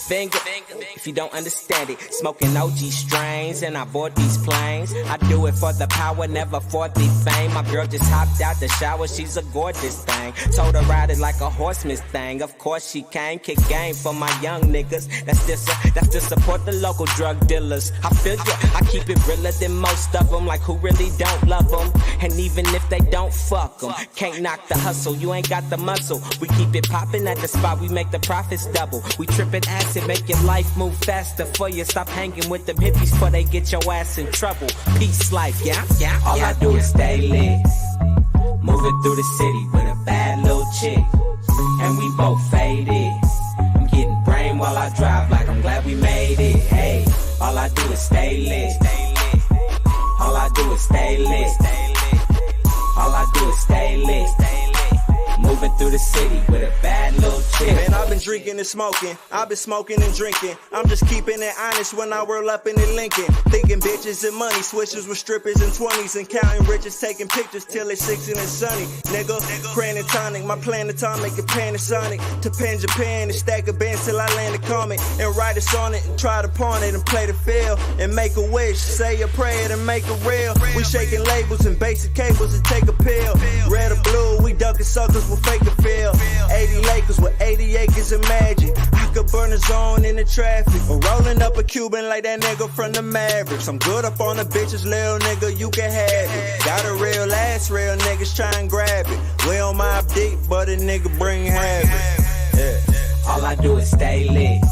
finger if you don't understand it. Smoking OG strains and I board these planes. I do it for the power, never for the fame. My girl just hopped out the shower, she's a gorgeous thing. Told her ride it like a horse Mustang. Of course she came, kick game for my young niggas. That's to support the local drug dealers. I feel ya, I keep it realer than most of them. Like who really don't love them? And even if they don't, fuck them. Can't knock the hustle, you ain't got the muscle. We keep it popping at the spot, we make the profits double. We tripping acid, making life move faster for you. Stop hanging with them hippies before they get your ass in trouble. Peace life, yeah. All I do is stay lit. Moving through the city with a bad little chick. And we both faded. I'm getting brain while I drive like I'm glad we made it. Hey, all I do is stay lit. All I do is stay lit. All I do is stay lit. Moving through the city with a bad little chick. Man, I've been drinking and smoking. I've been smoking and drinking. I'm just keeping it honest when I roll up in the Lincoln. Thinking bitches and money, switches with strippers and 20s, and counting riches, taking pictures till it's 6 and it's sunny. Nigga, praying and tonic, my plan atomic and Panasonic. To pen Japan and stack a bands till I land a comment. And write us on it and try to pawn it and play the field. And make a wish, say a prayer and make it real. We shaking labels and basic cables and take a pill. Red or blue, we ducking suckers with fake a feel. 80 Lakers with 80 acres of magic. I could burn a zone in the traffic. Or rolling up a Cuban like that nigga from the Mavericks. I'm good up on the bitches, little nigga, you can have it. Got a real ass, real niggas try and grab it. We on my deep, but a nigga bring habit. Yeah. All I do is stay lit.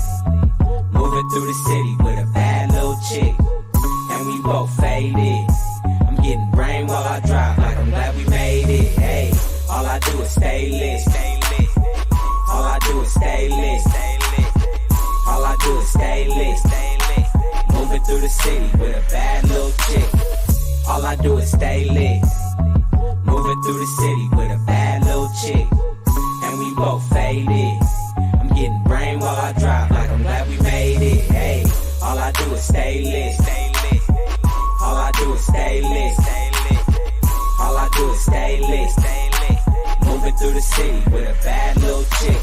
Moving through the city with a bad little chick. And we both faded. I'm getting brain while I drive like I'm glad we made it. Hey, all I do is stay lit. All I do is stay lit. All I do is stay lit. Moving through the city with a bad little chick. All I do is stay lit. Moving through the city with a bad little chick. And we both faded. I'm getting brain while I drive like I'm glad we made it. Hey, all I do is stay lit. All I do is stay lit. All I do is stay lit. Moving through the city with a bad little chick.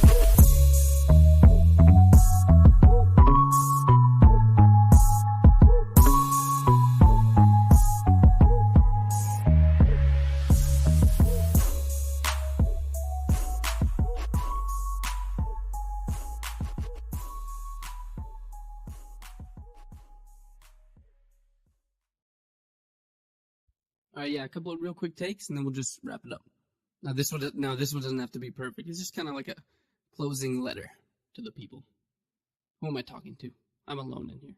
Yeah, a couple of real quick takes, and then we'll just wrap it up. Now this one doesn't have to be perfect. It's just kind of like a closing letter to the people. Who am I talking to? I'm alone in here.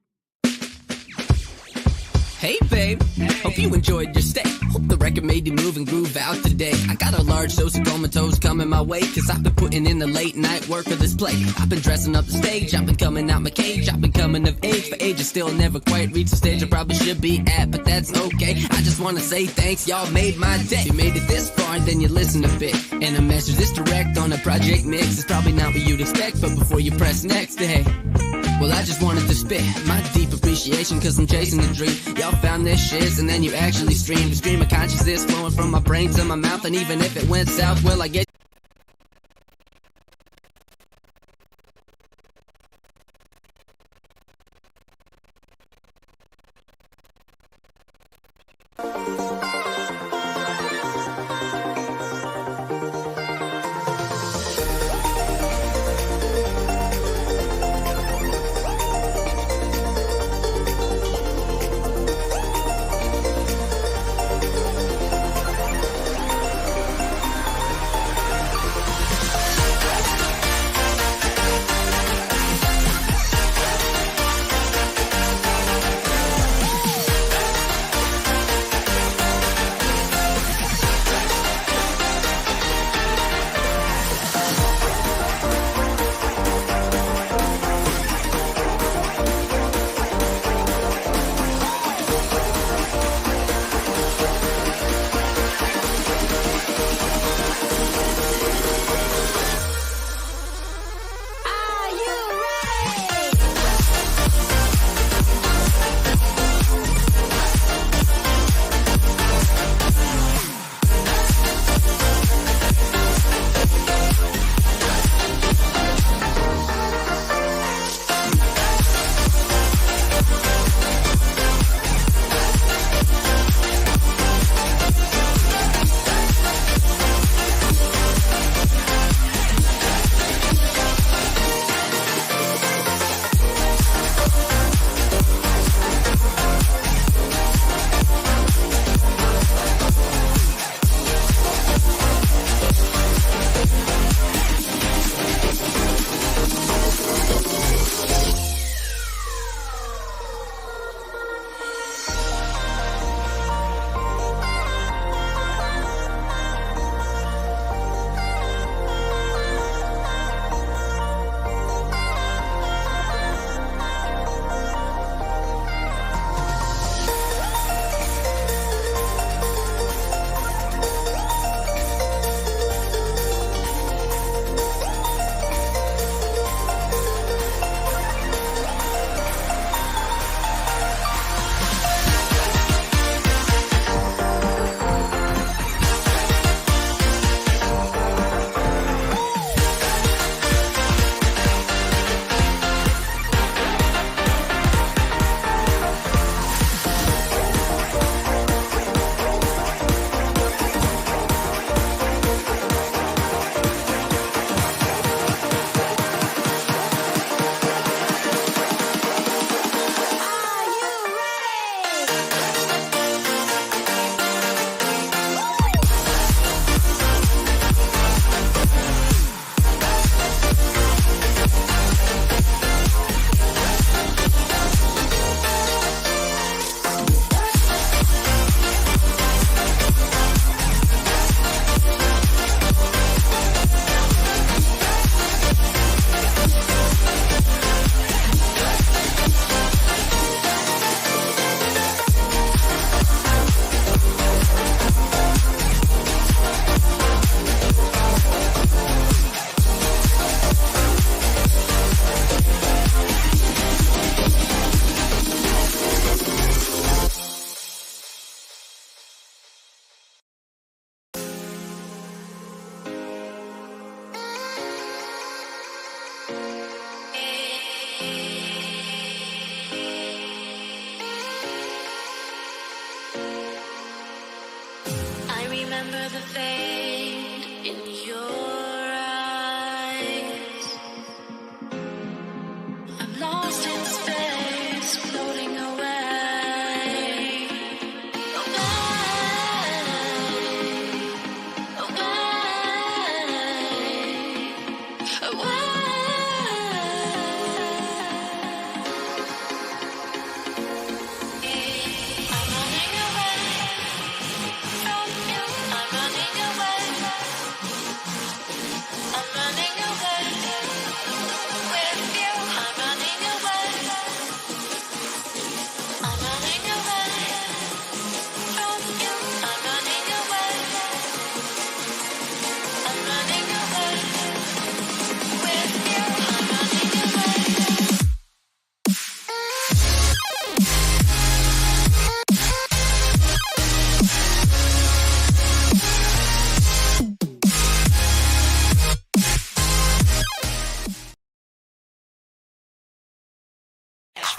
Hey babe, hope you enjoyed your stay. Hope the record made you move and groove out today. I got a large dose of comatose coming my way, cause I've been putting in the late night work of this play. I've been dressing up the stage, I've been coming out my cage, I've been coming of age for ages, still never quite reached the stage I probably should be at, but that's okay. I just wanna say thanks, y'all made my day. You made it this far and then you listened a bit, and a message this direct on a project mix is probably not what you'd expect, but before you press next, hey, well, I just wanted to spit my deep appreciation, cause I'm chasing a dream. Y'all found this shit, and then you actually streamed. A stream of consciousness flowing from my brain to my mouth, and even if it went south, well, I get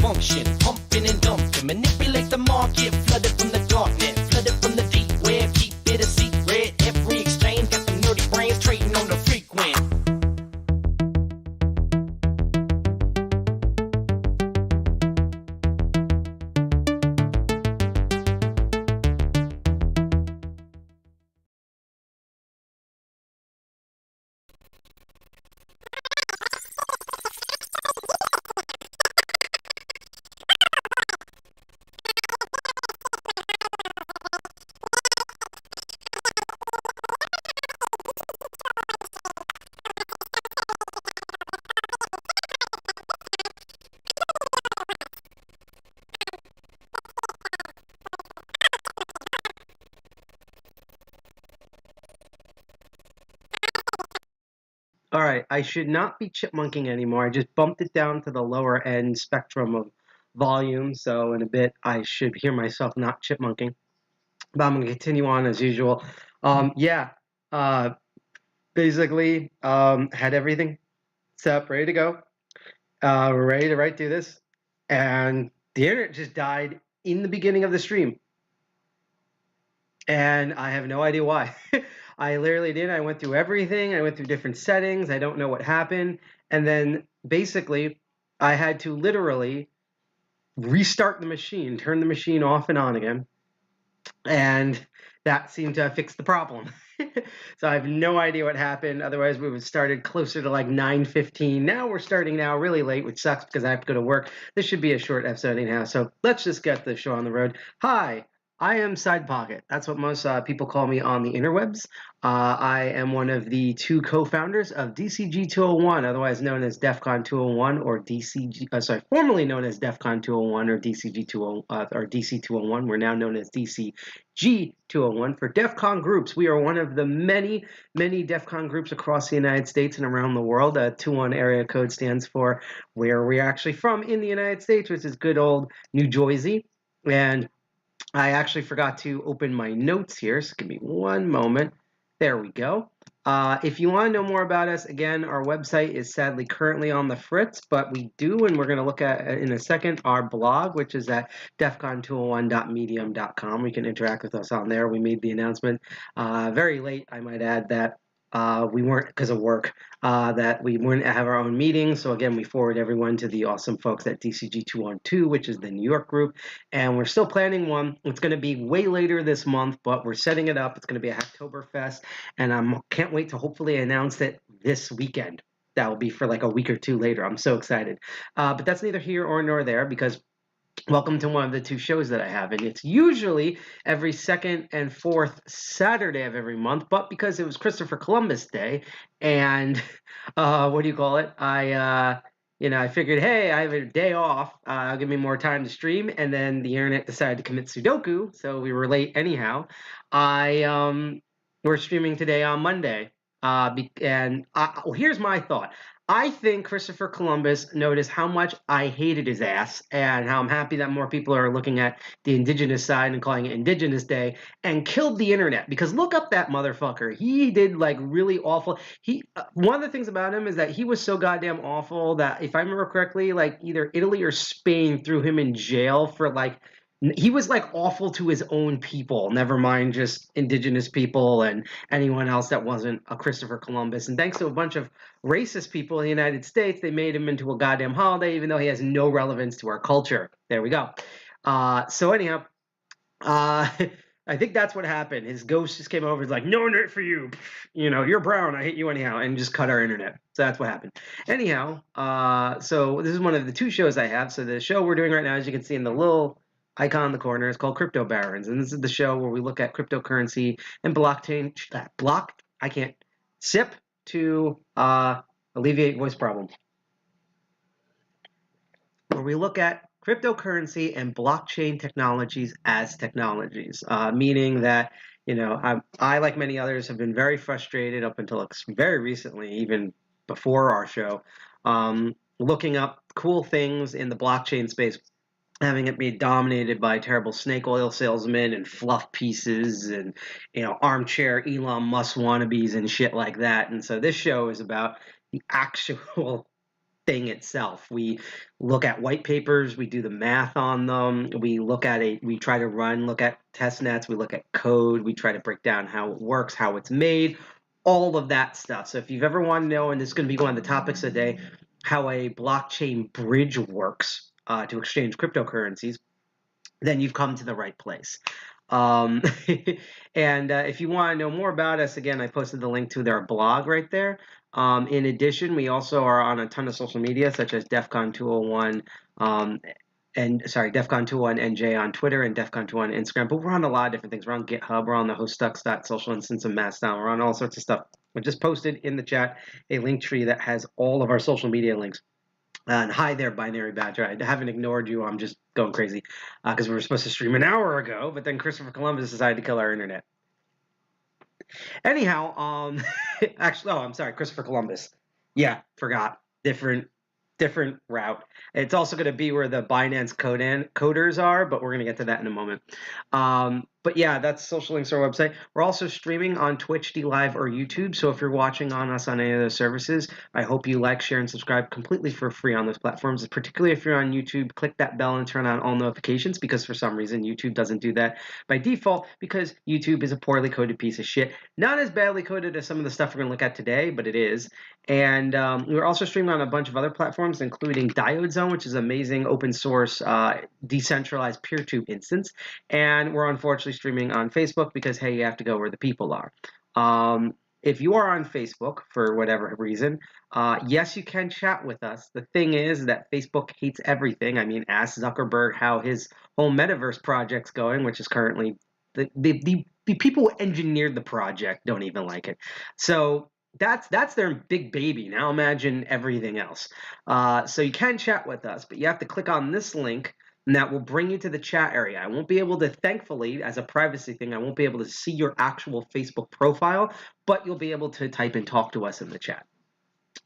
function, pumping and dumping, manipulate the market, flooded from the darknet, flooded from the deep web, keep it a secret. Every exchange got the nerdy brains trading on the frequent. All right, I should not be chipmunking anymore. I just bumped it down to the lower end spectrum of volume, so in a bit I should hear myself not chipmunking. But I'm going to continue on as usual. Yeah, basically had everything set up, ready to go, ready to right through this, and the internet just died in the beginning of the stream. And I have no idea why. I literally did. I went through everything. I went through different settings. I don't know what happened. And then basically, I had to literally restart the machine, turn the machine off and on again. And that seemed to have fixed the problem. So I have no idea what happened. Otherwise, we would have started closer to like 9:15. Now we're starting now really late, which sucks because I have to go to work. This should be a short episode anyhow. So let's just get the show on the road. Hi, I am Sidepocket. That's what most people call me on the interwebs. I am one of the two co-founders of DCG 201, otherwise known as DEFCON 201 or formerly known as DEFCON 201 or DCG 201 or DC 201. We're now known as DCG 201 for DEFCON groups. We are one of the many DEFCON groups across the United States and around the world. 21 area code stands for where we're actually from in the United States, which is good old New Jersey. And I actually forgot to open my notes here, so give me one moment. There we go. If you want to know more about us, again, our website is sadly currently on the fritz, but we do, and we're going to look at in a second, our blog, which is at defcon201.medium.com. We can interact with us on there. We made the announcement very late, I might add, that we weren't, because of work, that we wouldn't have our own meetings. So again, we forward everyone to the awesome folks at DCG 212, which is the New York group. And we're still planning one. It's going to be way later this month, but we're setting it up. It's going to be a Hacktoberfest. And I can't wait to hopefully announce it this weekend. That will be for like a week or two later. I'm so excited. But that's neither here or nor there, because welcome to one of the two shows that I have, and it's usually every second and fourth Saturday of every month, but because it was Christopher Columbus Day, and what do you call it? I figured, hey, I have a day off, it'll give me more time to stream, and then the internet decided to commit Sudoku, so we were late anyhow. We're streaming today on Monday, here's my thought. I think Christopher Columbus noticed how much I hated his ass, and how I'm happy that more people are looking at the indigenous side and calling it Indigenous Day, and killed the internet. Because look up that motherfucker. He did like really awful. One of the things about him is that he was so goddamn awful that, if I remember correctly, like either Italy or Spain threw him in jail for like, he was like awful to his own people, never mind just indigenous people and anyone else that wasn't a Christopher Columbus. And thanks to a bunch of racist people in the United States, they made him into a goddamn holiday, even though he has no relevance to our culture. There we go. So anyhow, I think that's what happened. His ghost just came over. He's like, no internet for you. You're brown. I hate you anyhow. And just cut our internet. So that's what happened. Anyhow, so this is one of the two shows I have. So the show we're doing right now, as you can see in the little icon in the corner, is called Crypto Barons, and this is the show where we look at cryptocurrency and blockchain. I can't sip to alleviate voice problems. Where we look at cryptocurrency and blockchain technologies as technologies, meaning that I, like many others, have been very frustrated up until very recently, even before our show, looking up cool things in the blockchain space, having it be dominated by terrible snake oil salesmen and fluff pieces and armchair Elon Musk wannabes and shit like that. And so this show is about the actual thing itself. We look at white papers, we do the math on them, we try to look at test nets, we look at code, we try to break down how it works, how it's made, all of that stuff. So if you've ever wanted to know, and this is going to be one of the topics of the day, how a blockchain bridge works to exchange cryptocurrencies, then you've come to the right place. And if you want to know more about us, again, I posted the link to their blog right there. In addition, we also are on a ton of social media, such as DEFCON 201, DEFCON 201 NJ on Twitter and DEFCON 201 Instagram. But we're on a lot of different things. We're on GitHub. We're on the Hostux.social instance of Mastodon. We're on all sorts of stuff. I just posted in the chat a link tree that has all of our social media links. And hi there, Binary Badger. I haven't ignored you. I'm just going crazy because we were supposed to stream an hour ago, but then Christopher Columbus decided to kill our internet. Anyhow, actually, I'm sorry, Christopher Columbus. Yeah, forgot. Different route. It's also going to be where the Binance coders are, but we're going to get to that in a moment. But yeah, that's social links to our website. We're also streaming on Twitch, DLive, or YouTube. So if you're watching on us on any of those services, I hope you like, share, and subscribe completely for free on those platforms. Particularly if you're on YouTube, click that bell and turn on all notifications, because for some reason YouTube doesn't do that by default, because YouTube is a poorly coded piece of shit. Not as badly coded as some of the stuff we're going to look at today, but it is. And we're also streaming on a bunch of other platforms, including Diode Zone, which is an amazing open source decentralized peer-to-peer instance. And we're unfortunately streaming on Facebook because, hey, you have to go where the people are. If you are on Facebook for whatever reason, yes, you can chat with us. The thing is that Facebook hates everything. I mean, ask Zuckerberg how his whole metaverse project's going, which is currently the people who engineered the project don't even like it. So that's their big baby. Now imagine everything else. So you can chat with us, but you have to click on this link, and that will bring you to the chat area. I won't be able to, thankfully, as a privacy thing, I won't be able to see your actual Facebook profile, but you'll be able to type and talk to us in the chat.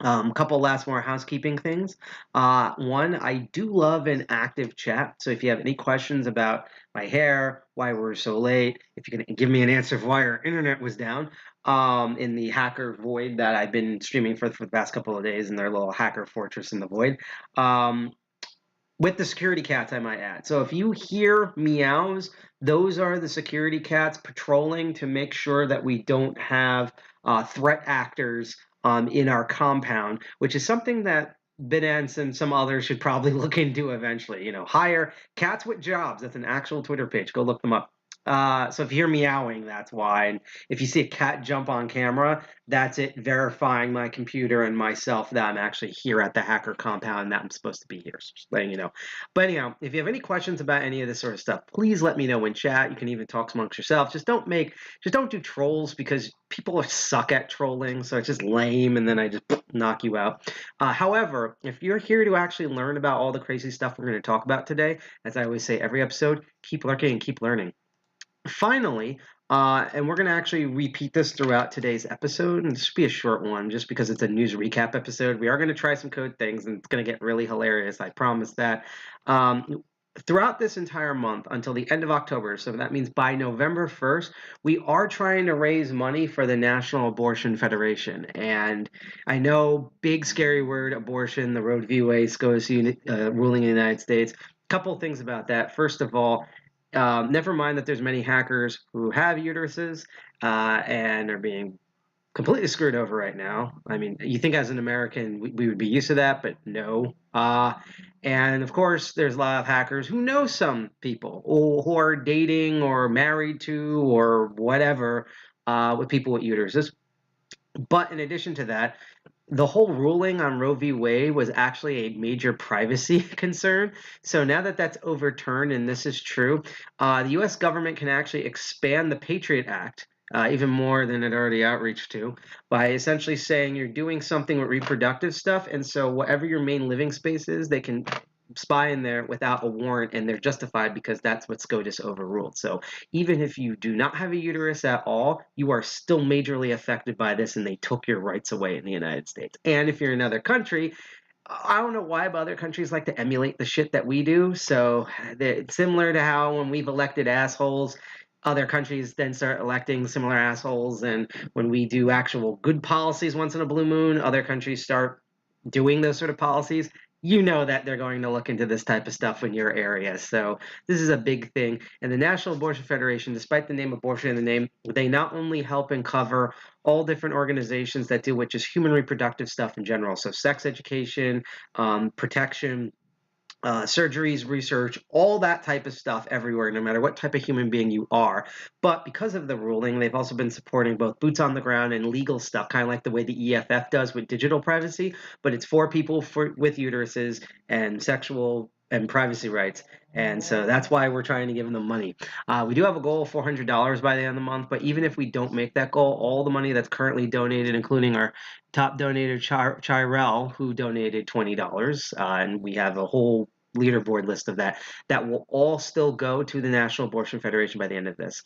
A couple last more housekeeping things. One, I do love an active chat. So if you have any questions about my hair, why we're so late, if you can give me an answer of why our internet was down in the hacker void that I've been streaming for the past couple of days in their little hacker fortress in the void. With the security cats, I might add. So if you hear meows, those are the security cats patrolling to make sure that we don't have threat actors in our compound, which is something that Binance and some others should probably look into eventually. You know, hire cats with jobs. That's an actual Twitter page. Go look them up. So if you hear meowing, that's why. And if you see a cat jump on camera, that's it verifying my computer and myself that I'm actually here at the hacker compound and that I'm supposed to be here. So just letting you know. But anyhow, if you have any questions about any of this sort of stuff, please let me know in chat. You can even talk amongst yourself. Just don't do trolls, because people suck at trolling. So it's just lame, and then I just knock you out. However, if you're here to actually learn about all the crazy stuff we're going to talk about today, as I always say every episode, keep lurking and keep learning. Finally, and we're going to actually repeat this throughout today's episode, and this should be a short one just because it's a news recap episode. We are going to try some code things, and it's going to get really hilarious. I promise that. Throughout this entire month until the end of October, so that means by November 1st, we are trying to raise money for the National Abortion Federation. And I know, big scary word, abortion, the Roe v. Wade ruling in the United States. Couple things about that. First of all, never mind that there's many hackers who have uteruses and are being completely screwed over right now. I mean, you think as an American we would be used to that, but no. And of course, there's a lot of hackers who know some people who are dating or married to or whatever with people with uteruses. But in addition to that, the whole ruling on Roe v. Wade was actually a major privacy concern. So now that that's overturned and this is true, the U.S. government can actually expand the Patriot Act even more than it already outreached to, by essentially saying you're doing something with reproductive stuff, and so whatever your main living space is, they can spy in there without a warrant, and they're justified because that's what SCOTUS overruled. So even if you do not have a uterus at all, you are still majorly affected by this, and they took your rights away in the United States. And if you're in another country, I don't know why, but other countries like to emulate the shit that we do. So it's similar to how when we've elected assholes, other countries then start electing similar assholes. And when we do actual good policies once in a blue moon, other countries start doing those sort of policies, you know that they're going to look into this type of stuff in your area. So this is a big thing. And the National Abortion Federation, despite the name abortion in the name, they not only help and cover all different organizations that deal with just human reproductive stuff in general. So sex education, protection, surgeries, research, all that type of stuff everywhere, no matter what type of human being you are. But because of the ruling, they've also been supporting both boots on the ground and legal stuff, kind of like the way the EFF does with digital privacy, but it's for people with uteruses and sexual and privacy rights. And so that's why we're trying to give them money. We do have a goal of $400 by the end of the month, but even if we don't make that goal, all the money that's currently donated, including our top donator, Chirel, who donated $20, and we have a whole leaderboard list of that will all still go to the National Abortion Federation by the end of this.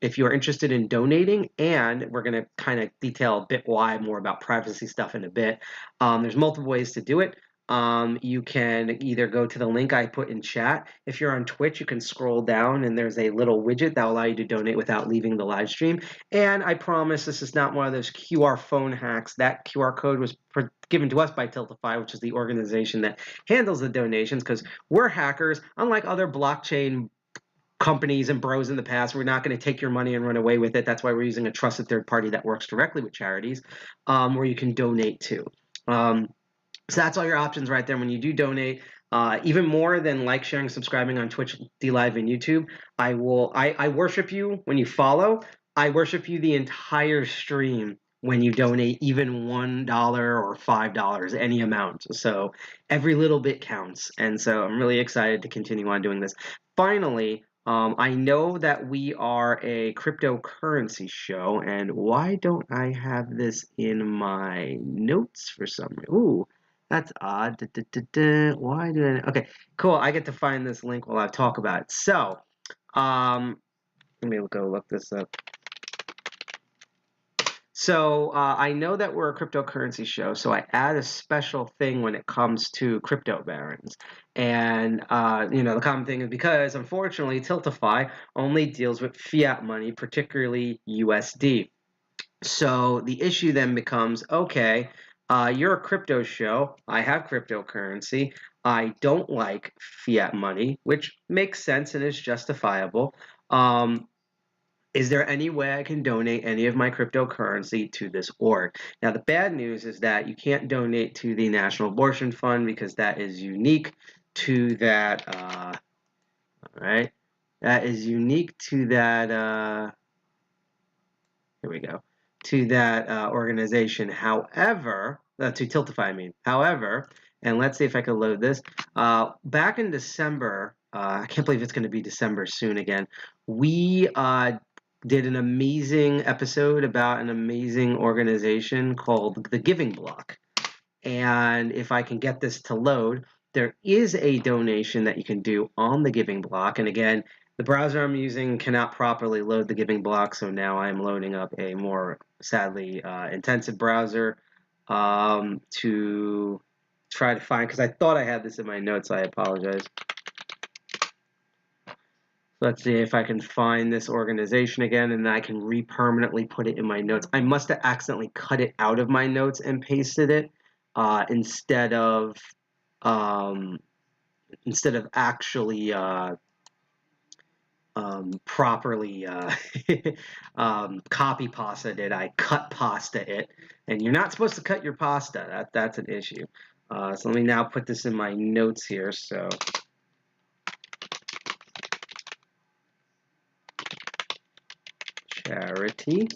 If you're interested in donating, and we're going to kind of detail a bit why more about privacy stuff in a bit, there's multiple ways to do it. You can either go to the link I put in chat. If you're on Twitch, you can scroll down and there's a little widget that will allow you to donate without leaving the live stream. And I promise this is not one of those QR phone hacks. That QR code was given to us by Tiltify, which is the organization that handles the donations, because we're hackers. Unlike other blockchain companies and bros in the past, we're not going to take your money and run away with it. That's why we're using a trusted third party that works directly with charities, where you can donate to. So that's all your options right there when you do donate. Even more than like, sharing, subscribing on Twitch, DLive, and YouTube, I worship you when you follow. I worship you the entire stream when you donate even $1 or $5, any amount. So every little bit counts. And so I'm really excited to continue on doing this. Finally, I know that we are a cryptocurrency show, and why don't I have this in my notes for some reason? Ooh. That's odd. Why did I? Okay, cool. I get to find this link while I talk about it. So, let me go look this up. So, I know that we're a cryptocurrency show, so I add a special thing when it comes to crypto barons. And, the common thing is because, unfortunately, Tiltify only deals with fiat money, particularly USD. So, the issue then becomes, okay, you're a crypto show. I have cryptocurrency. I don't like fiat money, which makes sense and is justifiable. Is there any way I can donate any of my cryptocurrency to this org? Now, the bad news is that you can't donate to the National Abortion Fund because that is unique to that. All right, that is unique to that. Here we go. To that organization. However, to Tiltify, I mean. However, and let's see if I can load this. Back in December, I can't believe it's going to be December soon again, we did an amazing episode about an amazing organization called The Giving Block. And if I can get this to load, there is a donation that you can do on The Giving Block. And again, the browser I'm using cannot properly load The Giving Block, so now I'm loading up a more, sadly, intensive browser to try to find, because I thought I had this in my notes, I apologize. Let's see if I can find this organization again, and then I can re-permanently put it in my notes. I must have accidentally cut it out of my notes and pasted it instead of actually properly copy pasted it. I cut pasta it, and you're not supposed to cut your pasta. That's an issue. So let me now put this in my notes here. So charity,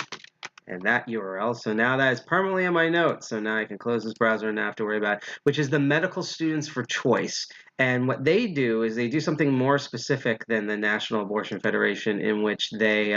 and that URL. So now that is permanently in my notes. So now I can close this browser and not have to worry about it, which is the Medical Students for Choice. And what they do is they do something more specific than the National Abortion Federation, in which they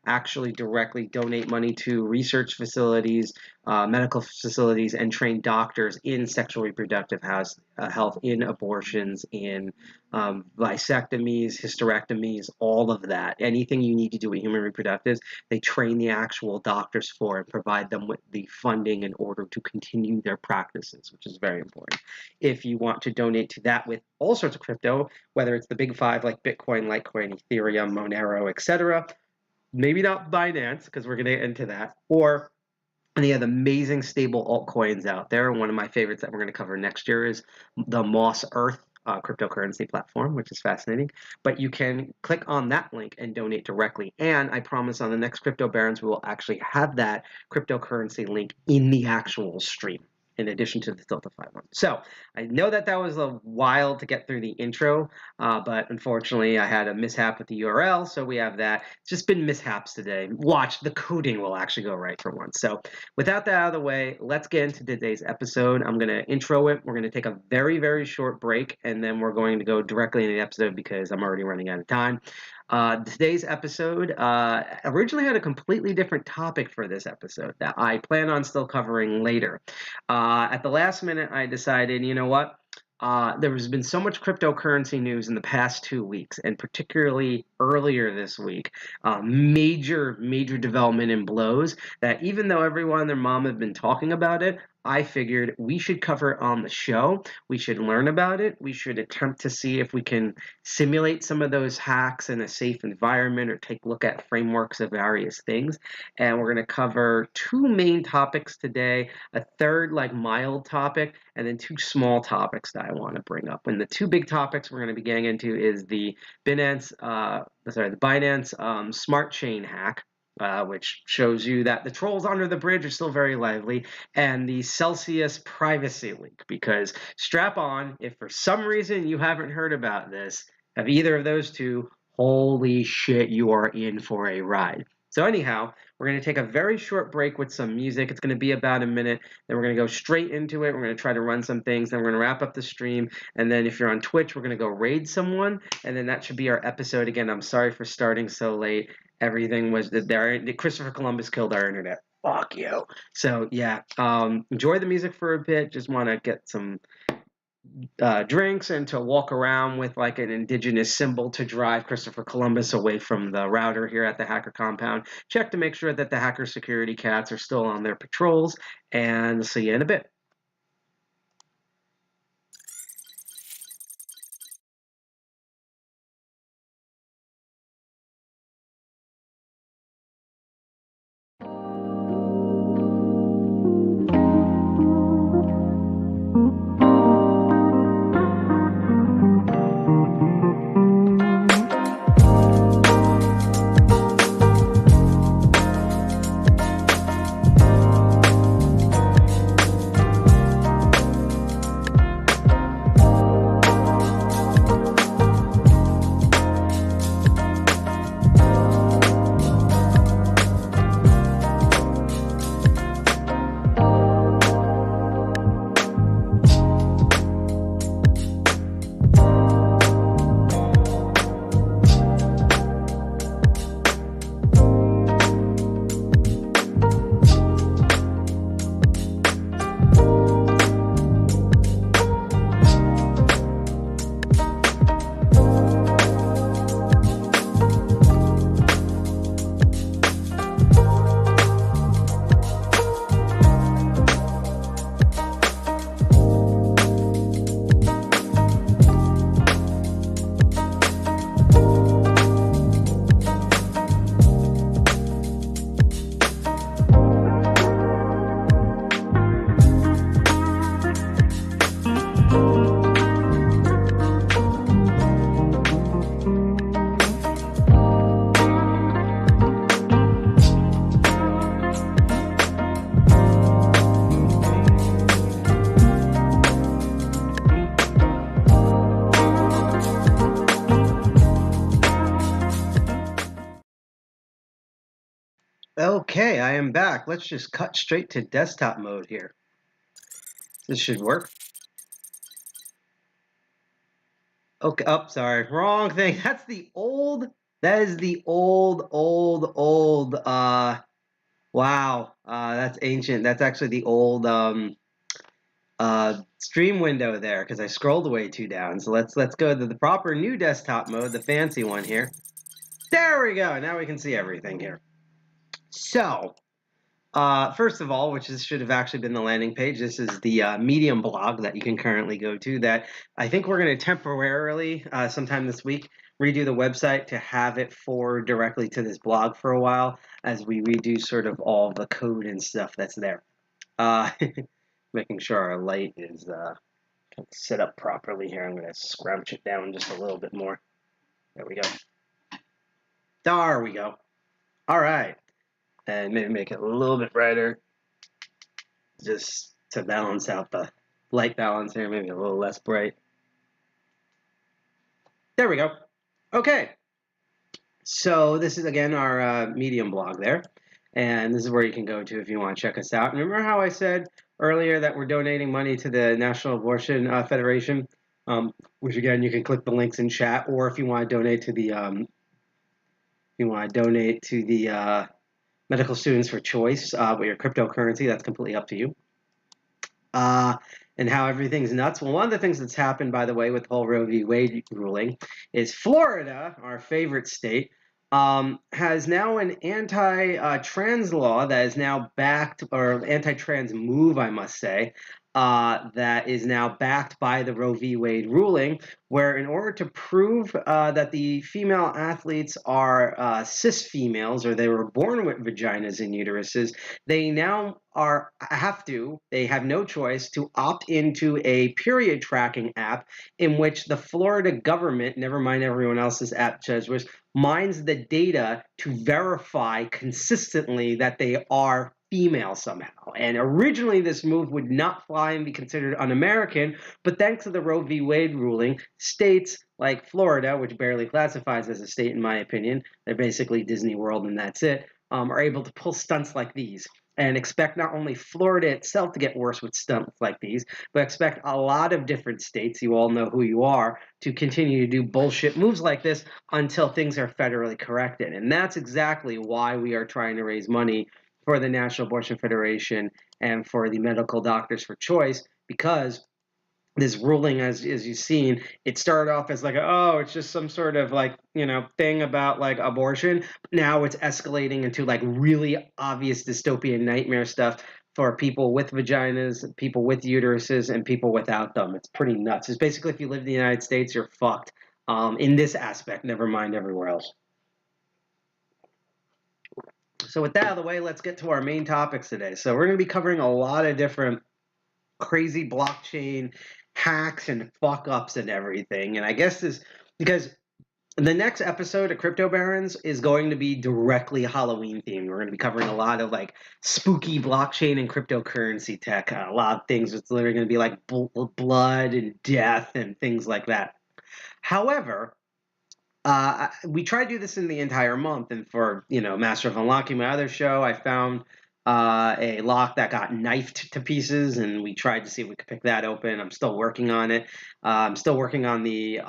actually directly donate money to research facilities, medical facilities, and train doctors in sexual reproductive health, in abortions, in vasectomies, hysterectomies, all of that. Anything you need to do with human reproductives, they train the actual doctors for and provide them with the funding in order to continue their practices, which is very important. If you want to donate to that with all sorts of crypto, whether it's the big five like Bitcoin, Litecoin, Ethereum, Monero, etc., maybe not Binance, because we're going to get into that, or And they have amazing stable altcoins out there. One of my favorites that we're going to cover next year is the Moss Earth cryptocurrency platform, which is fascinating. But you can click on that link and donate directly. And I promise on the next Crypto Barons, we will actually have that cryptocurrency link in the actual stream, in addition to the Tiltify one. So I know that that was a while to get through the intro, but unfortunately I had a mishap with the URL, so we have that. It's just been mishaps today. Watch, the coding will actually go right for once. So without that out of the way, let's get into today's episode. I'm going to intro it. We're going to take a very, very short break, and then we're going to go directly into the episode because I'm already running out of time. Today's episode originally had a completely different topic for this episode that I plan on still covering later. At the last minute, I decided, you know what? There has been so much cryptocurrency news in the past 2 weeks, and particularly earlier this week, major development and blows that even though everyone and their mom have been talking about it, I figured we should cover it on the show. We should learn about it. We should attempt to see if we can simulate some of those hacks in a safe environment or take a look at frameworks of various things. And we're going to cover 2 main topics today, a third like mild topic, and then 2 small topics that I want to bring up. And the 2 big topics we're going to be getting into is the Binance Smart Chain Hack, which shows you that the trolls under the bridge are still very lively, and the Celsius privacy leak, because strap on, if for some reason you haven't heard about this, of either of those 2, holy shit, you are in for a ride. So anyhow, we're going to take a very short break with some music. It's going to be about a minute. Then we're going to go straight into it. We're going to try to run some things. Then we're going to wrap up the stream. And then if you're on Twitch, we're going to go raid someone. And then that should be our episode. Again, I'm sorry for starting so late. Everything was there. Christopher Columbus killed our internet. Fuck you. So yeah, enjoy the music for a bit. Just want to get some drinks and to walk around with like an indigenous symbol to drive Christopher Columbus away from the router here at the hacker compound. Check to make sure that the hacker security cats are still on their patrols, and see you in a bit. Okay, I am back. Let's just cut straight to desktop mode here. This should work. Okay, oh, sorry, wrong thing. That is the old, wow, that's ancient. That's actually the old, stream window there, because I scrolled way too down. So let's go to the proper new desktop mode, the fancy one here. There we go. Now we can see everything here. So, First of all, should have actually been the landing page, this is the Medium blog that you can currently go to that I think we're going to temporarily, sometime this week, redo the website to have it forward directly to this blog for a while as we redo sort of all the code and stuff that's there. Making sure our light is set up properly here. I'm going to scrunch it down just a little bit more. There we go. There we go. All right. And maybe make it a little bit brighter just to balance out the light balance here. Maybe a little less bright. There we go. Okay. So this is, again, our Medium blog there. And this is where you can go to if you want to check us out. Remember how I said earlier that we're donating money to the National Abortion Federation? Which, again, you can click the links in chat. Or if you want to donate to the... Medical Students for Choice with your cryptocurrency, that's completely up to you. And how everything's nuts. Well, one of the things that's happened, by the way, with the whole Roe v. Wade ruling is Florida, our favorite state, has now an anti-trans law that is now backed, or anti-trans move, I must say, that is now backed by the Roe v. Wade ruling, where in order to prove that the female athletes are cis females, or they were born with vaginas and uteruses, they now they have no choice to opt into a period tracking app in which the Florida government, never mind everyone else's app choices, mines the data to verify consistently that they are female somehow. And originally this move would not fly and be considered un-American, but thanks to the Roe v. Wade ruling, states like Florida, which barely classifies as a state in my opinion, they're basically Disney World and that's it, are able to pull stunts like these. And expect not only Florida itself to get worse with stunts like these, but expect a lot of different states, you all know who you are, to continue to do bullshit moves like this until things are federally corrected. And that's exactly why we are trying to raise money for the National Abortion Federation and for the Medical Doctors for Choice, because this ruling, as you've seen, it started off as like, it's just some sort of like, thing about like abortion. Now it's escalating into like really obvious dystopian nightmare stuff for people with vaginas, people with uteruses, and people without them. It's pretty nuts. It's basically if you live in the United States, you're fucked in this aspect, never mind everywhere else. So with that out of the way, let's get to our main topics today. So we're going to be covering a lot of different crazy blockchain hacks and fuck-ups and everything. And I guess this, because the next episode of Crypto Barons is going to be directly Halloween themed. We're going to be covering a lot of like spooky blockchain and cryptocurrency tech. A lot of things. It's literally going to be like blood and death and things like that. However, we try to do this in the entire month, and for Master of Unlocking, my other show, I found a lock that got knifed to pieces, and we tried to see if we could pick that open. I'm still working on it. I'm still working on the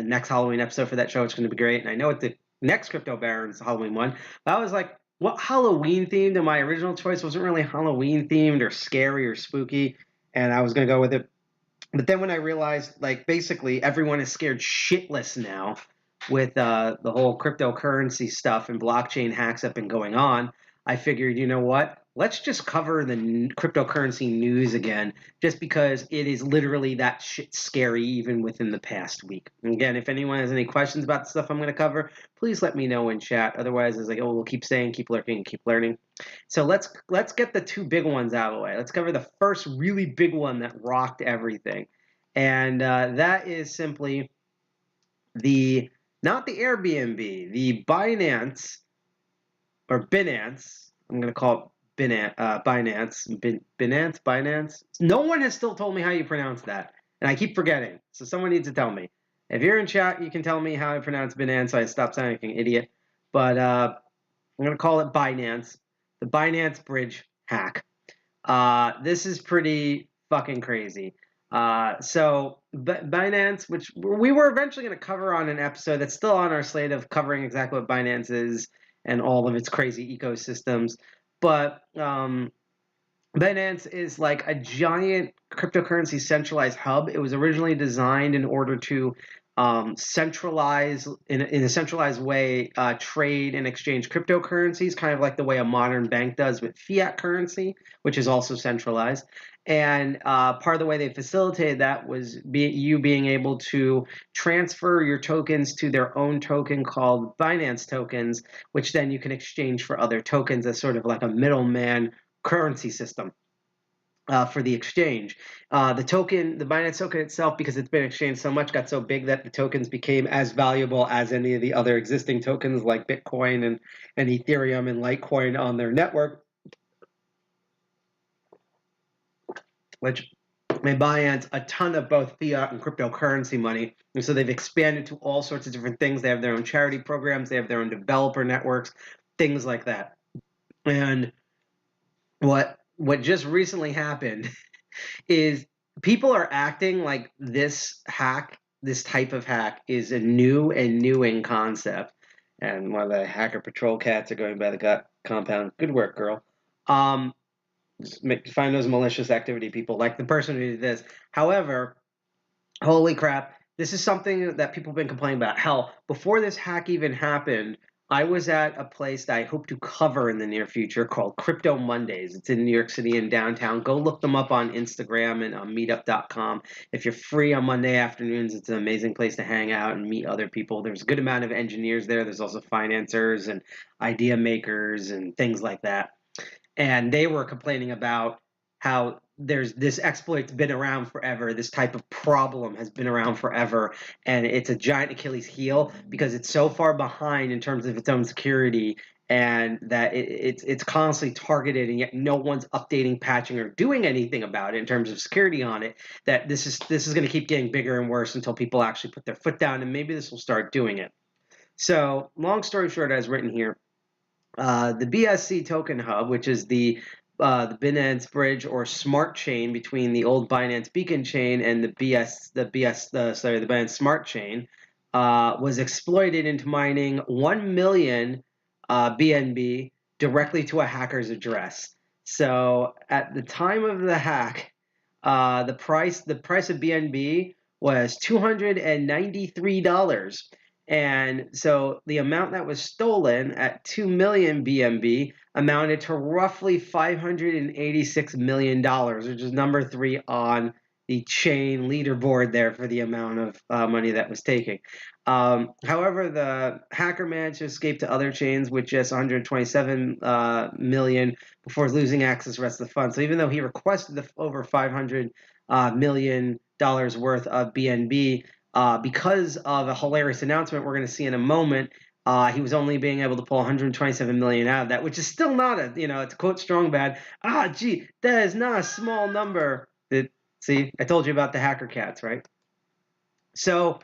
next Halloween episode for that show. It's going to be great, and I know what the next Crypto Barons Halloween one. But I was like, what Halloween themed? And my original choice wasn't really Halloween themed or scary or spooky, and I was going to go with it. But then when I realized, like, basically everyone is scared shitless now with the whole cryptocurrency stuff and blockchain hacks that have been going on, I figured, you know what? Let's just cover the cryptocurrency news again, just because it is literally that shit scary even within the past week. And again, if anyone has any questions about the stuff I'm going to cover, please let me know in chat. Otherwise, it's like, we'll keep saying, keep lurking, and keep learning. So let's get the two big ones out of the way. Let's cover the first really big one that rocked everything. And that is simply not the Airbnb, the Binance, or Binance. I'm going to call it Binance. No one has still told me how you pronounce that, and I keep forgetting. So someone needs to tell me. If you're in chat, you can tell me how I pronounce Binance, so I stop sounding like an idiot. But I'm going to call it Binance, the Binance Bridge hack. This is pretty fucking crazy. So Binance, which we were eventually going to cover on an episode that's still on our slate of covering exactly what Binance is and all of its crazy ecosystems. But Binance is like a giant cryptocurrency centralized hub. It was originally designed in order to centralize in a centralized way, trade and exchange cryptocurrencies, kind of like the way a modern bank does with fiat currency, which is also centralized. And part of the way they facilitated that was you being able to transfer your tokens to their own token called Binance tokens, which then you can exchange for other tokens as sort of like a middleman currency system. For the exchange. The Binance token itself, because it's been exchanged so much, got so big that the tokens became as valuable as any of the other existing tokens like Bitcoin and Ethereum and Litecoin on their network, which made Binance a ton of both fiat and cryptocurrency money. And so they've expanded to all sorts of different things. They have their own charity programs, they have their own developer networks, things like that. And what just recently happened is people are acting like this type of hack is a new and newing concept. And while the hacker patrol cats are going by the compound, good work, girl. Find those malicious activity people, like the person who did this. However, holy crap, this is something that people have been complaining about. Hell, before this hack even happened, I was at a place that I hope to cover in the near future called Crypto Mondays. It's in New York City in downtown. Go look them up on Instagram and on meetup.com. If you're free on Monday afternoons, it's an amazing place to hang out and meet other people. There's a good amount of engineers there. There's also financiers and idea makers and things like that. And they were complaining about how this exploit's been around forever. This type of problem has been around forever, and it's a giant Achilles heel because it's so far behind in terms of its own security, and that it's constantly targeted, and yet no one's updating, patching, or doing anything about it in terms of security on it. That this is going to keep getting bigger and worse until people actually put their foot down, and maybe this will start doing it. So, long story short, as written here, the BSC token hub, which is the Binance Bridge or Smart Chain between the old Binance Beacon chain and the Binance Smart Chain, was exploited into mining 1 million BNB directly to a hacker's address. So at the time of the hack, the price of BNB was $293. And so the amount that was stolen at 2 million BNB amounted to roughly $586 million, which is number 3 on the chain leaderboard there for the amount of money that was taken. However, the hacker managed to escape to other chains with just 127 million before losing access to the rest of the funds. So even though he requested over $500 million worth of BNB, because of a hilarious announcement we're going to see in a moment, he was only being able to pull 127 million out of that, which is still not a, to quote Strongbad, that is not a small number. See, I told you about the hacker cats, right? So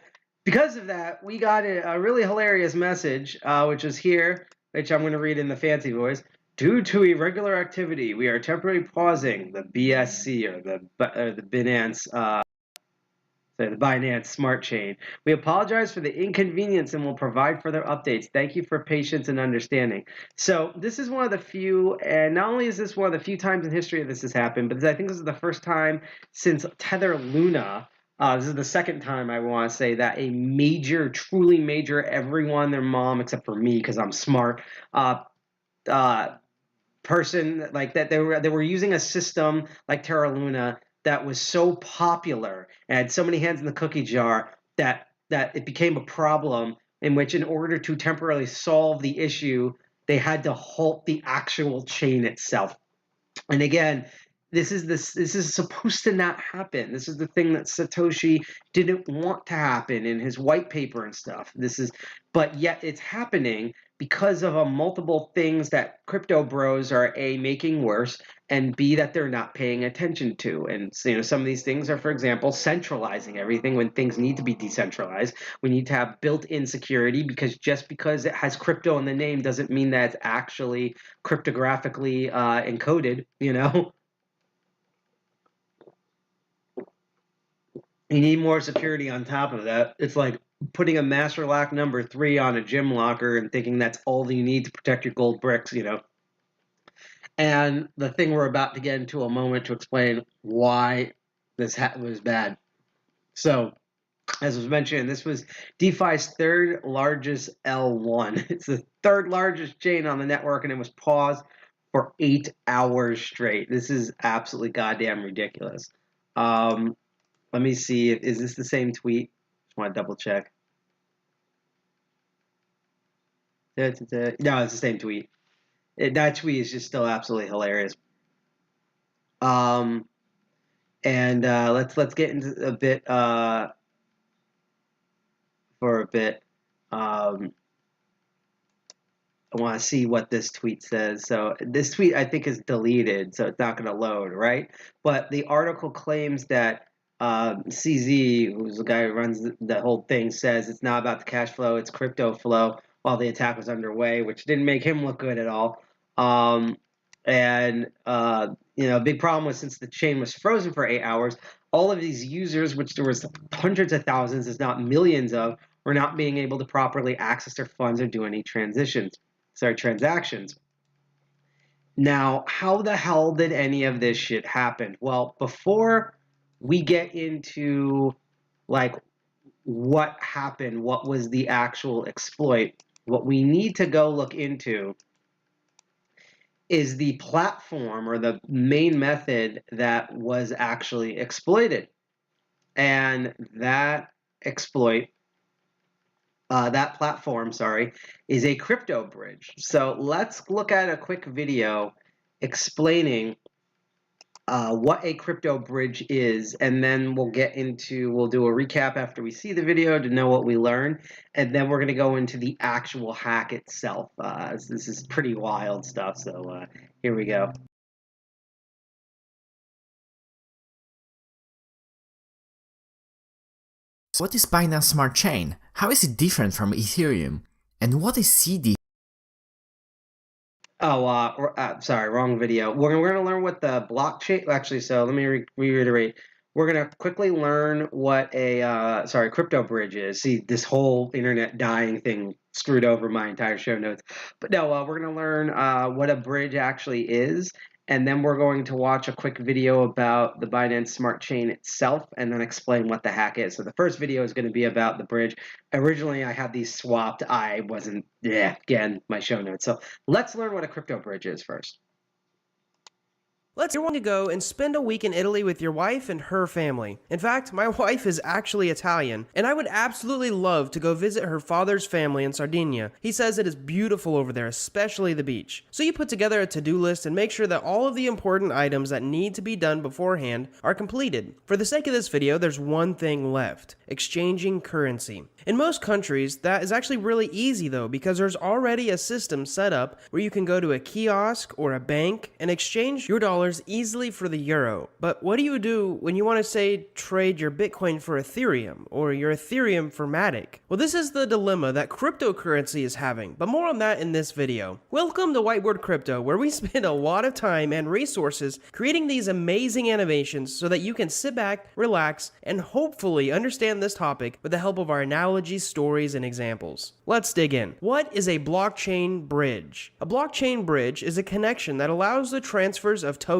because of that, we got a really hilarious message, which is here, which I'm going to read in the fancy voice. Due to irregular activity, we are temporarily pausing the BSC or the Binance the Binance Smart Chain. We apologize for the inconvenience and will provide further updates. Thank you for patience and understanding. So this is one of the few, and not only is this one of the few times in history that this has happened, but I think this is the first time since Tether Luna. This is the second time I want to say that a major, truly major, everyone, their mom, except for me because I'm smart, person like that, they were using a system like Terra Luna that was so popular and had so many hands in the cookie jar that it became a problem in which, in order to temporarily solve the issue, they had to halt the actual chain itself. And again, this is supposed to not happen. This is the thing that Satoshi didn't want to happen in his white paper and stuff. But yet it's happening because of multiple things that crypto bros are A, making worse, and B, that they're not paying attention to. And some of these things are, for example, centralizing everything when things need to be decentralized. We need to have built-in security, because just because it has crypto in the name doesn't mean that it's actually cryptographically encoded, You need more security on top of that. It's like putting a master lock number 3 on a gym locker and thinking that's all you need to protect your gold bricks, And the thing we're about to get into a moment to explain why this was bad. So as was mentioned, this was DeFi's third largest L1. It's the third largest chain on the network, and it was paused for 8 hours straight. This is absolutely goddamn ridiculous. Let me see. Is this the same tweet? Just want to double check. No, it's the same tweet. That tweet is just still absolutely hilarious. And let's get into a bit for a bit. I want to see what this tweet says. So this tweet I think is deleted, so it's not going to load, right? But the article claims that CZ, who's the guy who runs the whole thing, says it's not about the cash flow, it's crypto flow while the attack was underway, which didn't make him look good at all. A big problem was since the chain was frozen for 8 hours, all of these users, which there was hundreds of thousands, if not millions of, were not being able to properly access their funds or do any transactions. Now, how the hell did any of this shit happen? Well, before we get into like what happened, what was the actual exploit, what we need to go look into is the platform or the main method that was actually exploited. And that exploit, that platform, is a crypto bridge. So let's look at a quick video explaining what a crypto bridge is, and then we'll do a recap after we see the video to know what we learned, and then we're going to go into the actual hack itself. This is pretty wild stuff, so here we go. What is Binance Smart Chain? How is it different from Ethereum? And what is CD? Oh, sorry, wrong video. We're going to learn what the blockchain, actually, so let me reiterate. We're going to quickly learn what a, crypto bridge is. See, this whole internet dying thing screwed over my entire show notes. But no, we're going to learn what a bridge actually is. And then we're going to watch a quick video about the Binance Smart Chain itself and then explain what the hack is. So the first video is going to be about the bridge. Originally, I had these swapped. I wasn't, again, my show notes. So let's learn what a crypto bridge is first. Let's say you want to go and spend a week in Italy with your wife and her family. In fact, my wife is actually Italian, and I would absolutely love to go visit her father's family in Sardinia. He says it is beautiful over there, especially the beach. So you put together a to-do list and make sure that all of the important items that need to be done beforehand are completed. For the sake of this video, there's one thing left: exchanging currency. In most countries, that is actually really easy though, because there's already a system set up where you can go to a kiosk or a bank and exchange your dollars easily for the euro. But what do you do when you want to, say, trade your Bitcoin for Ethereum or your Ethereum for Matic? Well, this is the dilemma that cryptocurrency is having, but more on that in this video. Welcome to Whiteboard Crypto, where we spend a lot of time and resources creating these amazing animations so that you can sit back, relax, and hopefully understand this topic with the help of our analogies, stories, and examples. Let's dig in. What is a blockchain bridge? A blockchain bridge is a connection that allows the transfers of tokens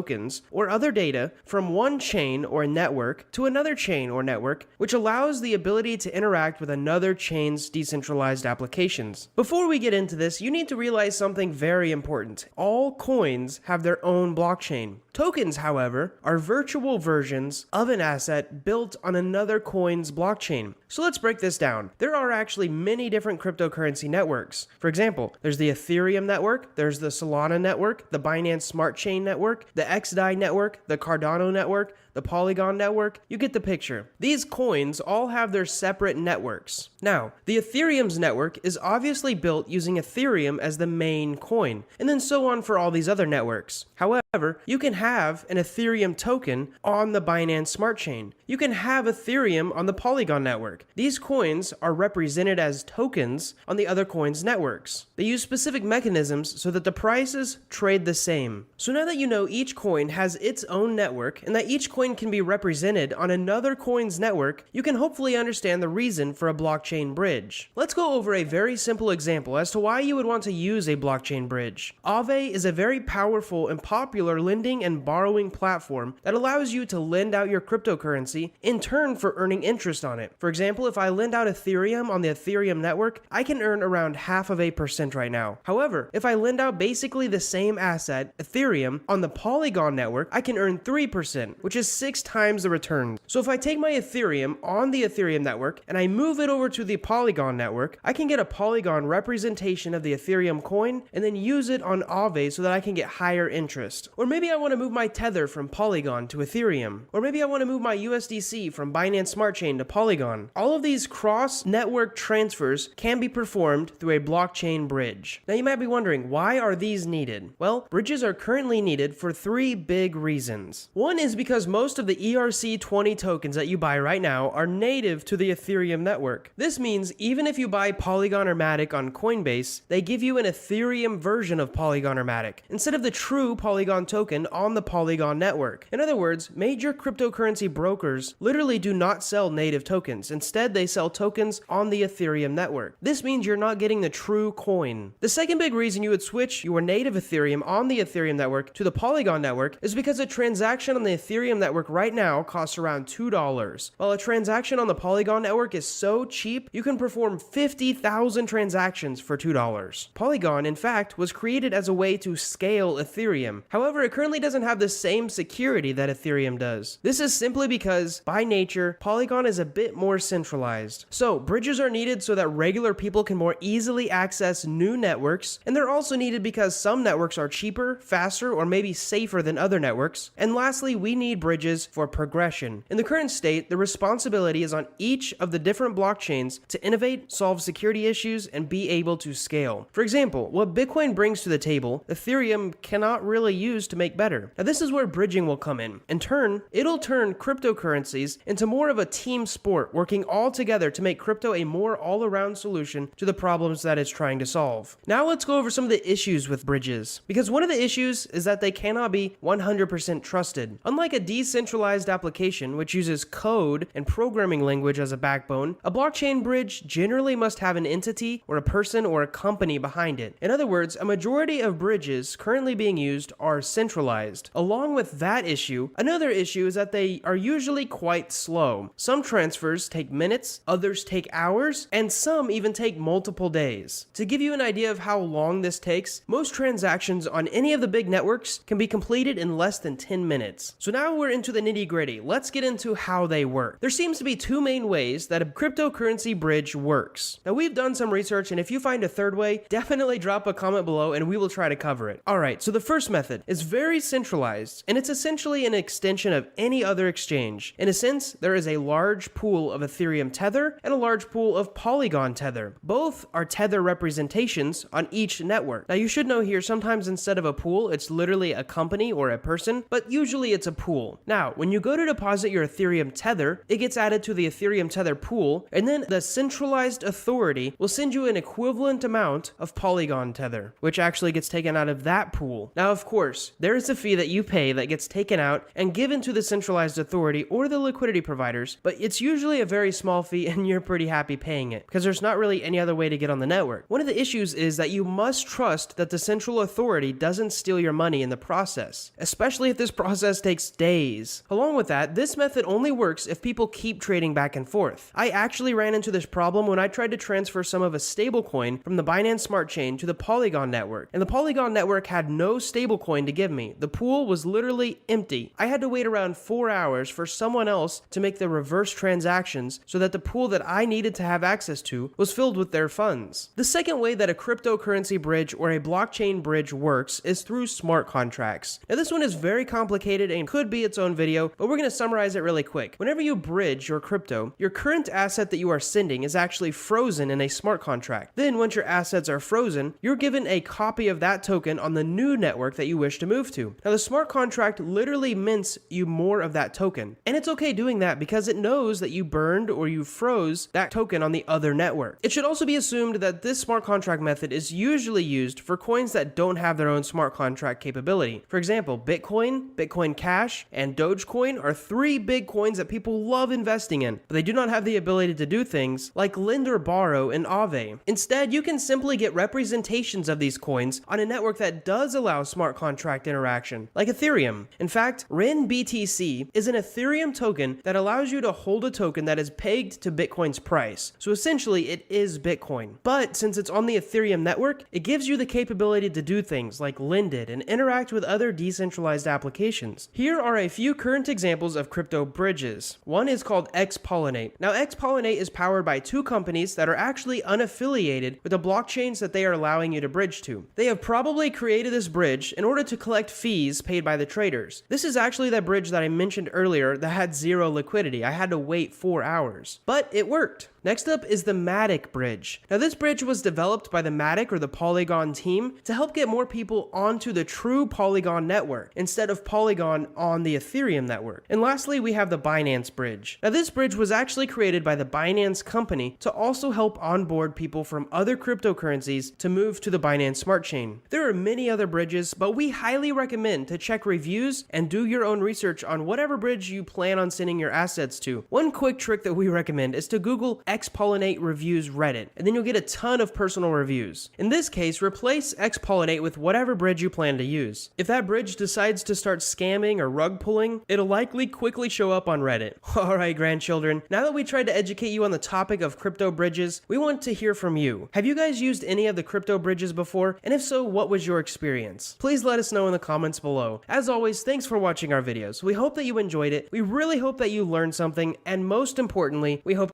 or other data from one chain or network to another chain or network, which allows the ability to interact with another chain's decentralized applications. Before we get into this, you need to realize something very important. All coins have their own blockchain. Tokens, however, are virtual versions of an asset built on another coin's blockchain. So let's break this down. There are actually many different cryptocurrency networks. For example, there's the Ethereum network, there's the Solana network, the Binance Smart Chain network, the XDAI network, the Cardano network, the Polygon network. You get the picture. These coins all have their separate networks. Now, the Ethereum's network is obviously built using Ethereum as the main coin, and then so on for all these other networks. However, you can have an Ethereum token on the Binance Smart Chain. You can have Ethereum on the Polygon network. These coins are represented as tokens on the other coins' networks. They use specific mechanisms so that the prices trade the same. So now that you know each coin has its own network and that each coin coin can be represented on another coin's network, you can hopefully understand the reason for a blockchain bridge. Let's go over a very simple example as to why you would want to use a blockchain bridge. Aave is a very powerful and popular lending and borrowing platform that allows you to lend out your cryptocurrency in turn for earning interest on it. For example, if I lend out Ethereum on the Ethereum network, I can earn around 0.5% right now. However, if I lend out basically the same asset, Ethereum, on the Polygon network, I can earn 3%, which is 6 times the return. So if I take my Ethereum on the Ethereum network and I move it over to the Polygon network, I can get a Polygon representation of the Ethereum coin and then use it on Aave so that I can get higher interest. Or maybe I want to move my Tether from Polygon to Ethereum. Or maybe I want to move my USDC from Binance Smart Chain to Polygon. All of these cross-network transfers can be performed through a blockchain bridge. Now you might be wondering, why are these needed? Well, bridges are currently needed for 3 big reasons. One is because most of the ERC20 tokens that you buy right now are native to the Ethereum network. This means even if you buy Polygon or Matic on Coinbase, they give you an Ethereum version of Polygon or Matic instead of the true Polygon token on the Polygon network. In other words, major cryptocurrency brokers literally do not sell native tokens. Instead, they sell tokens on the Ethereum network. This means you're not getting the true coin. The second big reason you would switch your native Ethereum on the Ethereum network to the Polygon network is because a transaction on the Ethereum network right now costs around $2, while a transaction on the Polygon network is so cheap, you can perform 50,000 transactions for $2. Polygon, in fact, was created as a way to scale Ethereum. However, it currently doesn't have the same security that Ethereum does. This is simply because, by nature, Polygon is a bit more centralized. So, bridges are needed so that regular people can more easily access new networks, and they're also needed because some networks are cheaper, faster, or maybe safer than other networks. And lastly, we need bridges for progression. In the current state, the responsibility is on each of the different blockchains to innovate, solve security issues, and be able to scale. For example, what Bitcoin brings to the table, Ethereum cannot really use to make better. Now this is where bridging will come in. In turn, it'll turn cryptocurrencies into more of a team sport, working all together to make crypto a more all-around solution to the problems that it's trying to solve. Now let's go over some of the issues with bridges, because one of the issues is that they cannot be 100% trusted. Unlike a decentralized application which uses code and programming language as a backbone, a blockchain bridge generally must have an entity or a person or a company behind it. In other words, a majority of bridges currently being used are centralized. Along with that issue, another issue is that they are usually quite slow. Some transfers take minutes, others take hours, and some even take multiple days. To give you an idea of how long this takes, most transactions on any of the big networks can be completed in less than 10 minutes. So now we're into the nitty-gritty. Let's get into how they work. There seems to be 2 main ways that a cryptocurrency bridge works. Now we've done some research, and if you find a third way, definitely drop a comment below and we will try to cover it. Alright, so the first method is very centralized, and it's essentially an extension of any other exchange. In a sense, there is a large pool of Ethereum Tether and a large pool of Polygon Tether. Both are Tether representations on each network. Now you should know here, sometimes instead of a pool, it's literally a company or a person, but usually it's a pool. Now, when you go to deposit your Ethereum Tether, it gets added to the Ethereum Tether pool, and then the centralized authority will send you an equivalent amount of Polygon Tether, which actually gets taken out of that pool. Now, of course, there is a fee that you pay that gets taken out and given to the centralized authority or the liquidity providers, but it's usually a very small fee and you're pretty happy paying it because there's not really any other way to get on the network. One of the issues is that you must trust that the central authority doesn't steal your money in the process, especially if this process takes days. Along with that, this method only works if people keep trading back and forth. I actually ran into this problem when I tried to transfer some of a stablecoin from the Binance Smart Chain to the Polygon network, and the Polygon network had no stablecoin to give me. The pool was literally empty. I had to wait around 4 hours for someone else to make the reverse transactions so that the pool that I needed to have access to was filled with their funds. The second way that a cryptocurrency bridge or a blockchain bridge works is through smart contracts. Now this one is very complicated and could be its own video, but we're going to summarize it really quick. Whenever you bridge your crypto, your current asset that you are sending is actually frozen in a smart contract. Then once your assets are frozen, you're given a copy of that token on the new network that you wish to move to. Now the smart contract literally mints you more of that token. And it's okay doing that because it knows that you burned or you froze that token on the other network. It should also be assumed that this smart contract method is usually used for coins that don't have their own smart contract capability. For example, Bitcoin, Bitcoin Cash, and and Dogecoin are three big coins that people love investing in, but they do not have the ability to do things like lend or borrow in Aave. Instead, you can simply get representations of these coins on a network that does allow smart contract interaction, like Ethereum. In fact, RenBTC is an Ethereum token that allows you to hold a token that is pegged to Bitcoin's price. So essentially, it is Bitcoin. But since it's on the Ethereum network, it gives you the capability to do things like lend it and interact with other decentralized applications. Here are a few current examples of crypto bridges. One is called Xpollinate. Now, Xpollinate is powered by two companies that are actually unaffiliated with the blockchains that they are allowing you to bridge to. They have probably created this bridge in order to collect fees paid by the traders. This is actually that bridge that I mentioned earlier that had zero liquidity. I had to wait 4 hours, but it worked. Next up is the Matic bridge. Now, this bridge was developed by the Matic or the Polygon team to help get more people onto the true Polygon network instead of Polygon on the Ethereum network. And lastly, we have the Binance bridge. Now, this bridge was actually created by the Binance company to also help onboard people from other cryptocurrencies to move to the Binance Smart Chain. There are many other bridges, but we highly recommend to check reviews and do your own research on whatever bridge you plan on sending your assets to. One quick trick that we recommend is to Google Xpollinate reviews Reddit, and then you'll get a ton of personal reviews. In this case, replace Xpollinate with whatever bridge you plan to use. If that bridge decides to start scamming or rug pulling, it'll likely quickly show up on Reddit. Alright, grandchildren, now that we tried to educate you on the topic of crypto bridges, we want to hear from you. Have you guys used any of the crypto bridges before? And if so, what was your experience? Please let us know in the comments below. As always, thanks for watching our videos. We hope that you enjoyed it. We really hope that you learned something, and most importantly, we hope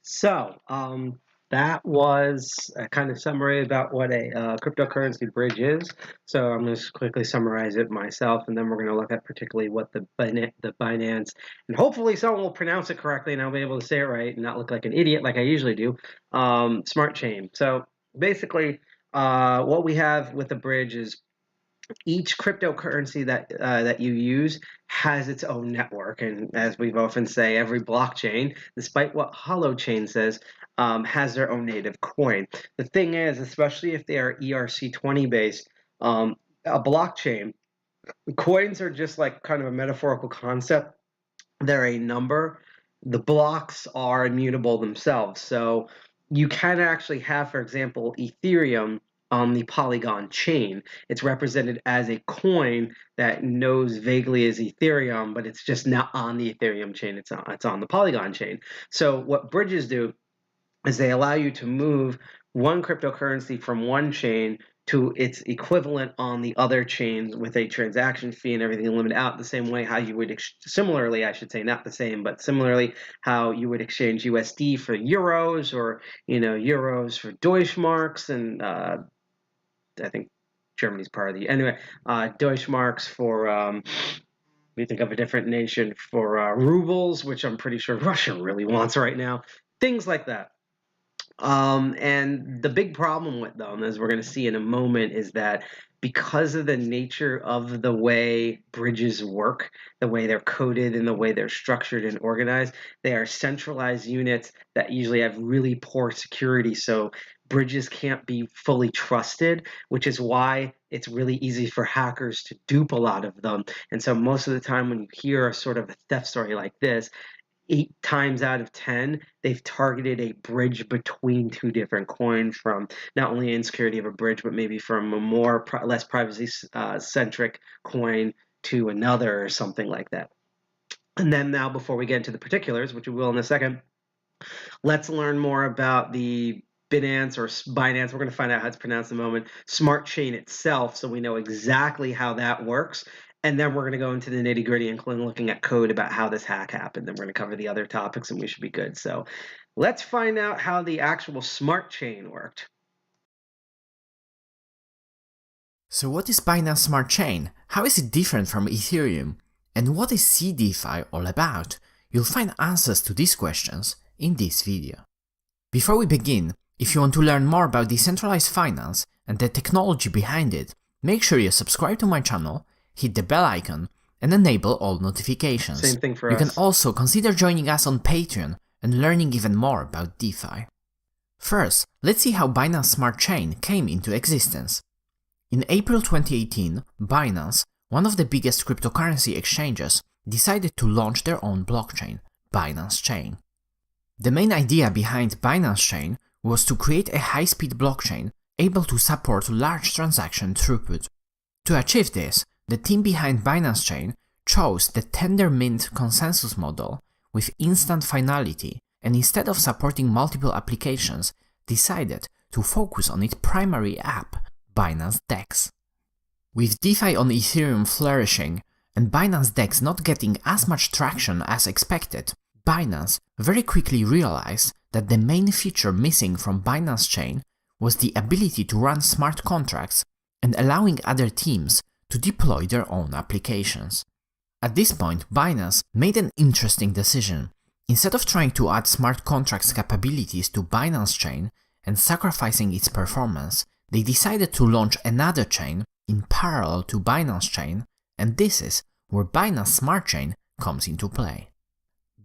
So, that was a kind of summary about what a cryptocurrency bridge is. So I'm going to quickly summarize it myself, and then we're going to look at particularly what the Binance, and hopefully someone will pronounce it correctly and I'll be able to say it right and not look like an idiot like I usually do, Smart Chain. So basically, what we have with the bridge is each cryptocurrency that you use has its own network, and as we've often say, every blockchain, despite what Holochain says, has their own native coin. The thing is, especially if they are ERC20 based, a blockchain, coins are just like kind of a metaphorical concept. They're a number. The blocks are immutable themselves. So you can actually have, for example, Ethereum on the Polygon chain. It's represented as a coin that knows vaguely as Ethereum, but it's just not on the Ethereum chain. It's on the Polygon chain. So what bridges do is they allow you to move one cryptocurrency from one chain to its equivalent on the other chains with a transaction fee and everything limited out, the same way how you would, similarly, I should say, not the same, but similarly how you would exchange USD for euros, or, euros for Deutschmarks, and I think Germany's part of the, anyway, Deutschmarks for, we think of a different nation for rubles, which I'm pretty sure Russia really wants right now, things like that. And the big problem with them, as we're going to see in a moment, is that because of the nature of the way bridges work, the way they're coded and the way they're structured and organized, they are centralized units that usually have really poor security. So bridges can't be fully trusted, which is why it's really easy for hackers to dupe a lot of them. And so most of the time when you hear a sort of a theft story like this, 8 times out of 10, they've targeted a bridge between two different coins, from not only insecurity of a bridge, but maybe from a less privacy-centric coin to another or something like that. And then now, before we get into the particulars, which we will in a second, let's learn more about the Binance, we're going to find out how it's pronounced in a moment, Smart Chain itself, so we know exactly how that works. And then we're going to go into the nitty-gritty, including looking at code about how this hack happened. Then we're going to cover the other topics, and we should be good. So let's find out how the actual smart chain worked. So what is Binance Smart Chain? How is it different from Ethereum? And what is CDeFi all about? You'll find answers to these questions in this video. Before we begin, if you want to learn more about decentralized finance and the technology behind it, make sure you subscribe to my channel, hit the bell icon, and enable all notifications. Same thing for us. You can also consider joining us on Patreon and learning even more about DeFi. First, let's see how Binance Smart Chain came into existence. In April 2018, Binance, one of the biggest cryptocurrency exchanges decided to launch their own blockchain, Binance Chain. The main idea behind Binance Chain was to create a high-speed blockchain able to support large transaction throughput. To achieve this, the team behind Binance Chain chose the tender mint consensus model with instant finality, and instead of supporting multiple applications, decided to focus on its primary app, Binance DEX. With DeFi on Ethereum flourishing and Binance DEX not getting as much traction as expected, Binance very quickly realized that the main feature missing from Binance Chain was the ability to run smart contracts and allowing other teams to deploy their own applications. At this point, Binance made an interesting decision. Instead of trying to add smart contracts capabilities to Binance Chain and sacrificing its performance, they decided to launch another chain in parallel to Binance Chain, and this is where Binance Smart Chain comes into play.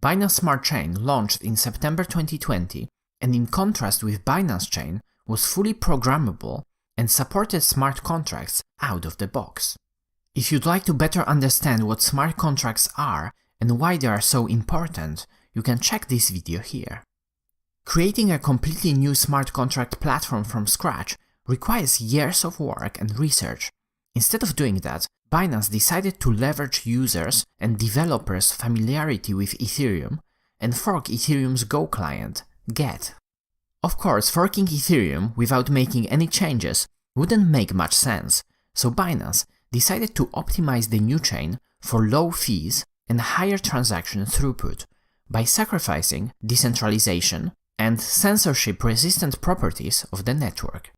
Binance Smart Chain launched in September 2020, and in contrast with Binance Chain, was fully programmable and supported smart contracts out of the box. If you'd like to better understand what smart contracts are and why they are so important, you can check this video here. Creating a completely new smart contract platform from scratch requires years of work and research. Instead of doing that, Binance decided to leverage users and developers' familiarity with Ethereum and fork Ethereum's Go client, Get. Of course, forking Ethereum without making any changes wouldn't make much sense, so Binance decided to optimize the new chain for low fees and higher transaction throughput by sacrificing decentralization and censorship-resistant properties of the network.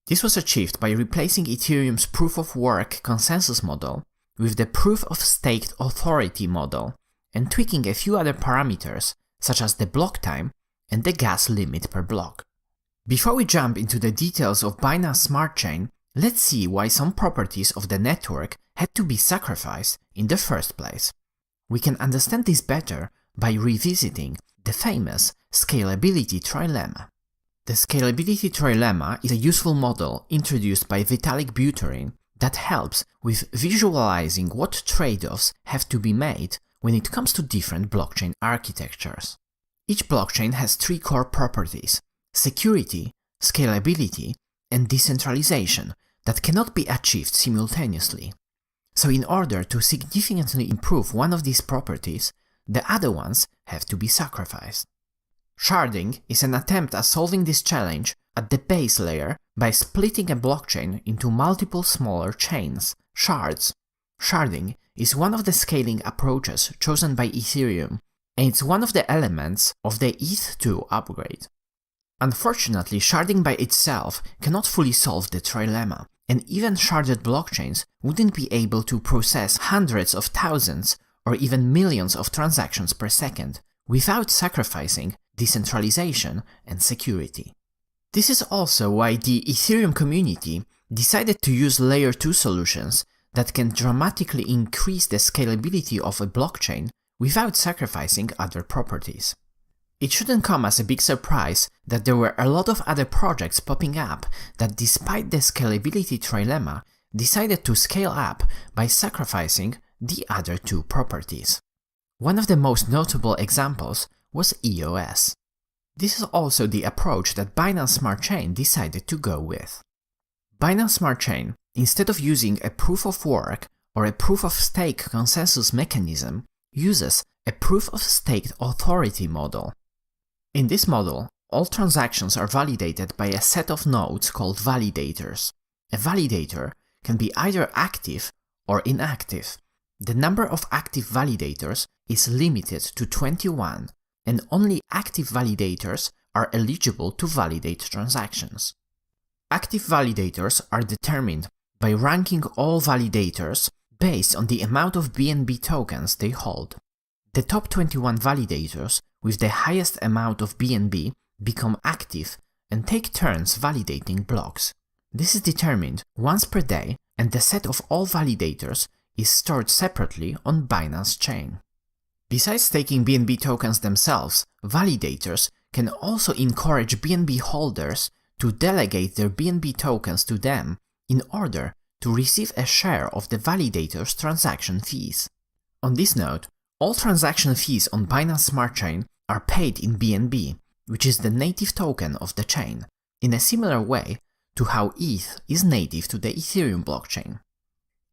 This was achieved by replacing Ethereum's proof-of-work consensus model with the proof-of-staked authority model and tweaking a few other parameters such as the block time and the gas limit per block. Before we jump into the details of Binance Smart Chain, let's see why some properties of the network had to be sacrificed in the first place. We can understand this better by revisiting the famous scalability trilemma. The scalability trilemma is a useful model introduced by Vitalik Buterin that helps with visualizing what trade-offs have to be made when it comes to different blockchain architectures. Each blockchain has three core properties: security, scalability, and decentralization that cannot be achieved simultaneously. So in order to significantly improve one of these properties, the other ones have to be sacrificed. Sharding is an attempt at solving this challenge at the base layer by splitting a blockchain into multiple smaller chains, shards. Sharding is one of the scaling approaches chosen by Ethereum, and it's one of the elements of the ETH2 upgrade. Unfortunately, sharding by itself cannot fully solve the trilemma, and even sharded blockchains wouldn't be able to process hundreds of thousands or even millions of transactions per second without sacrificing decentralization and security. This is also why the Ethereum community decided to use Layer 2 solutions that can dramatically increase the scalability of a blockchain without sacrificing other properties. It shouldn't come as a big surprise that there were a lot of other projects popping up that, despite the scalability trilemma, decided to scale up by sacrificing the other two properties. One of the most notable examples was EOS. This is also the approach that Binance Smart Chain decided to go with. Binance Smart Chain, instead of using a proof-of-work or a proof-of-stake consensus mechanism, uses a proof-of-staked authority model. In this model, all transactions are validated by a set of nodes called validators. A validator can be either active or inactive. The number of active validators is limited to 21, and only active validators are eligible to validate transactions. Active validators are determined by ranking all validators based on the amount of BNB tokens they hold. The top 21 validators with the highest amount of BNB become active and take turns validating blocks. This is determined once per day, and the set of all validators is stored separately on Binance Chain. Besides taking BNB tokens themselves, validators can also encourage BNB holders to delegate their BNB tokens to them in order to receive a share of the validator's transaction fees. On this note, all transaction fees on Binance Smart Chain are paid in BNB, which is the native token of the chain, in a similar way to how ETH is native to the Ethereum blockchain.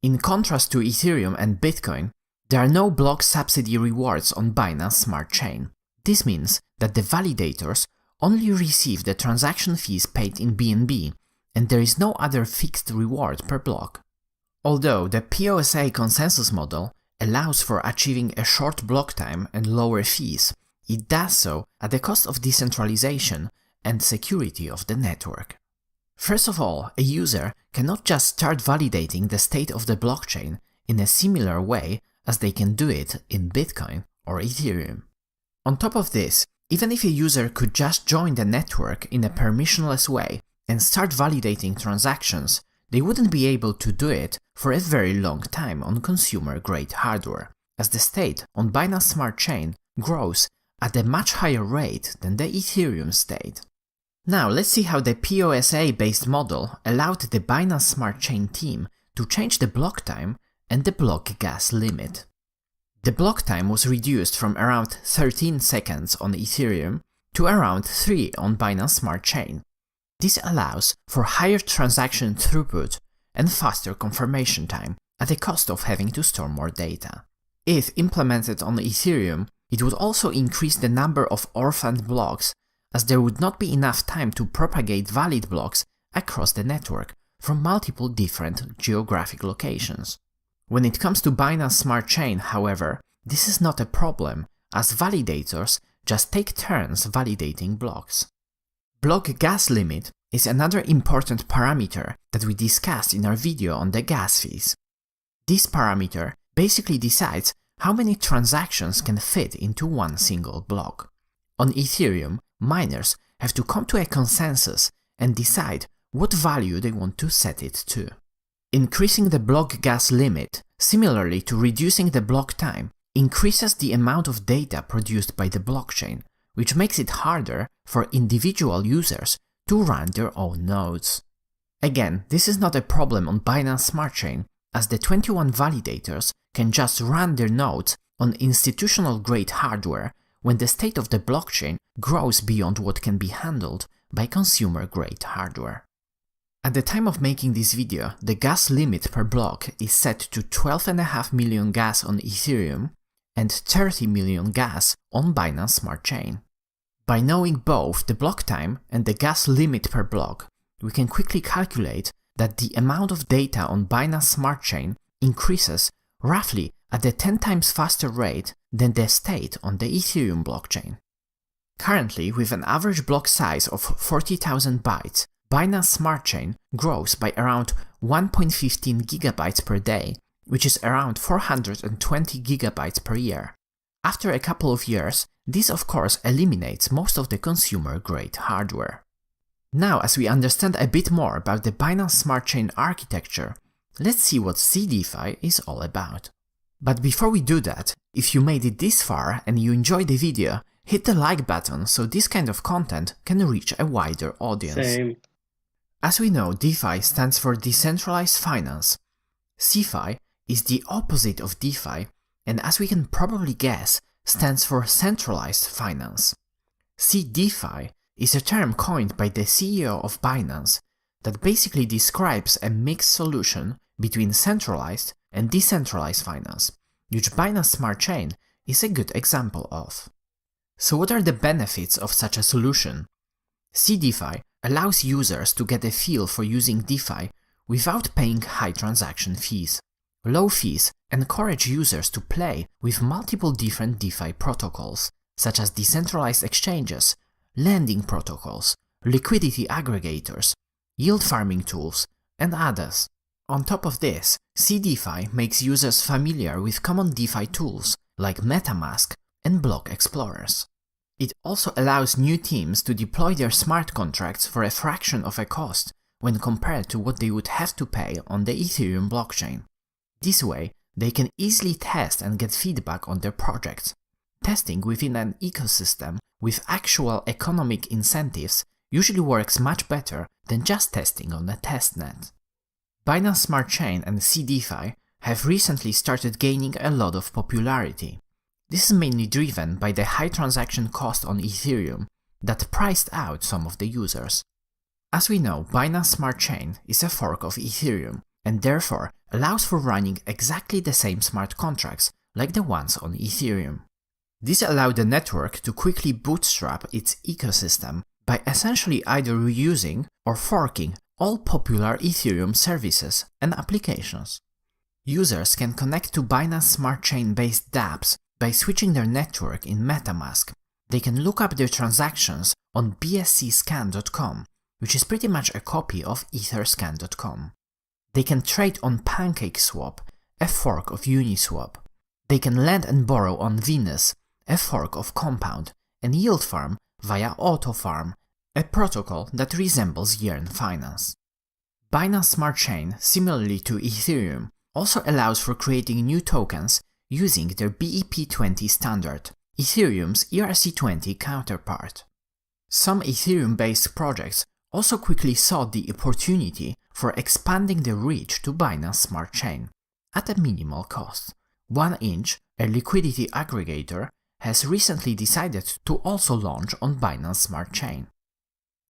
In contrast to Ethereum and Bitcoin, there are no block subsidy rewards on Binance Smart Chain. This means that the validators only receive the transaction fees paid in BNB, and there is no other fixed reward per block. Although the POSA consensus model allows for achieving a short block time and lower fees, it does so at the cost of decentralization and security of the network. First of all, a user cannot just start validating the state of the blockchain in a similar way as they can do it in Bitcoin or Ethereum. On top of this, even if a user could just join the network in a permissionless way and start validating transactions, they wouldn't be able to do it for a very long time on consumer-grade hardware, as the state on Binance Smart Chain grows at a much higher rate than the Ethereum state. Now let's see how the POSA-based model allowed the Binance Smart Chain team to change the block time and the block gas limit. The block time was reduced from around 13 seconds on Ethereum to around 3 on Binance Smart Chain. This allows for higher transaction throughput and faster confirmation time at the cost of having to store more data. If implemented on Ethereum, it would also increase the number of orphaned blocks, as there would not be enough time to propagate valid blocks across the network from multiple different geographic locations. When it comes to Binance Smart Chain, however, this is not a problem, as validators just take turns validating blocks. Block gas limit is another important parameter that we discussed in our video on the gas fees. This parameter basically decides how many transactions can fit into one single block. On Ethereum, miners have to come to a consensus and decide what value they want to set it to. Increasing the block gas limit, similarly to reducing the block time, increases the amount of data produced by the blockchain, which makes it harder for individual users to run their own nodes. Again, this is not a problem on Binance Smart Chain, as the 21 validators can just run their nodes on institutional-grade hardware when the state of the blockchain grows beyond what can be handled by consumer-grade hardware. At the time of making this video, the gas limit per block is set to 12.5 million gas on Ethereum and 30 million gas on Binance Smart Chain. By knowing both the block time and the gas limit per block, we can quickly calculate that the amount of data on Binance Smart Chain increases roughly at a 10 times faster rate than the state on the Ethereum blockchain. Currently, with an average block size of 40,000 bytes, Binance Smart Chain grows by around 1.15 gigabytes per day, which is around 420 gigabytes per year. After a couple of years, this of course eliminates most of the consumer-grade hardware. Now, as we understand a bit more about the Binance Smart Chain architecture, let's see what CDeFi is all about. But before we do that, if you made it this far and you enjoyed the video, hit the like button so this kind of content can reach a wider audience. Same. As we know, DeFi stands for Decentralized Finance. CeFi is the opposite of DeFi, and as we can probably guess, stands for Centralized Finance. CDeFi is a term coined by the CEO of Binance that basically describes a mixed solution between centralized and decentralized finance, which Binance Smart Chain is a good example of. So what are the benefits of such a solution? CDeFi allows users to get a feel for using DeFi without paying high transaction fees. Low fees encourage users to play with multiple different DeFi protocols, such as decentralized exchanges, lending protocols, liquidity aggregators, yield farming tools, and others. On top of this, CDeFi makes users familiar with common DeFi tools like MetaMask and block explorers. It also allows new teams to deploy their smart contracts for a fraction of a cost when compared to what they would have to pay on the Ethereum blockchain. This way, they can easily test and get feedback on their projects. Testing within an ecosystem with actual economic incentives usually works much better than just testing on a testnet. Binance Smart Chain and CDeFi have recently started gaining a lot of popularity. This is mainly driven by the high transaction cost on Ethereum that priced out some of the users. As we know, Binance Smart Chain is a fork of Ethereum and therefore allows for running exactly the same smart contracts like the ones on Ethereum. This allowed the network to quickly bootstrap its ecosystem by essentially either reusing or forking all popular Ethereum services and applications. Users can connect to Binance Smart Chain based dApps by switching their network in MetaMask. They can look up their transactions on bscscan.com, which is pretty much a copy of etherscan.com. They can trade on PancakeSwap, a fork of Uniswap. They can lend and borrow on Venus, a fork of Compound, and yield farm via AutoFarm, a protocol that resembles Yearn Finance. Binance Smart Chain, similarly to Ethereum, also allows for creating new tokens using their BEP20 standard, Ethereum's ERC20 counterpart. Some Ethereum-based projects also quickly saw the opportunity for expanding their reach to Binance Smart Chain at a minimal cost. 1inch, a liquidity aggregator, has recently decided to also launch on Binance Smart Chain.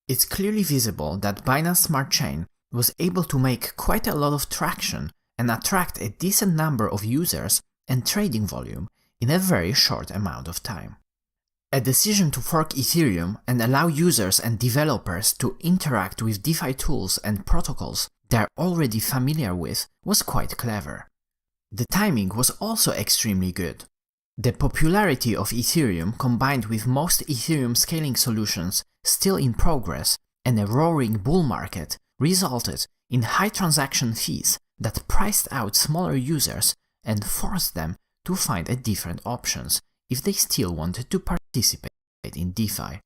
It's clearly visible that Binance Smart Chain was able to make quite a lot of traction and attract a decent number of users and trading volume in a very short amount of time. A decision to fork Ethereum and allow users and developers to interact with DeFi tools and protocols they're already familiar with was quite clever. The timing was also extremely good. The popularity of Ethereum combined with most Ethereum scaling solutions still in progress and a roaring bull market resulted in high transaction fees that priced out smaller users and forced them to find different options if they still wanted to participate in DeFi.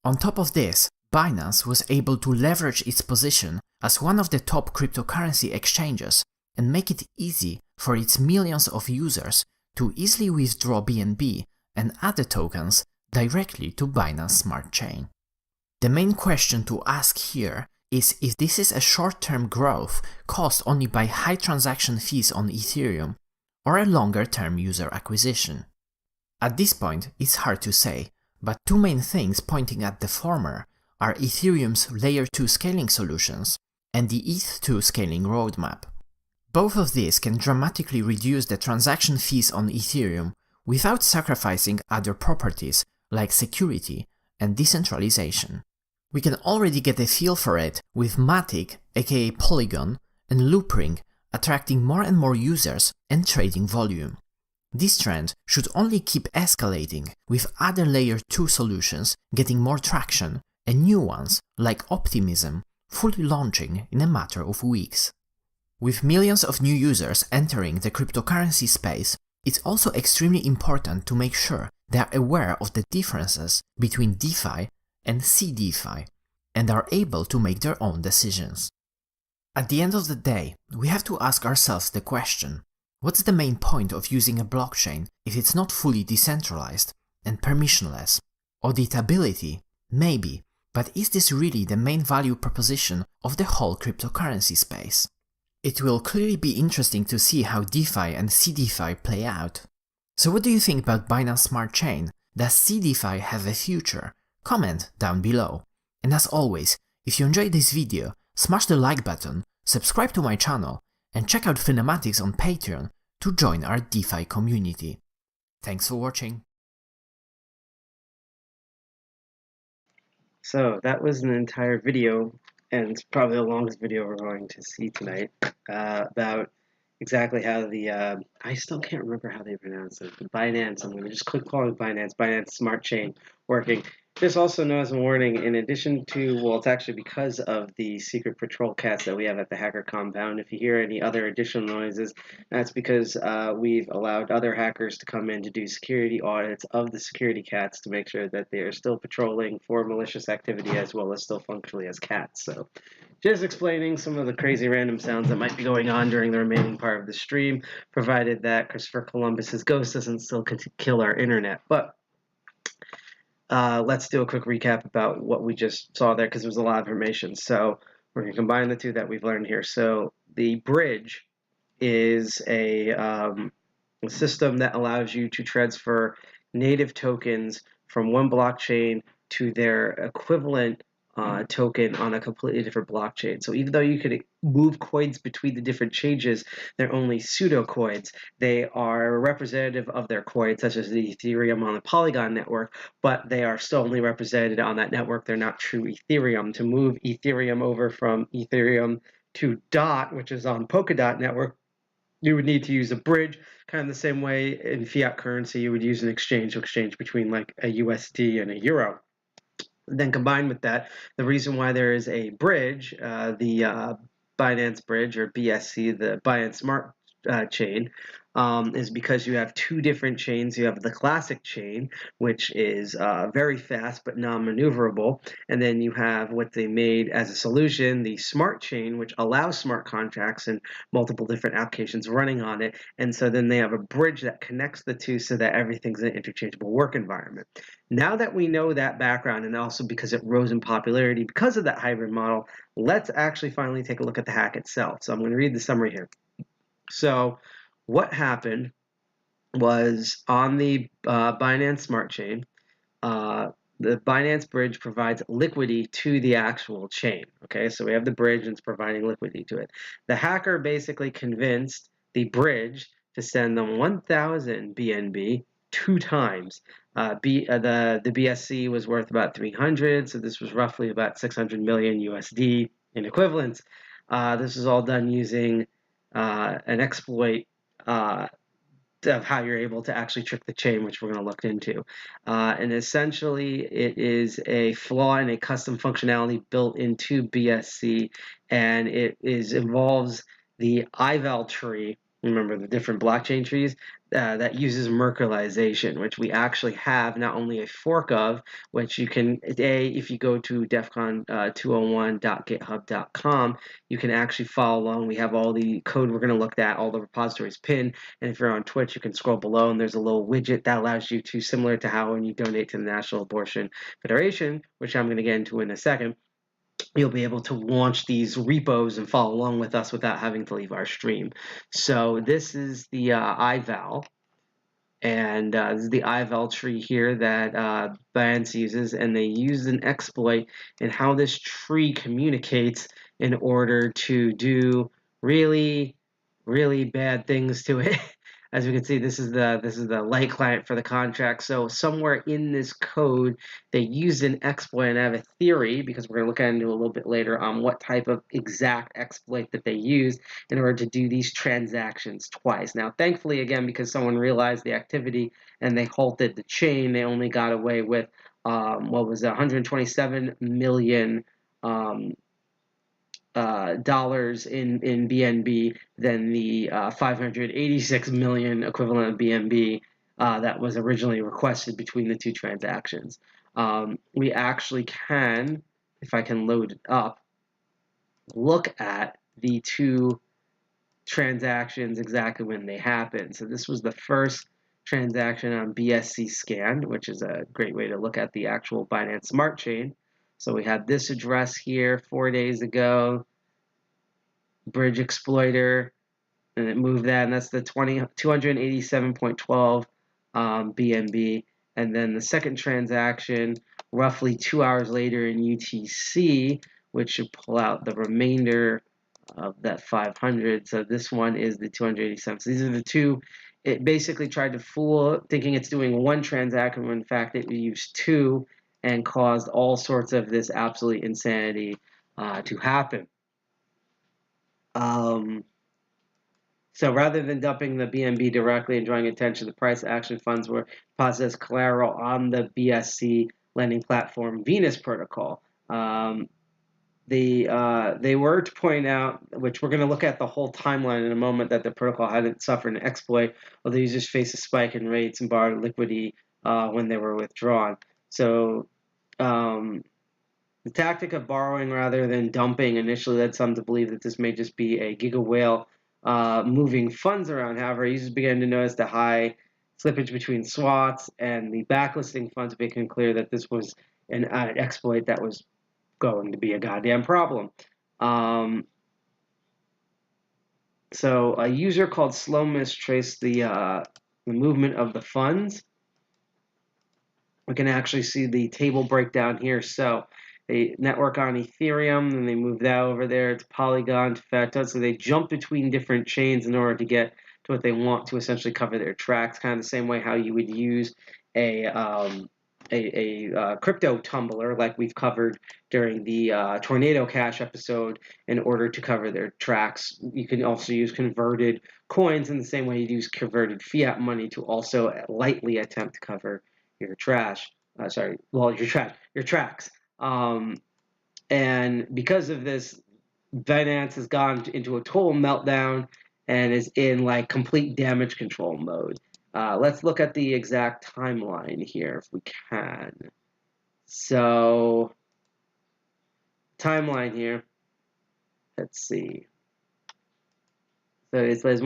On top of this, Binance was able to leverage its position as one of the top cryptocurrency exchanges and make it easy for its millions of users to easily withdraw BNB and add the tokens directly to Binance Smart Chain. The main question to ask here is if this is a short-term growth caused only by high transaction fees on Ethereum or a longer-term user acquisition. At this point, it's hard to say, but two main things pointing at the former are Ethereum's Layer 2 scaling solutions and the ETH2 scaling roadmap. Both of these can dramatically reduce the transaction fees on Ethereum without sacrificing other properties like security and decentralization. We can already get a feel for it with Matic, aka Polygon, and Loopring attracting more and more users and trading volume. This trend should only keep escalating, with other Layer 2 solutions getting more traction and new ones, like Optimism, fully launching in a matter of weeks. With millions of new users entering the cryptocurrency space, it's also extremely important to make sure they are aware of the differences between DeFi and CDeFi, and are able to make their own decisions. At the end of the day, we have to ask ourselves the question, what's the main point of using a blockchain if it's not fully decentralized and permissionless? Auditability? Maybe, but is this really the main value proposition of the whole cryptocurrency space? It will clearly be interesting to see how DeFi and CDeFi play out. So what do you think about Binance Smart Chain? Does CDeFi have a future? Comment down below. And as always, if you enjoyed this video, smash the like button, subscribe to my channel, and check out Finematics on Patreon to join our DeFi community. Thanks for watching. So that was an entire video, and it's probably the longest video we're going to see tonight, about exactly how the, I still can't remember how they pronounce it, the Binance, I'm going to just click calling Binance Smart Chain working. Just also know as a warning, in addition to, well, it's actually because of the secret patrol cats that we have at the hacker compound. If you hear any other additional noises, that's because we've allowed other hackers to come in to do security audits of the security cats to make sure that they are still patrolling for malicious activity as well as still functionally as cats. So just explaining some of the crazy random sounds that might be going on during the remaining part of the stream, provided that Christopher Columbus's ghost doesn't still kill our internet. But let's do a quick recap about what we just saw there, because there was a lot of information. So we're going to combine the two that we've learned here. So the bridge is a system that allows you to transfer native tokens from one blockchain to their equivalent token on a completely different blockchain. So even though you could move coins between the different changes, they're only pseudo coins. They are representative of their coins, such as the Ethereum on the Polygon network, but they are still only represented on that network. They're not true Ethereum. To move Ethereum over from Ethereum to DOT, which is on Polkadot network, you would need to use a bridge, kind of the same way in fiat currency you would use an exchange to exchange between like a USD and a euro. Then combined with that, the reason why there is a bridge, the Binance Bridge, or BSC, the Binance Smart Chain, is because you have two different chains. You have the classic chain, which is very fast but non-maneuverable, and then you have what they made as a solution, the smart chain, which allows smart contracts and multiple different applications running on it. And so then they have a bridge that connects the two so that everything's an interchangeable work environment. Now that we know that background, and also because it rose in popularity because of that hybrid model, let's actually finally take a look at the hack itself. So I'm going to read the summary here. So what happened was, on the Binance Smart Chain, the Binance Bridge provides liquidity to the actual chain. Okay, so we have the bridge and it's providing liquidity to it. The hacker basically convinced the bridge to send them 1,000 BNB 2 times. The BSC was worth about 300, so this was roughly about 600 million USD in equivalents. This is all done using an exploit of how you're able to actually trick the chain, which we're going to look into. And essentially, it is a flaw in a custom functionality built into BSC, and it involves the IVAL tree. Remember the different blockchain trees that uses Merkleization, which we actually have not only a fork of, which you can, if you go to defcon201.github.com, you can actually follow along. We have all the code we're going to look at, all the repositories pinned, and if you're on Twitch, you can scroll below, and there's a little widget that allows you to, similar to how when you donate to the National Abortion Federation, which I'm going to get into in a second, you'll be able to launch these repos and follow along with us without having to leave our stream. So this is the IVAL, and this is the IVAL tree here that Binance uses, and they use an exploit in how this tree communicates in order to do really, really bad things to it. As we can see, this is the light client for the contract. So somewhere in this code, they used an exploit, and I have a theory, because we're going to look into a little bit later on what type of exact exploit that they used in order to do these transactions twice. Now, thankfully, again, because someone realized the activity and they halted the chain, they only got away with what was it, 127 million dollars in BNB than the 586 million equivalent of BNB that was originally requested between the two transactions. We actually can, if I can load it up, look at the two transactions exactly when they happened. So this was the first transaction on BSC scanned, which is a great way to look at the actual Binance Smart Chain. So we have this address here 4 days ago, bridge exploiter, and it moved that, and that's the 287.12 BNB. And then the second transaction, roughly 2 hours later in UTC, which should pull out the remainder of that 500. So this one is the 287. So these are the two. It basically tried to fool, thinking it's doing one transaction when in fact it used two, and caused all sorts of this absolute insanity to happen. So rather than dumping the BNB directly and drawing attention, the price action funds were deposited as collateral on the BSC lending platform Venus protocol. They were to point out, which we're going to look at the whole timeline in a moment, that the protocol hadn't suffered an exploit, although users faced a spike in rates and borrowed liquidity when they were withdrawn. So the tactic of borrowing rather than dumping initially led some to believe that this may just be a giga whale moving funds around. However, users began to notice the high slippage between SWATs and the backlisting funds, making clear that this was an exploit that was going to be a goddamn problem. So a user called Slow traced the movement of the funds. We can actually see the table breakdown here. So they network on Ethereum, and they move that over there to Polygon, to Factor. So they jump between different chains in order to get to what they want to essentially cover their tracks, kind of the same way how you would use a crypto tumbler like we've covered during the Tornado Cash episode in order to cover their tracks. You can also use converted coins in the same way you'd use converted fiat money to also lightly attempt to cover your tracks. And because of this, Binance has gone into a total meltdown and is in like complete damage control mode. Let's look at the exact timeline here if we can. So, timeline here. Let's see. So it says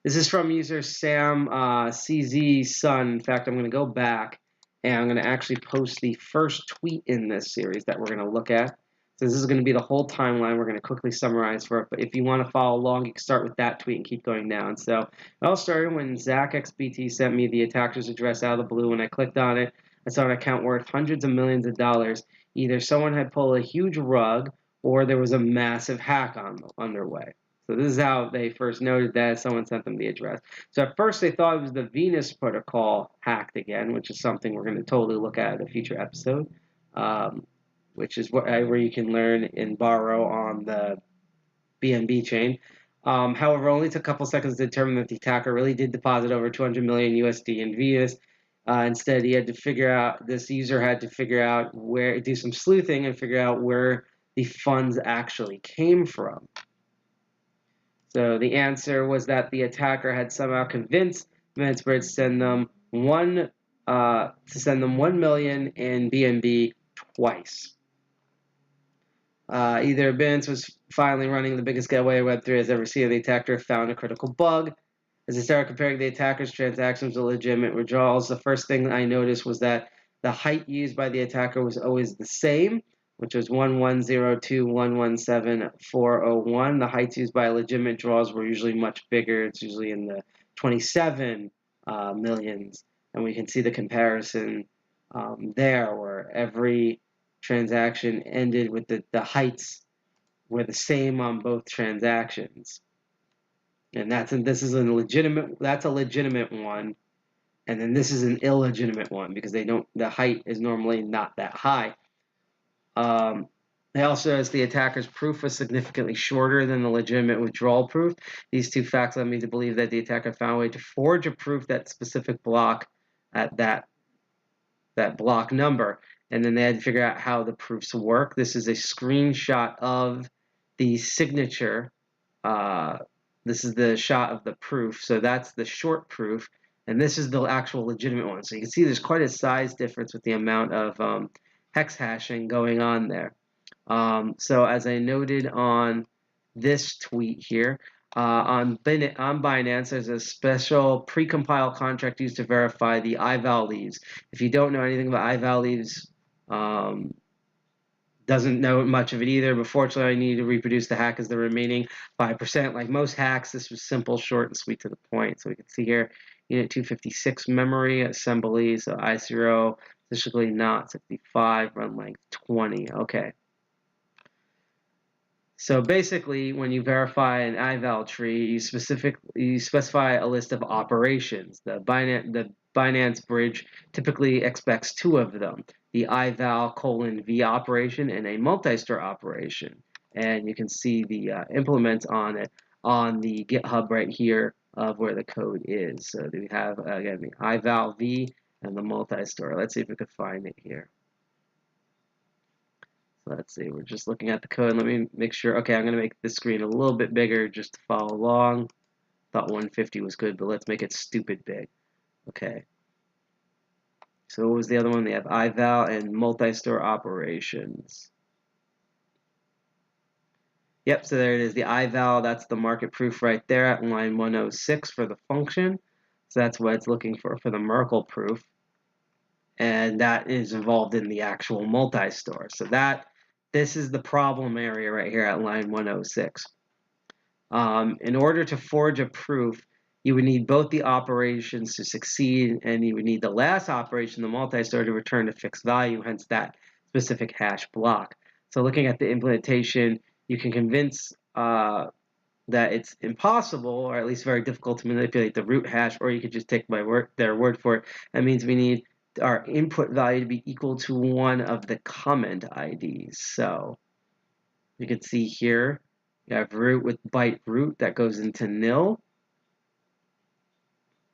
this is from user Sam CZ Sun. In fact, I'm going to go back and I'm going to actually post the first tweet in this series that we're going to look at. So this is going to be the whole timeline. We're going to quickly summarize for it. But if you want to follow along, you can start with that tweet and keep going down. So it all started when ZachXBT sent me the attacker's address out of the blue. When I clicked on it, I saw an account worth hundreds of millions of dollars. Either someone had pulled a huge rug or there was a massive hack underway. So this is how they first noted that someone sent them the address. So at first they thought it was the Venus protocol hacked again, which is something we're going to totally look at in a future episode, which is where you can learn and borrow on the BNB chain. However, only took a couple seconds to determine that the attacker really did deposit over 200 million USD in Venus. Instead, this user had to figure out do some sleuthing and figure out where the funds actually came from. So the answer was that the attacker had somehow convinced Binance to send them 1 million in BNB twice. Either Binance was finally running the biggest getaway Web3 has ever seen, or the attacker found a critical bug. As I started comparing the attacker's transactions with legitimate withdrawals, the first thing I noticed was that the height used by the attacker was always the same, which was 1102.117.401. The heights used by legitimate draws were usually much bigger. It's usually in the 27 millions. And we can see the comparison there, where every transaction ended with the heights were the same on both transactions. And that's a legitimate one. And then this is an illegitimate one because the height is normally not that high. They also noticed the attacker's proof was significantly shorter than the legitimate withdrawal proof. These two facts led me to believe that the attacker found a way to forge a proof that specific block at that block number. And then they had to figure out how the proofs work. This is a screenshot of the signature. This is the shot of the proof. So that's the short proof. And this is the actual legitimate one. So you can see there's quite a size difference with the amount of hex hashing going on there. So as I noted on this tweet here, on Binance, there's a special precompiled contract used to verify the ival leaves. If you don't know anything about ival leaves, doesn't know much of it either, but fortunately I need to reproduce the hack as the remaining 5%. Like most hacks, this was simple, short, and sweet to the point. So we can see here, unit 256 memory, assembly, so I0, specifically not 65, run length 20. Okay. So basically, when you verify an ival tree, you specify a list of operations. The Binance bridge typically expects 2 of them: the ival:(v) operation and a multi-store operation. And you can see the implements on it on the GitHub right here of where the code is. So we have again the ival:(v) and the multi-store. Let's see if we could find it here. Let's see, we're just looking at the code. Let me make sure. Okay, I'm going to make the screen a little bit bigger just to follow along. Thought 150 was good, but let's make it stupid big. Okay. So what was the other one? They have ival and multi-store operations. Yep, so there it is, the ival. That's the market proof right there at line 106 for the function. So that's what it's looking for the Merkle proof. And that is involved in the actual multi-store. So this is the problem area right here at line 106. In order to forge a proof, you would need both the operations to succeed, and you would need the last operation, the multi-store, to return a fixed value, hence that specific hash block. So looking at the implementation, you can convince that it's impossible, or at least very difficult, to manipulate the root hash, or you could just take their word for it. That means we need our input value to be equal to one of the comment IDs. So you can see here, you have root with byte root that goes into nil,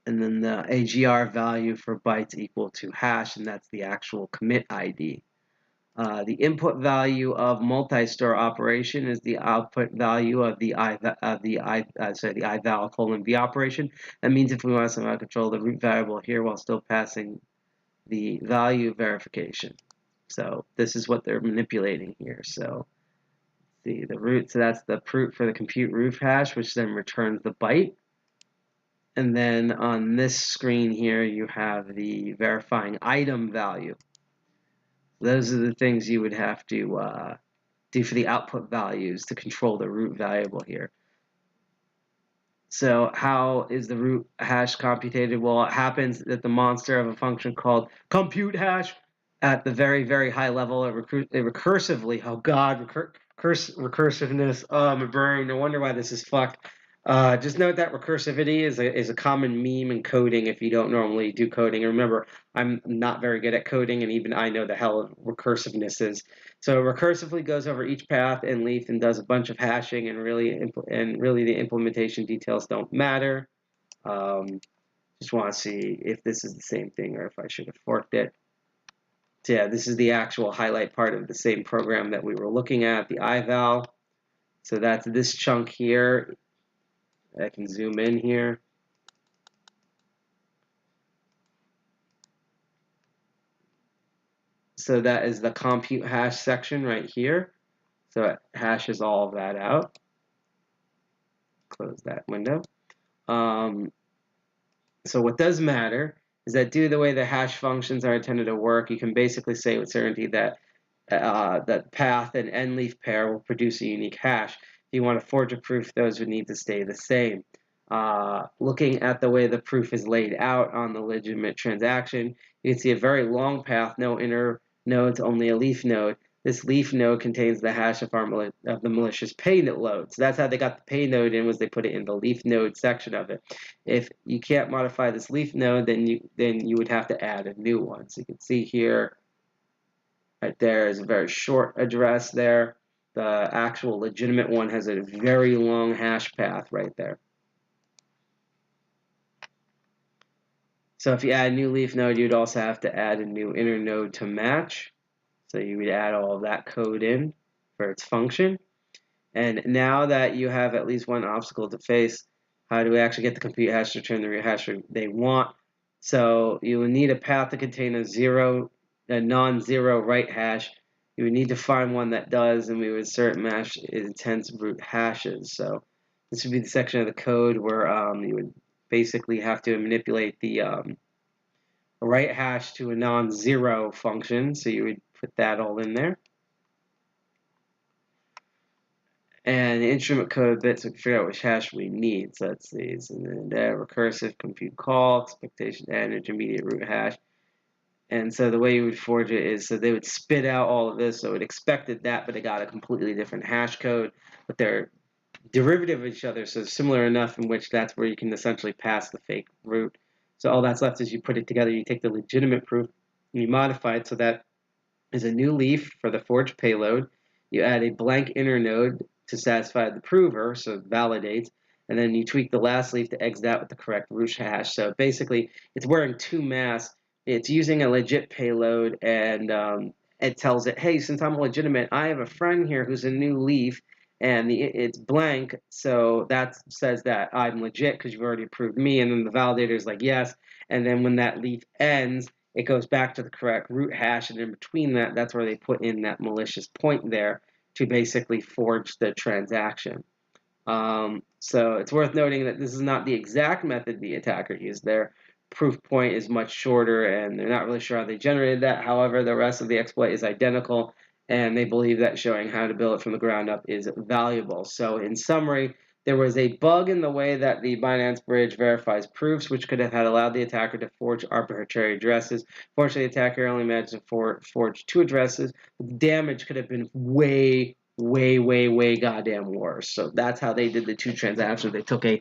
and then the AGR value for bytes equal to hash, and that's the actual commit ID. The input value of multi-store operation is the output value of the ival colon v operation. That means if we want to somehow control the root variable here while still passing the value verification. So this is what they're manipulating here. So see the root, so that's the proof for the compute root hash, which then returns the byte. And then on this screen here, you have the verifying item value. Those are the things you would have to do for the output values to control the root variable here. So how is the root hash computed? Well, it happens that the monster of a function called compute hash at the very, very high level, it recursively, oh god, recursiveness, oh, my brain, no wonder why this is fucked. Just note that recursivity is a common meme in coding if you don't normally do coding. Remember, I'm not very good at coding, and even I know the hell recursiveness is. So it recursively goes over each path and leaf and does a bunch of hashing, and really the implementation details don't matter. Just want to see if this is the same thing or if I should have forked it. So yeah, this is the actual highlight part of the same program that we were looking at, the ival. So that's this chunk here. I can zoom in here. So that is the compute hash section right here. So it hashes all of that out. Close that window. So what does matter is that due to the way the hash functions are intended to work, you can basically say with certainty that that path and end leaf pair will produce a unique hash. If you want to forge a proof, those would need to stay the same. Looking at the way the proof is laid out on the legitimate transaction, you can see a very long path, no inner nodes, only a leaf node. This leaf node contains the hash of the malicious payload. So that's how they got the payload in, was they put it in the leaf node section of it. If you can't modify this leaf node, then you would have to add a new one. So you can see here, right there is a very short address there. The actual legitimate one has a very long hash path right there. So if you add a new leaf node, you'd also have to add a new inner node to match. So you would add all of that code in for its function. And now that you have at least one obstacle to face, how do we actually get the compute hash to return the real hash they want? So you will need a path to contain a non-zero right hash. You would need to find one that does, and we would assert match intense root hashes. So this would be the section of the code where you would basically have to manipulate the right hash to a non-zero function. So you would put that all in there. And the instrument code bits to figure out which hash we need. So that's these. And then recursive compute call, expectation and intermediate root hash. And so the way you would forge it is, so they would spit out all of this. So it expected that, but it got a completely different hash code. But they're derivative of each other, so similar enough in which that's where you can essentially pass the fake root. So all that's left is you put it together, you take the legitimate proof, and you modify it so that is a new leaf for the forged payload. You add a blank inner node to satisfy the prover, so it validates, and then you tweak the last leaf to exit out with the correct root hash. So basically, it's wearing two masks. It's using a legit payload, and it tells it, hey, since I'm legitimate, I have a friend here who's a new leaf, and it's blank, so that says that I'm legit because you've already approved me, and then the validator is like, yes, and then when that leaf ends, it goes back to the correct root hash, and in between that, that's where they put in that malicious point there to basically forge the transaction. So it's worth noting that this is not the exact method the attacker used. Their proof point is much shorter, and they're not really sure how they generated that. However, the rest of the exploit is identical, and they believe that showing how to build it from the ground up is valuable. So in summary, There was a bug in the way that the Binance bridge verifies proofs, which could have had allowed the attacker to forge arbitrary addresses. Fortunately, the attacker only managed to forge 2 addresses. The damage could have been way goddamn worse. So that's how they did the 2 transactions. They took a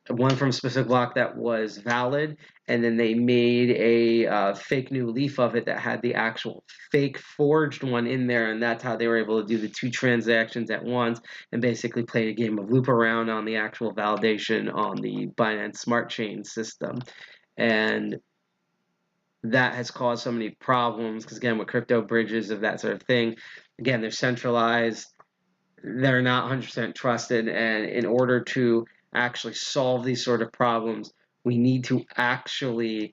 one from a specific block that was valid, and then they made a fake new leaf of it that had the actual fake forged one in there, and that's how they were able to do the 2 transactions at once and basically play a game of loop around on the actual validation on the Binance Smart Chain system. And that has caused so many problems because, again, with crypto bridges of that sort of thing, again, they're centralized, they're not 100% trusted, and in order to actually solve these sort of problems, we need to actually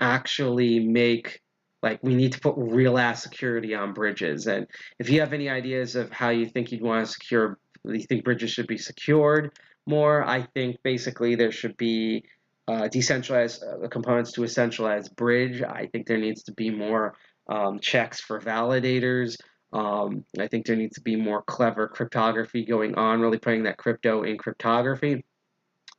make, like, we need to put real ass security on bridges. And if you have any ideas of how you think you'd want to secure, you think bridges should be secured more, I think basically there should be decentralized components to a centralized bridge. I think there needs to be more checks for validators. I think there needs to be more clever cryptography going on, really putting that crypto in cryptography.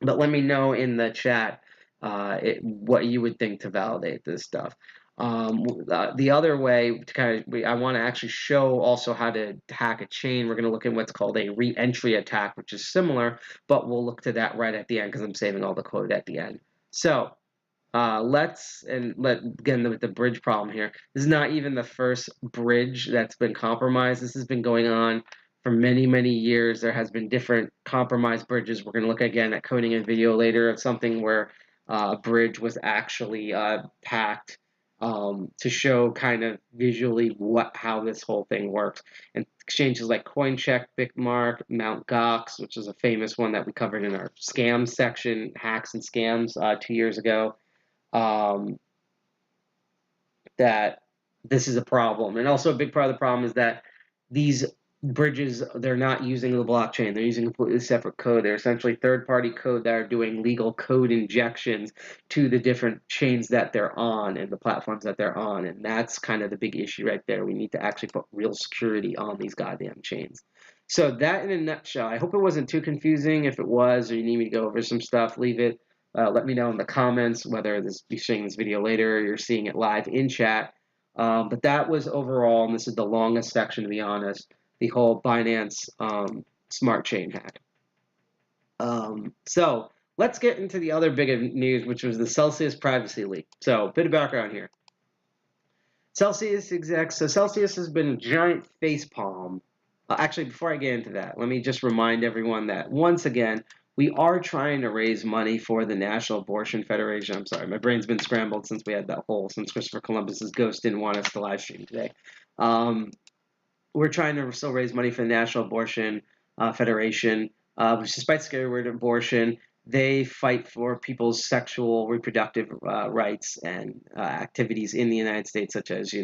But let me know in the chat what you would think to validate this stuff. The other way to kind of, I want to actually show also how to hack a chain. We're going to look at what's called a re-entry attack, which is similar, but we'll look to that right at the end because I'm saving all the code at the end. So again, with the bridge problem here, this is not even the first bridge that's been compromised. This has been going on for many years. There has been different compromised bridges. We're going to look again at coding a video later of something where a bridge was actually hacked to show kind of visually how this whole thing works. And exchanges like CoinCheck, Bitmark, Mt. Gox, which is a famous one that we covered in our scams section, hacks and scams 2 years ago, that this is a problem. And also a big part of the problem is that these bridges, they're not using the blockchain. They're using completely separate code. They're essentially third-party code that are doing legal code injections to the different chains that they're on and the platforms that they're on. And that's kind of the big issue right there. We need to actually put real security on these goddamn chains. So that in a nutshell. I hope it wasn't too confusing. If it was, or you need me to go over some stuff, leave it. Let me know in the comments whether you're seeing this video later or you're seeing it live in chat. But that was overall, and this is the longest section to be honest, the whole Binance Smart Chain Hack. So let's get into the other big news, which was the Celsius privacy leak. So a bit of background here. Celsius execs, so Celsius has been a giant facepalm. Actually, before I get into that, let me just remind everyone that once again, we are trying to raise money for the National Abortion Federation. I'm sorry, my brain's been scrambled since we had that whole, since Christopher Columbus's ghost didn't want us to live stream today. We're trying to still raise money for the National Abortion Federation, which despite the scary word abortion, they fight for people's sexual reproductive rights and activities in the United States, such as,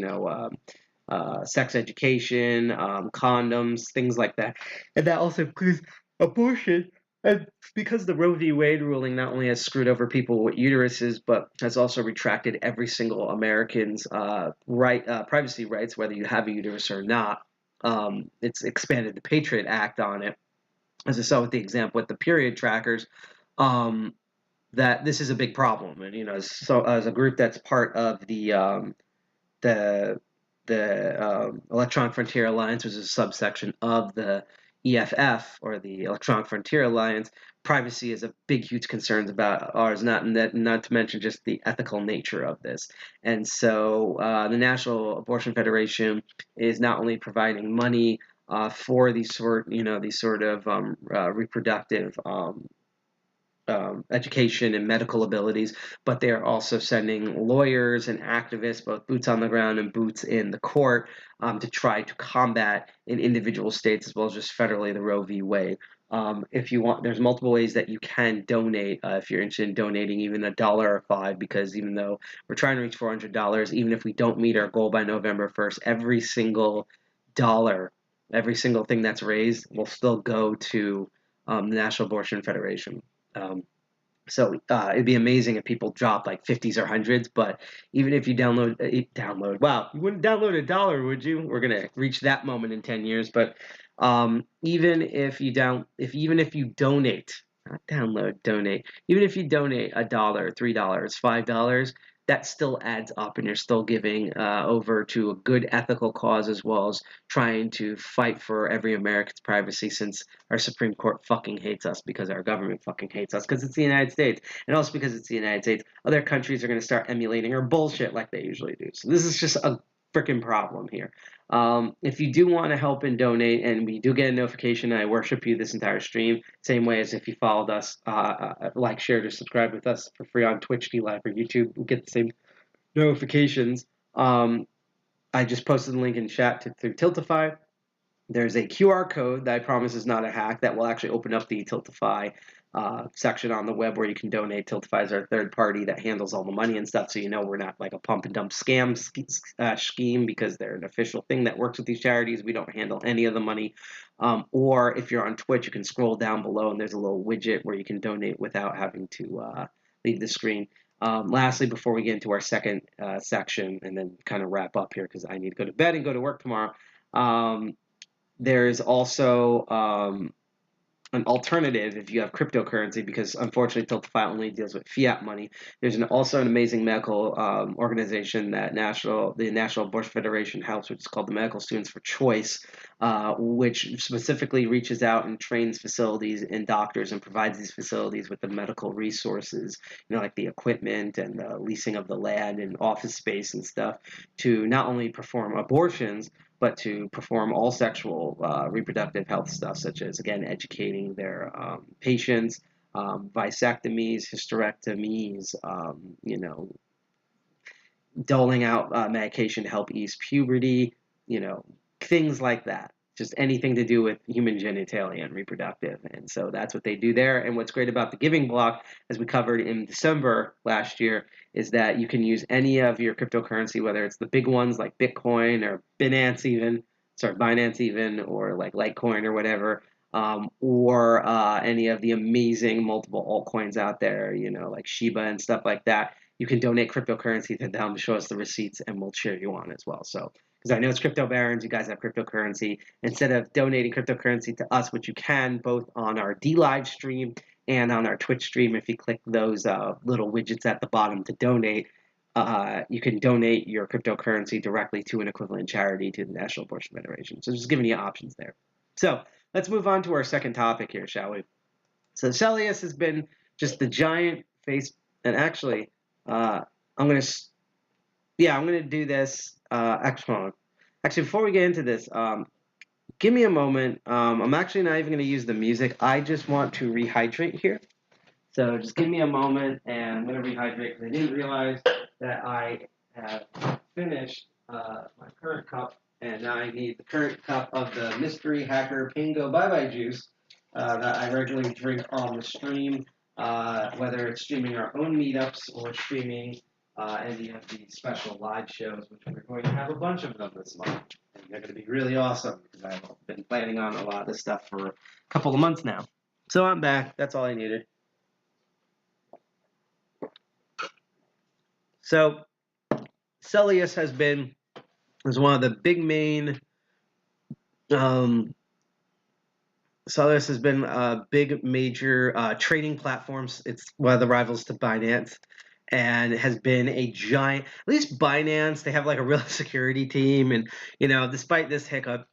sex education, condoms, things like that. And that also includes abortion. And because the Roe v. Wade ruling not only has screwed over people with uteruses, but has also retracted every single American's privacy rights, whether you have a uterus or not. It's expanded the Patriot Act on it, as I saw with the example with the period trackers, that this is a big problem. And, so as a group that's part of the Electronic Frontier Alliance, which is a subsection of the EFF, or the Electronic Frontier Alliance, privacy is a big, huge concern about ours, not to mention just the ethical nature of this. And so the National Abortion Federation is not only providing money for these sort of reproductive education and medical abilities, but they are also sending lawyers and activists, both boots on the ground and boots in the court, to try to combat in individual states as well as just federally the Roe v. Wade. If you want, there's multiple ways that you can donate if you're interested in donating even $1 or $5, because even though we're trying to reach $400, even if we don't meet our goal by November 1st, every single dollar, every single thing that's raised will still go to the National Abortion Federation. So it'd be amazing if people drop like 50s or hundreds. But even if you download, wow, you wouldn't download $1, would you? We're gonna reach that moment in 10 years. But even if you donate, not download, donate. Even if you donate $1, $3, $5, that still adds up, and you're still giving over to a good ethical cause, as well as trying to fight for every American's privacy, since our Supreme Court fucking hates us, because our government fucking hates us, because it's the United States. And also because it's the United States, other countries are going to start emulating our bullshit like they usually do. So this is just a freaking problem here. If you do want to help and donate, and we do get a notification, I worship you this entire stream, same way as if you followed us, like, share, or subscribe with us for free on Twitch, Live, or YouTube, we get the same notifications. I just posted the link in chat through Tiltify. There's a QR code that I promise is not a hack that will actually open up the Tiltify section on the web where you can donate. Tiltify is our third party that handles all the money and stuff, so you know we're not like a pump and dump scam scheme, because they're an official thing that works with these charities. We don't handle any of the money. Or if you're on Twitch, you can scroll down below and there's a little widget where you can donate without having to leave the screen. Lastly, before we get into our second section and then kind of wrap up here, because I need to go to bed and go to work tomorrow, there's also an alternative if you have cryptocurrency, because unfortunately Tiltify only deals with fiat money. There's also an amazing medical organization that the National Abortion Federation helps, which is called the Medical Students for Choice, which specifically reaches out and trains facilities and doctors and provides these facilities with the medical resources, like the equipment and the leasing of the land and office space and stuff, to not only perform abortions, but to perform all sexual reproductive health stuff, such as, again, educating their patients, vasectomies, hysterectomies, doling out medication to help ease puberty, things like that. Just anything to do with human genitalia and reproductive. And so that's what they do there. And what's great about the giving block, as we covered in December last year, is that you can use any of your cryptocurrency, whether it's the big ones like Bitcoin or Binance even, or like Litecoin or whatever, or any of the amazing multiple altcoins out there, like Shiba and stuff like that. You can donate cryptocurrency to them, show us the receipts, and we'll cheer you on as well. So, because I know it's Crypto Barons, you guys have cryptocurrency. Instead of donating cryptocurrency to us, which you can both on our D-Live stream and on our Twitch stream, if you click those little widgets at the bottom to donate, you can donate your cryptocurrency directly to an equivalent charity to the National Abortion Federation. So just giving you options there. So let's move on to our second topic here, shall we? So Celius has been just the giant face, and actually, I'm gonna do this. Actually, before we get into this, give me a moment. I'm actually not even going to use the music. I just want to rehydrate here. So just give me a moment, and I'm going to rehydrate, because I didn't realize that I have finished my current cup, and now I need the current cup of the Mystery Hacker Pingo Bye Bye Juice that I regularly drink on the stream, whether it's streaming our own meetups or streaming any of the special live shows, which we're going to have a bunch of them this month. And they're going to be really awesome, because I've been planning on a lot of this stuff for a couple of months now. So I'm back. That's all I needed. So Celius is one of the big main Celius has been a big major trading platforms. It's one of the rivals to Binance, and has been a giant. At least Binance, they have like a real security team, and despite this hiccup,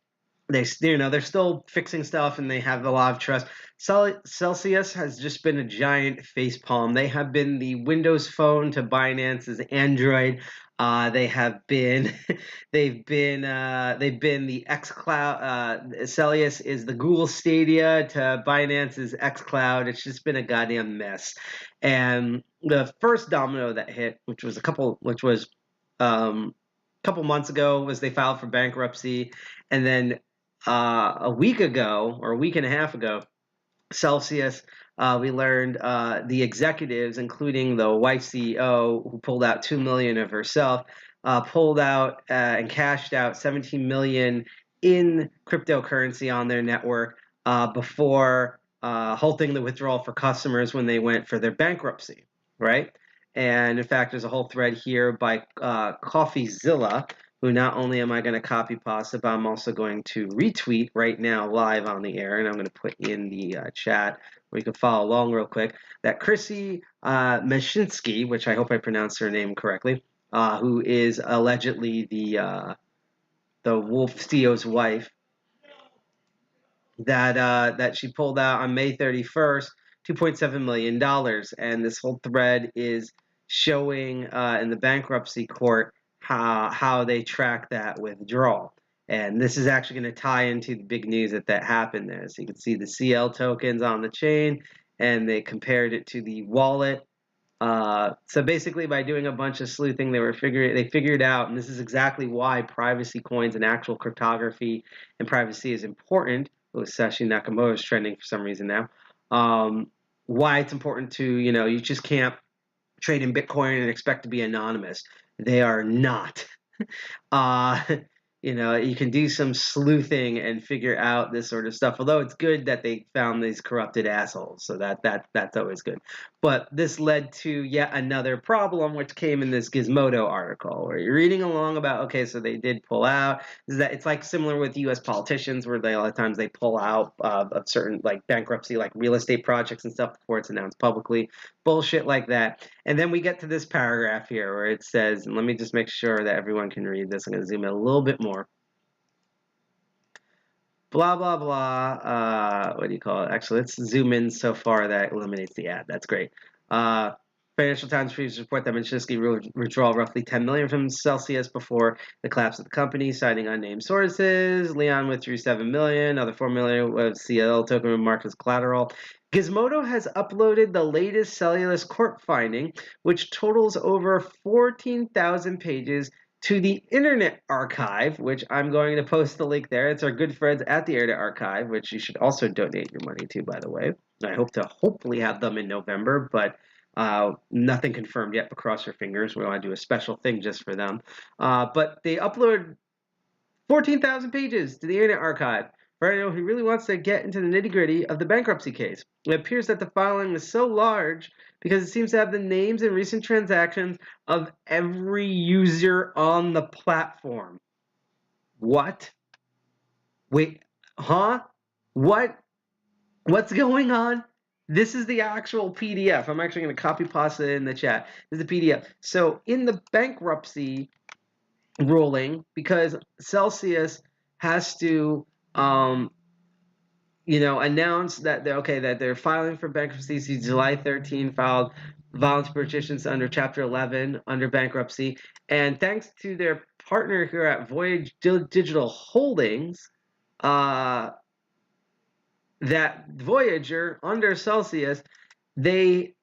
they're still fixing stuff, and they have a lot of trust. Celsius has just been a giant facepalm. They have been the Windows Phone to Binance's Android. They've been the xCloud. Celius is the Google Stadia to Binance's xCloud. It's just been a goddamn mess. And the first domino that hit, which was a couple months ago, was they filed for bankruptcy, and then a week ago, or a week and a half ago, Celsius, we learned the executives, including the wife CEO, who pulled out $2 million of herself, pulled out and cashed out $17 million in cryptocurrency on their network before halting the withdrawal for customers when they went for their bankruptcy, right? And in fact, there's a whole thread here by CoffeeZilla, who not only am I going to copy pasta, but I'm also going to retweet right now live on the air, and I'm going to put in the chat where you can follow along real quick, that Chrissy Mashinsky, which I hope I pronounced her name correctly, who is allegedly the Wolf CEO's wife, that she pulled out on May 31st, $2.7 million. And this whole thread is showing in the bankruptcy court how they track that withdrawal. And this is actually going to tie into the big news that happened there. So you can see the CL tokens on the chain, and they compared it to the wallet. So basically, by doing a bunch of sleuthing, they figured out, and this is exactly why privacy coins and actual cryptography and privacy is important. Satoshi Nakamoto is trending for some reason now. Why it's important to, you just can't trade in Bitcoin and expect to be anonymous. They are not. You can do some sleuthing and figure out this sort of stuff. Although it's good that they found these corrupted assholes, so that's always good. But this led to yet another problem, which came in this Gizmodo article, where you're reading along about, okay, so they did pull out. Is that it's like similar with U.S. politicians, where a lot of times they pull out of certain like bankruptcy, like real estate projects and stuff before it's announced publicly. Bullshit like that. And then we get to this paragraph here where it says, and let me just make sure that everyone can read this. I'm going to zoom in a little bit more. Blah, blah, blah. What do you call it? Actually, let's zoom in so far that eliminates the ad. That's great. Financial Times previously report that Mashinsky withdrew roughly $10 million from Celsius before the collapse of the company, citing unnamed sources. Leon withdrew $7 million. Another $4 million was CL token marked as collateral. Gizmodo has uploaded the latest Celsius court finding, which totals over 14,000 pages, to the Internet Archive, which I'm going to post the link there. It's our good friends at the Internet Archive, which you should also donate your money to, by the way. I hope to hopefully have them in November, but nothing confirmed yet, but cross your fingers. We want to do a special thing just for them. But they upload 14,000 pages to the Internet Archive for anyone who really wants to get into the nitty-gritty of the bankruptcy case. It appears that the filing is so large because it seems to have the names and recent transactions of every user on the platform. What? Wait, huh? What? What's going on? This is the actual PDF. I'm actually going to copy paste it in the chat. This is the PDF. So in the bankruptcy ruling, because Celsius has to announce that they're filing for bankruptcy. See, July 13 filed voluntary petitions under Chapter 11 under bankruptcy, and thanks to their partner here at Voyage Digital Holdings, that Voyager under Celsius, they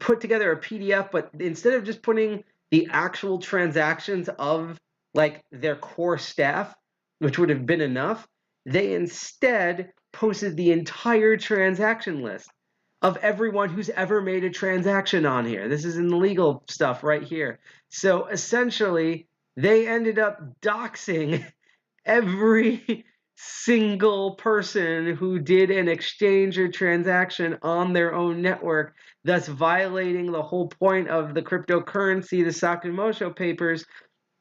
put together a PDF, but instead of just putting the actual transactions of like their core staff, which would have been enough, they instead posted the entire transaction list of everyone who's ever made a transaction on here. This is in the legal stuff right here. So essentially, they ended up doxing every single person who did an exchange or transaction on their own network, thus violating the whole point of the cryptocurrency, the Sakamoto Papers,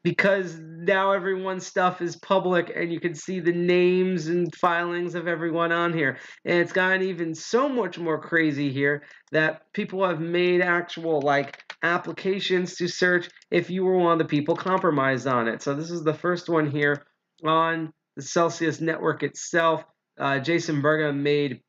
because now everyone's stuff is public and you can see the names and filings of everyone on here. And it's gotten even so much more crazy here that people have made actual like applications to search if you were one of the people compromised on it. So this is the first one here on the Celsius network itself. Jason Berga made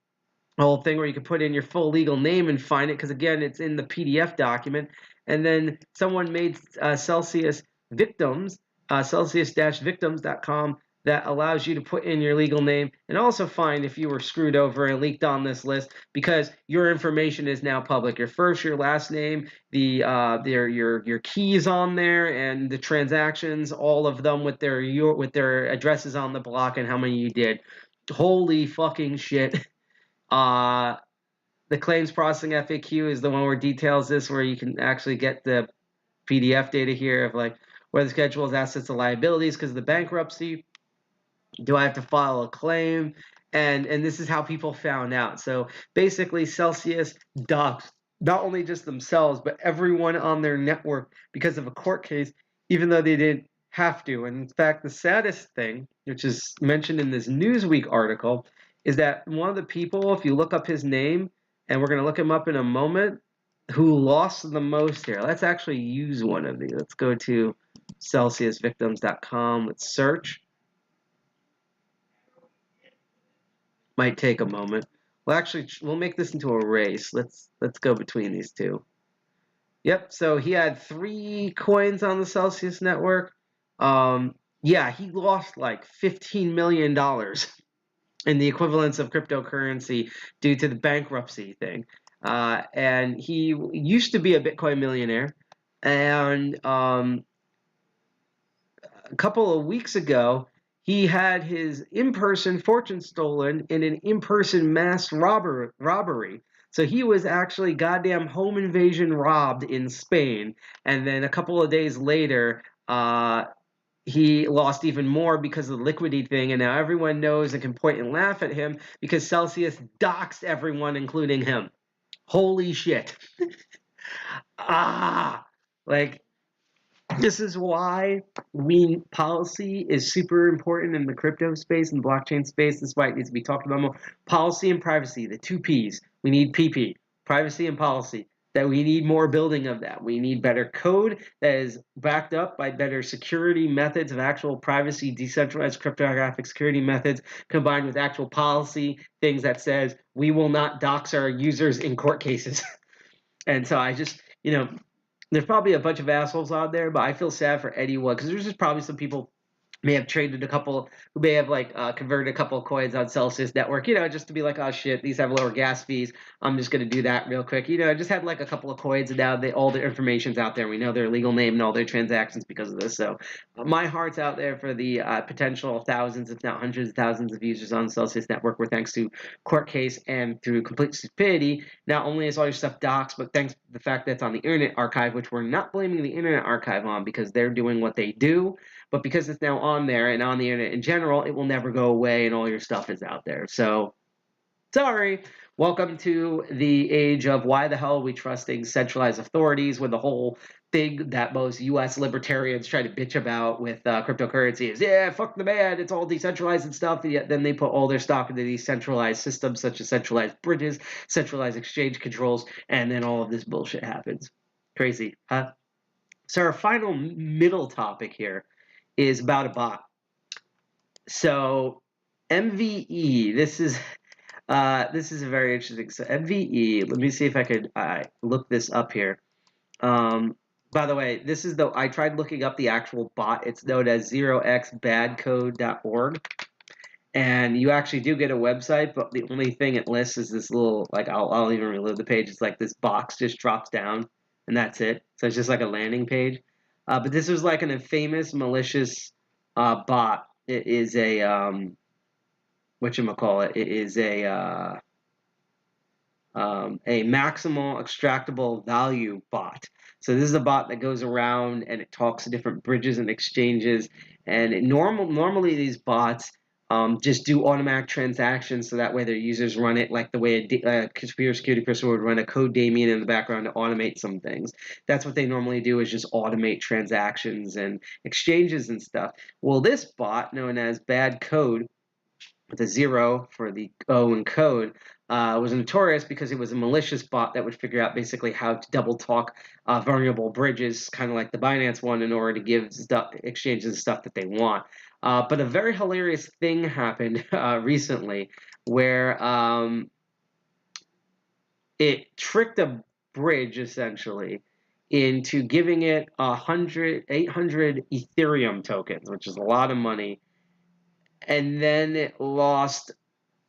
a whole thing where you can put in your full legal name and find it, because again, it's in the PDF document. And then someone made Celsius Victims, Celsius-victims.com, that allows you to put in your legal name and also find if you were screwed over and leaked on this list, because your information is now public. Your first, your last name, your keys on there, and the transactions, all of them with their addresses on the block and how many you did. Holy fucking shit. The claims processing FAQ is the one where details this, where you can actually get the PDF data here of like where the schedule is assets and liabilities because of the bankruptcy. Do I have to file a claim? And this is how people found out. So basically, Celsius doxed not only just themselves, but everyone on their network because of a court case, even though they didn't have to. And in fact, the saddest thing, which is mentioned in this Newsweek article, is that one of the people, if you look up his name, and we're going to look him up in a moment, who lost the most here. Let's actually use one of these. Let's go to CelsiusVictims.com. Let's search. Might take a moment. We'll make this into a race. Let's go between these two. Yep. So he had 3 coins on the Celsius network. Yeah, he lost like $15 million in the equivalence of cryptocurrency due to the bankruptcy thing. And he used to be a Bitcoin millionaire. And a couple of weeks ago, he had his in-person fortune stolen in an in-person mass robbery. So he was actually goddamn home invasion robbed in Spain. And then a couple of days later, he lost even more because of the liquidity thing. And now everyone knows and can point and laugh at him because Celsius doxed everyone, including him. Holy shit. Like, this is why policy is super important in the crypto space and blockchain space. This is why it needs to be talked about more. Policy and privacy, the 2 Ps. We need PP, privacy and policy. That we need more building of that. We need better code that is backed up by better security methods of actual privacy, decentralized cryptographic security methods, combined with actual policy things that says we will not dox our users in court cases. And so I just, there's probably a bunch of assholes out there, but I feel sad for anyone because there's just probably some people may have traded a couple, who may have converted a couple of coins on Celsius network, just to be like, oh shit, these have lower gas fees. I'm just going to do that real quick. I just had like a couple of coins and now all their information's out there. We know their legal name and all their transactions because of this. So my heart's out there for the potential thousands, if not hundreds of thousands of users on Celsius network, where thanks to court case and through complete stupidity, not only is all your stuff doxed, but thanks to the fact that it's on the Internet Archive, which we're not blaming the Internet Archive on because they're doing what they do. But because it's now on there and on the internet in general, it will never go away and all your stuff is out there. So, sorry. Welcome to the age of why the hell are we trusting centralized authorities when the whole thing that most U.S. libertarians try to bitch about with cryptocurrency is, yeah, fuck the man, it's all decentralized and stuff. And yet then they put all their stock into these centralized systems such as centralized bridges, centralized exchange controls, and then all of this bullshit happens. Crazy, huh? So our final middle topic here is about a bot. So MVE, this is a very interesting. So MVE, let me see if I could look this up here. By the way, I tried looking up the actual bot. It's known as 0xbadcode.org. And you actually do get a website, but the only thing it lists is this little, I'll even reload the page. It's like this box just drops down, and that's it. So it's just like a landing page. But this was like an infamous malicious bot. It is a whatchamacallit. It is a maximal extractable value bot. So this is a bot that goes around and it talks to different bridges and exchanges. And normally these bots just do automatic transactions, so that way their users run it like the way a computer security person would run a code daemon in the background to automate some things. That's what they normally do, is just automate transactions and exchanges and stuff. Well, this bot, known as Bad Code, with a 0 for the O in code, was notorious because it was a malicious bot that would figure out basically how to double talk vulnerable bridges, kind of like the Binance one, in order to give exchanges the stuff that they want. But a very hilarious thing happened recently where it tricked a bridge essentially into giving it 800 Ethereum tokens, which is a lot of money. And then it lost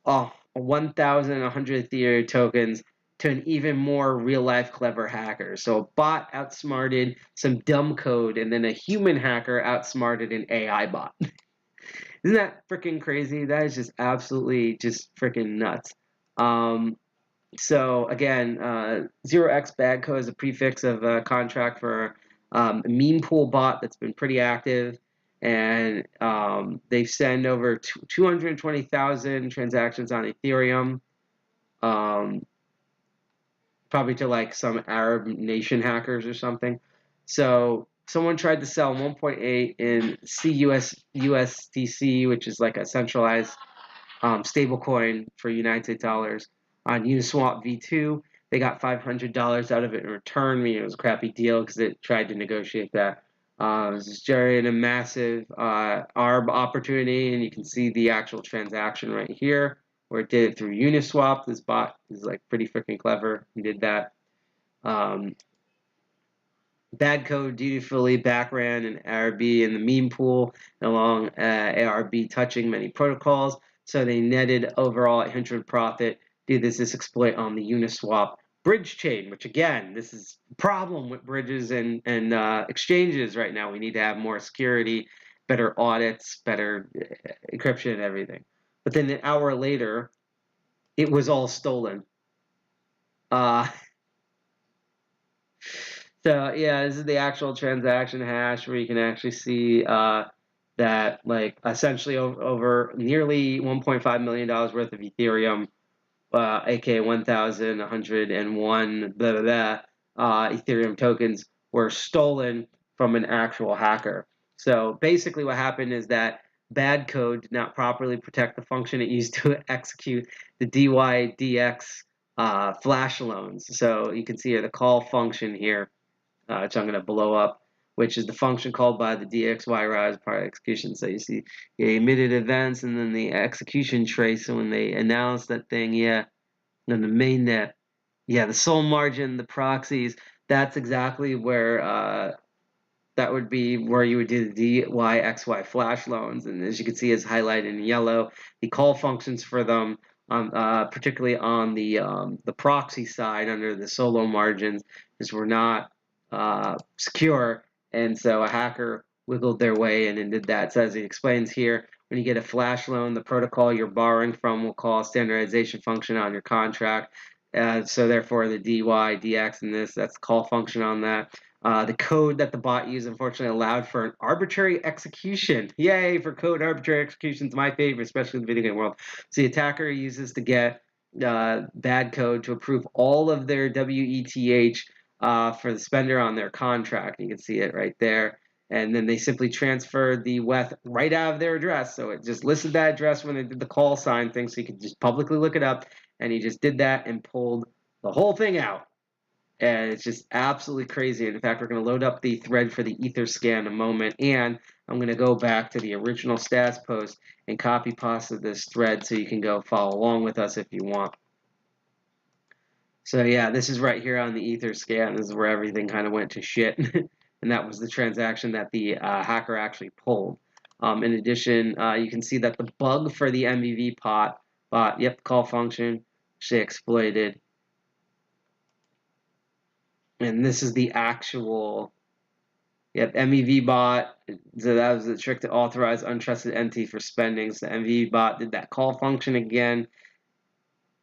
1,100 Ethereum tokens to an even more real-life clever hacker. So a bot outsmarted some dumb code, and then a human hacker outsmarted an AI bot. Isn't that freaking crazy? That is just absolutely just freaking nuts. So again, 0xBadCode is a prefix of a contract for a meme pool bot that's been pretty active. and they send over 220,000 transactions on Ethereum, probably to like some Arab nation hackers or something. So someone tried to sell 1.8 in USDC, which is like a centralized stablecoin for United States dollars, on Uniswap V2. They got $500 out of it in return. I mean, it was a crappy deal because it tried to negotiate that. This is generating a massive ARB opportunity, and you can see the actual transaction right here, where it did it through Uniswap. This bot is like pretty freaking clever. He did that. Bad code dutifully backran an ARB in the meme pool along ARB touching many protocols. So they netted overall 800 profit due to this exploit on the Uniswap bridge chain, which again, this is a problem with bridges and exchanges right now. We need to have more security, better audits, better encryption and everything. But then an hour later, it was all stolen. So yeah, this is the actual transaction hash where you can actually see that like essentially over nearly $1.5 million worth of Ethereum, aka 1,101 blah, blah, blah, Ethereum tokens were stolen from an actual hacker. So basically what happened is that bad code did not properly protect the function it used to execute the DYDX flash loans. So you can see here the call function here, which I'm going to blow up, which is the function called by the DXY rise part of execution. So you see the emitted events and then the execution trace. So when they announce that thing, yeah, and the mainnet, yeah, the soul margin, the proxies, that's exactly where that would be where you would do the DYXY flash loans. And as you can see, it's highlighted in yellow. The call functions for them, particularly on the proxy side under the solo margins, is were not secure, and so a hacker wiggled their way in and did that. So as he explains here, when you get a flash loan, the protocol you're borrowing from will call a standardization function on your contract. So therefore the DYDX in this, that's the call function on that. The code that the bot used unfortunately allowed for an arbitrary execution. Yay for code arbitrary execution is my favorite, especially in the video game world. So the attacker uses to get bad code to approve all of their WETH for the spender on their contract. You can see it right there. And then they simply transferred the WETH right out of their address. So it just listed that address when they did the call sign thing, so you could just publicly look it up. And he just did that and pulled the whole thing out. And it's just absolutely crazy. And in fact, we're going to load up the thread for the Etherscan in a moment. And I'm going to go back to the original stats post and copy pasta this thread so you can go follow along with us if you want. So yeah, this is right here on the Etherscan. This is where everything kind of went to shit. And that was the transaction that the hacker actually pulled. In addition, you can see that the bug for the MVE bot, yep, call function, she exploited. And this is the actual, yep, MVE bot. So that was the trick to authorize untrusted entity for spending. So the MVE bot did that call function again.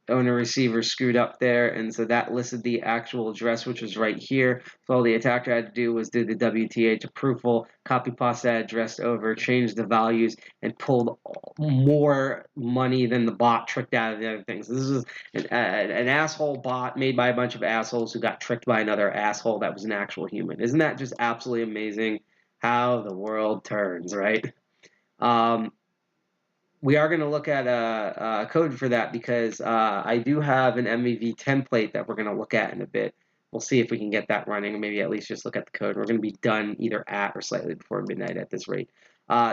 Owner receiver screwed up there, and so that listed the actual address, which was right here. So all the attacker had to do was do the WTH approval, copy paste that address over, change the values, and pulled more money than the bot tricked out of the other things. So this is an asshole bot made by a bunch of assholes who got tricked by another asshole that was an actual human. Isn't that just absolutely amazing how the world turns, right? We are going to look at a code for that because I do have an MVE template that we're going to look at in a bit. We'll see if we can get that running, or maybe at least just look at the code. We're going to be done either at or slightly before midnight at this rate.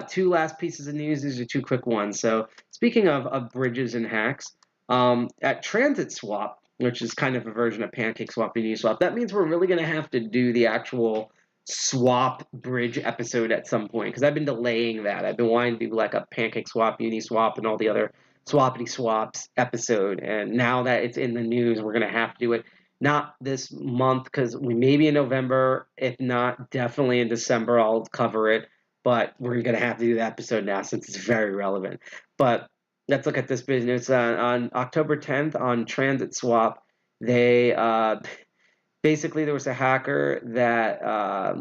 Two last pieces of news. These are two quick ones. So speaking of bridges and hacks, at Transit Swap, which is kind of a version of Pancake Swap and Uniswap, that means we're really going to have to do the actual swap bridge episode at some point, because I've been delaying that. I've been wanting to do like a Pancake Swap, Uniswap, and all the other swappity swaps episode, and now that it's in the news, we're going to have to do it. Not this month, because we may be in November. If not, definitely in December I'll cover it, but we're going to have to do the episode now since it's very relevant. But let's look at this business. On October 10th on Transit Swap, they basically, there was a hacker that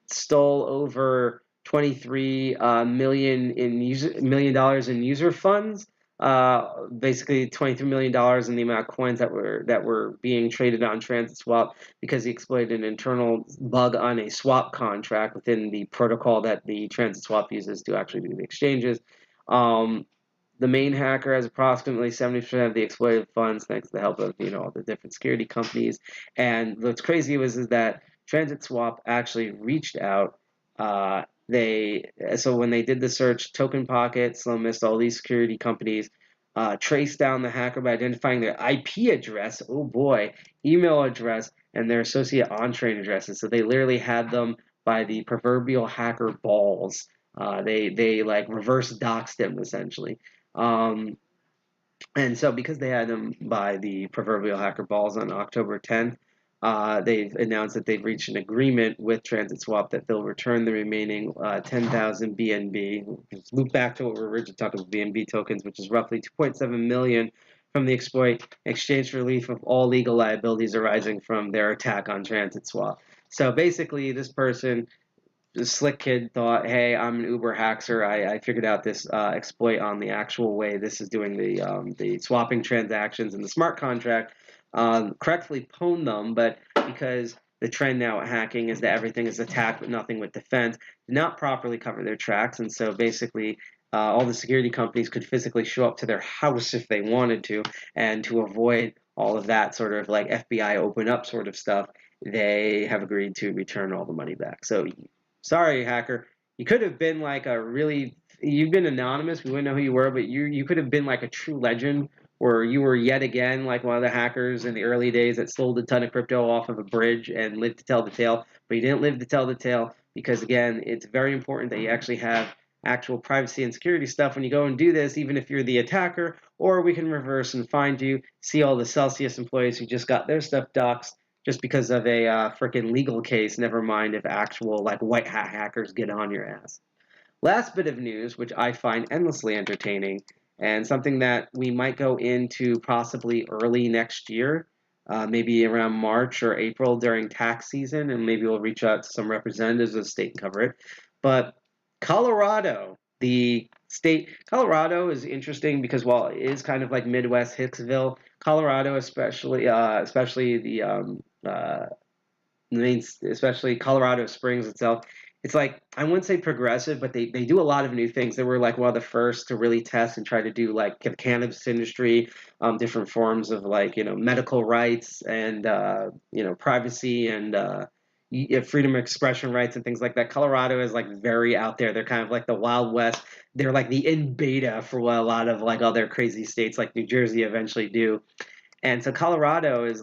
stole over $23 million dollars in user funds. Basically $23 million in the amount of coins that were being traded on Transit Swap because he exploited an internal bug on a swap contract within the protocol that the Transit Swap uses to actually do the exchanges. The main hacker has approximately 70% of the exploited funds thanks to the help of all the different security companies. And what's crazy is that Transit Swap actually reached out. So when they did the search, Token Pocket, Slowmist, all these security companies traced down the hacker by identifying their IP address, oh boy, email address, and their associate on-chain addresses. So they literally had them by the proverbial hacker balls. They like reverse doxed them essentially. And so because they had them by the proverbial hacker balls on October 10th, they've announced that they've reached an agreement with Transit Swap that they'll return the remaining 10,000 BNB. Loop back to what we were originally talking about, BNB tokens, which is roughly 2.7 million from the exploit, exchange for relief of all legal liabilities arising from their attack on Transit Swap. So basically, this person, the slick kid, thought, hey, I'm an Uber hacker. I figured out this exploit on the actual way this is doing the swapping transactions in the smart contract. Correctly pwned them, but because the trend now at hacking is that everything is attacked but nothing with defense, did not properly cover their tracks, and so basically all the security companies could physically show up to their house if they wanted to, and to avoid all of that sort of like FBI open up sort of stuff, they have agreed to return all the money back. So sorry, hacker. You could have been like you've been anonymous. We wouldn't know who you were, but you could have been like a true legend, or you were yet again like one of the hackers in the early days that sold a ton of crypto off of a bridge and lived to tell the tale. But you didn't live to tell the tale because, again, it's very important that you actually have actual privacy and security stuff when you go and do this, even if you're the attacker, or we can reverse and find you, see all the Celsius employees who just got their stuff doxxed just because of a freaking legal case, never mind if actual like white hat hackers get on your ass. Last bit of news, which I find endlessly entertaining, and something that we might go into possibly early next year, maybe around March or April during tax season, and maybe we'll reach out to some representatives of the state and cover it. But Colorado, the state, Colorado is interesting because while it is kind of like Midwest Hicksville, Colorado, especially especially Colorado Springs itself, it's like, I wouldn't say progressive, but they do a lot of new things. They were like one of the first to really test and try to do like the cannabis industry, different forms of like, medical rights and, privacy and freedom of expression rights and things like that. Colorado is like very out there. They're kind of like the Wild West. They're like the in beta for what a lot of like other crazy states like New Jersey eventually do. And so Colorado is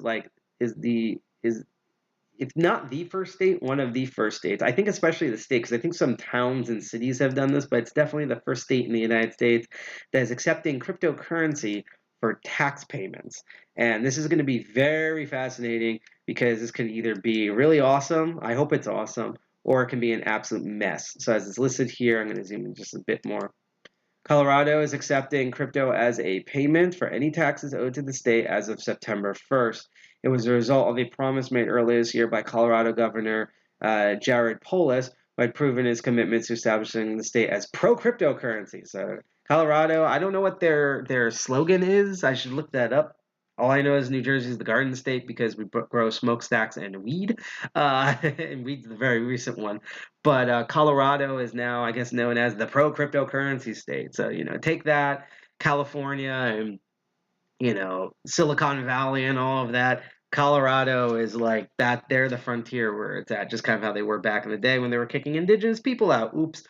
if not the first state, one of the first states. I think especially the state, because I think some towns and cities have done this, but it's definitely the first state in the United States that is accepting cryptocurrency for tax payments. And this is going to be very fascinating because this could either be really awesome, I hope it's awesome, or it can be an absolute mess. So as it's listed here, I'm going to zoom in just a bit more. Colorado is accepting crypto as a payment for any taxes owed to the state as of September 1st. It was a result of a promise made earlier this year by Colorado Governor Jared Polis, who had proven his commitment to establishing the state as pro-cryptocurrency. So Colorado, I don't know what their slogan is. I should look that up. All I know is New Jersey is the garden state because we grow smokestacks and weed. And weed's the very recent one. But Colorado is now, I guess, known as the pro-cryptocurrency state. So, take that, California and, Silicon Valley and all of that. Colorado is like that. They're the frontier where it's at, just kind of how they were back in the day when they were kicking indigenous people out. Oops.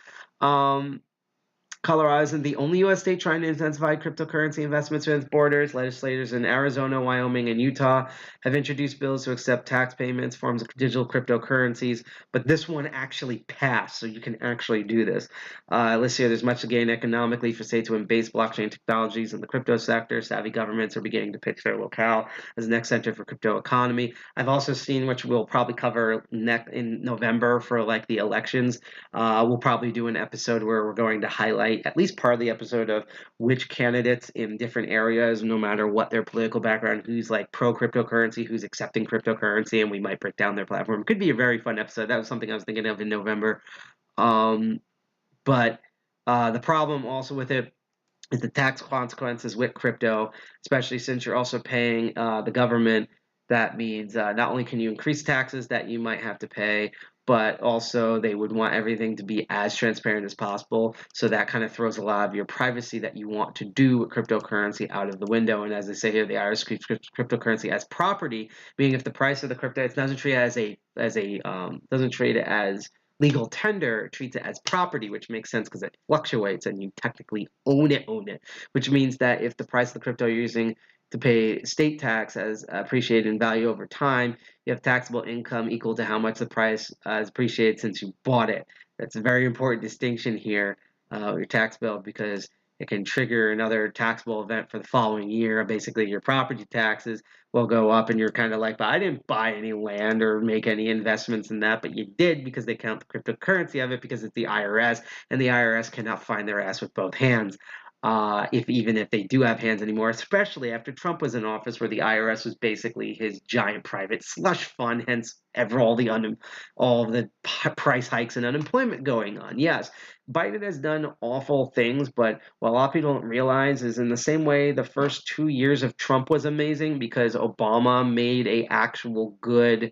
Colorado isn't the only U.S. state trying to intensify cryptocurrency investments within its borders. Legislators in Arizona, Wyoming, and Utah have introduced bills to accept tax payments, forms of digital cryptocurrencies, but this one actually passed, so you can actually do this. Let's see, there's much to gain economically for states to embrace blockchain technologies in the crypto sector. Savvy governments are beginning to pitch their locale as the next center for crypto economy. I've also seen, which we'll probably cover in November for like the elections, we'll probably do an episode where we're going to highlight at least part of the episode of which candidates in different areas, no matter what their political background, who's like pro cryptocurrency, who's accepting cryptocurrency, and we might break down their platform. It could be a very fun episode. That was something I was thinking of in November. But the problem also with it is the tax consequences with crypto, especially since you're also paying the government. That means not only can you increase taxes that you might have to pay, but also they would want everything to be as transparent as possible. So that kind of throws a lot of your privacy that you want to do with cryptocurrency out of the window. And as they say here, the IRS treats cryptocurrency as property, meaning if the price of the crypto, it doesn't treat it doesn't treat it as legal tender, treats it as property, which makes sense because it fluctuates and you technically own it, which means that if the price of the crypto you're using to pay state tax as appreciated in value over time, you have taxable income equal to how much the price has appreciated since you bought it. That's a very important distinction here with your tax bill, because it can trigger another taxable event for the following year. Basically, your property taxes will go up and you're kind of like, but I didn't buy any land or make any investments in that, but you did because they count the cryptocurrency of it because it's the IRS, and the IRS cannot find their ass with both hands. Even if they do have hands anymore, especially after Trump was in office, where the IRS was basically his giant private slush fund, hence all the price hikes and unemployment going on. Yes, Biden has done awful things, but what a lot of people don't realize is in the same way the first 2 years of Trump was amazing because Obama made a actual good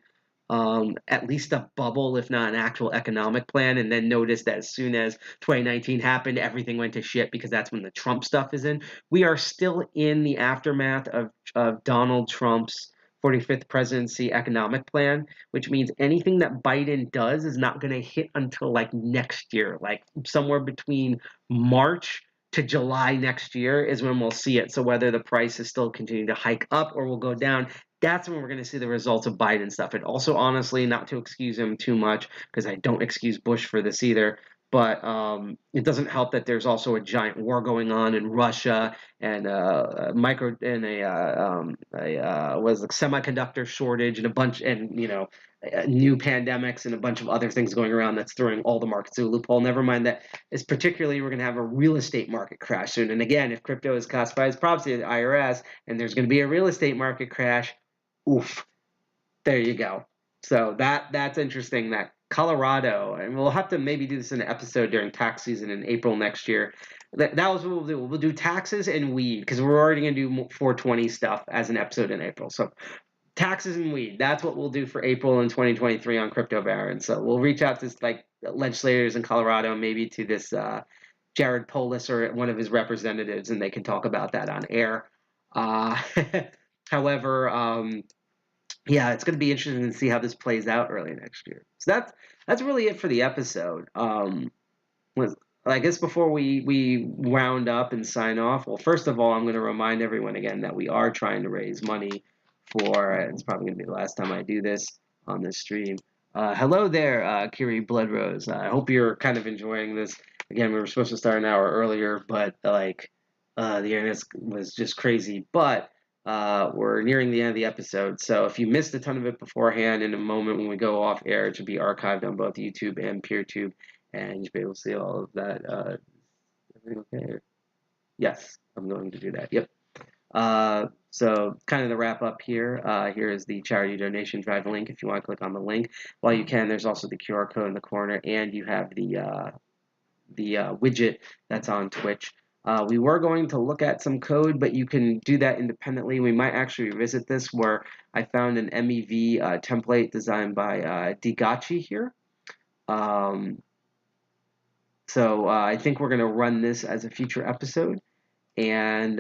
at least a bubble, if not an actual economic plan, and then noticed that as soon as 2019 happened, everything went to shit because that's when the Trump stuff is in. We are still in the aftermath of Donald Trump's 45th presidency economic plan, which means anything that Biden does is not going to hit until like next year, like somewhere between March to July next year is when we'll see it. So whether the price is still continuing to hike up or will go down, that's when we're going to see the results of Biden stuff. And also, honestly, not to excuse him too much, because I don't excuse Bush for this either, but it doesn't help that there's also a giant war going on in Russia and a semiconductor shortage and a bunch new pandemics and a bunch of other things going around that's throwing all the markets through a loophole. Never mind that is particularly we're going to have a real estate market crash soon. And again, if crypto is classified as property of the IRS and there's going to be a real estate market crash, oof, there you go. So that's interesting that Colorado, and we'll have to maybe do this in an episode during tax season in April next year. That was what we'll do. We'll do taxes and weed because we're already going to do 420 stuff as an episode in April. So taxes and weed, that's what we'll do for April in 2023 on Crypto Baron. So we'll reach out to like legislators in Colorado, maybe to this Jared Polis or one of his representatives, and they can talk about that on air. However, yeah, it's going to be interesting to see how this plays out early next year. So that's really it for the episode. I guess before we round up and sign off, well, first of all, I'm going to remind everyone again that we are trying to raise money for, it's probably going to be the last time I do this on this stream. Hello there, Kiri Bloodrose. I hope you're kind of enjoying this. Again, we were supposed to start an hour earlier, but the internet was just crazy. But we're nearing the end of the episode, so if you missed a ton of it beforehand, in a moment when we go off air, it should be archived on both YouTube and PeerTube, and you'll be able to see all of that. Everything okay? Yes, I'm going to do that. Yep. So kind of the wrap up here. Here is the charity donation drive link. If you want to click on the link, while you can, there's also the QR code in the corner, and you have the widget that's on Twitch. We were going to look at some code, but you can do that independently. We might actually revisit this, where I found an MEV template designed by Digachi here. So I think we're going to run this as a future episode. And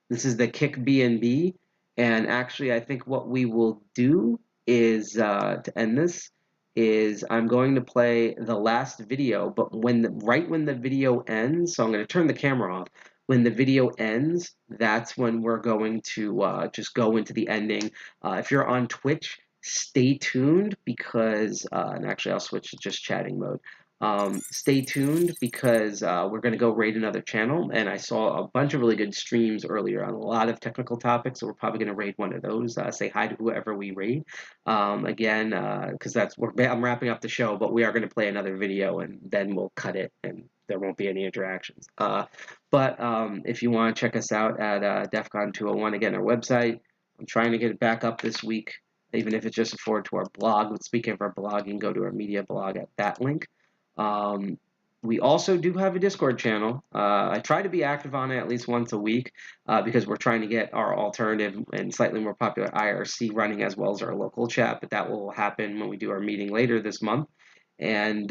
this is the Kick BNB. And actually, I think what we will do is, to end this, is I'm going to play the last video, but right when the video ends, so I'm going to turn the camera off. When the video ends, that's when we're going to just go into the ending. If you're on Twitch, stay tuned because, and actually I'll switch to just chatting mode. Stay tuned because we're going to go raid another channel, and I saw a bunch of really good streams earlier on a lot of technical topics, so we're probably going to raid one of those. Say hi to whoever we raid. Again, because I'm wrapping up the show, but we are going to play another video, and then we'll cut it, and there won't be any interactions. But if you want to check us out at DEF CON 201, again, our website, I'm trying to get it back up this week. even if it's just a forward to our blog. Speaking of our blog, you can go to our media blog at that link. We also do have a Discord channel. I try to be active on it at least once a week because we're trying to get our alternative and slightly more popular IRC running as well as our local chat, but that will happen when we do our meeting later this month. And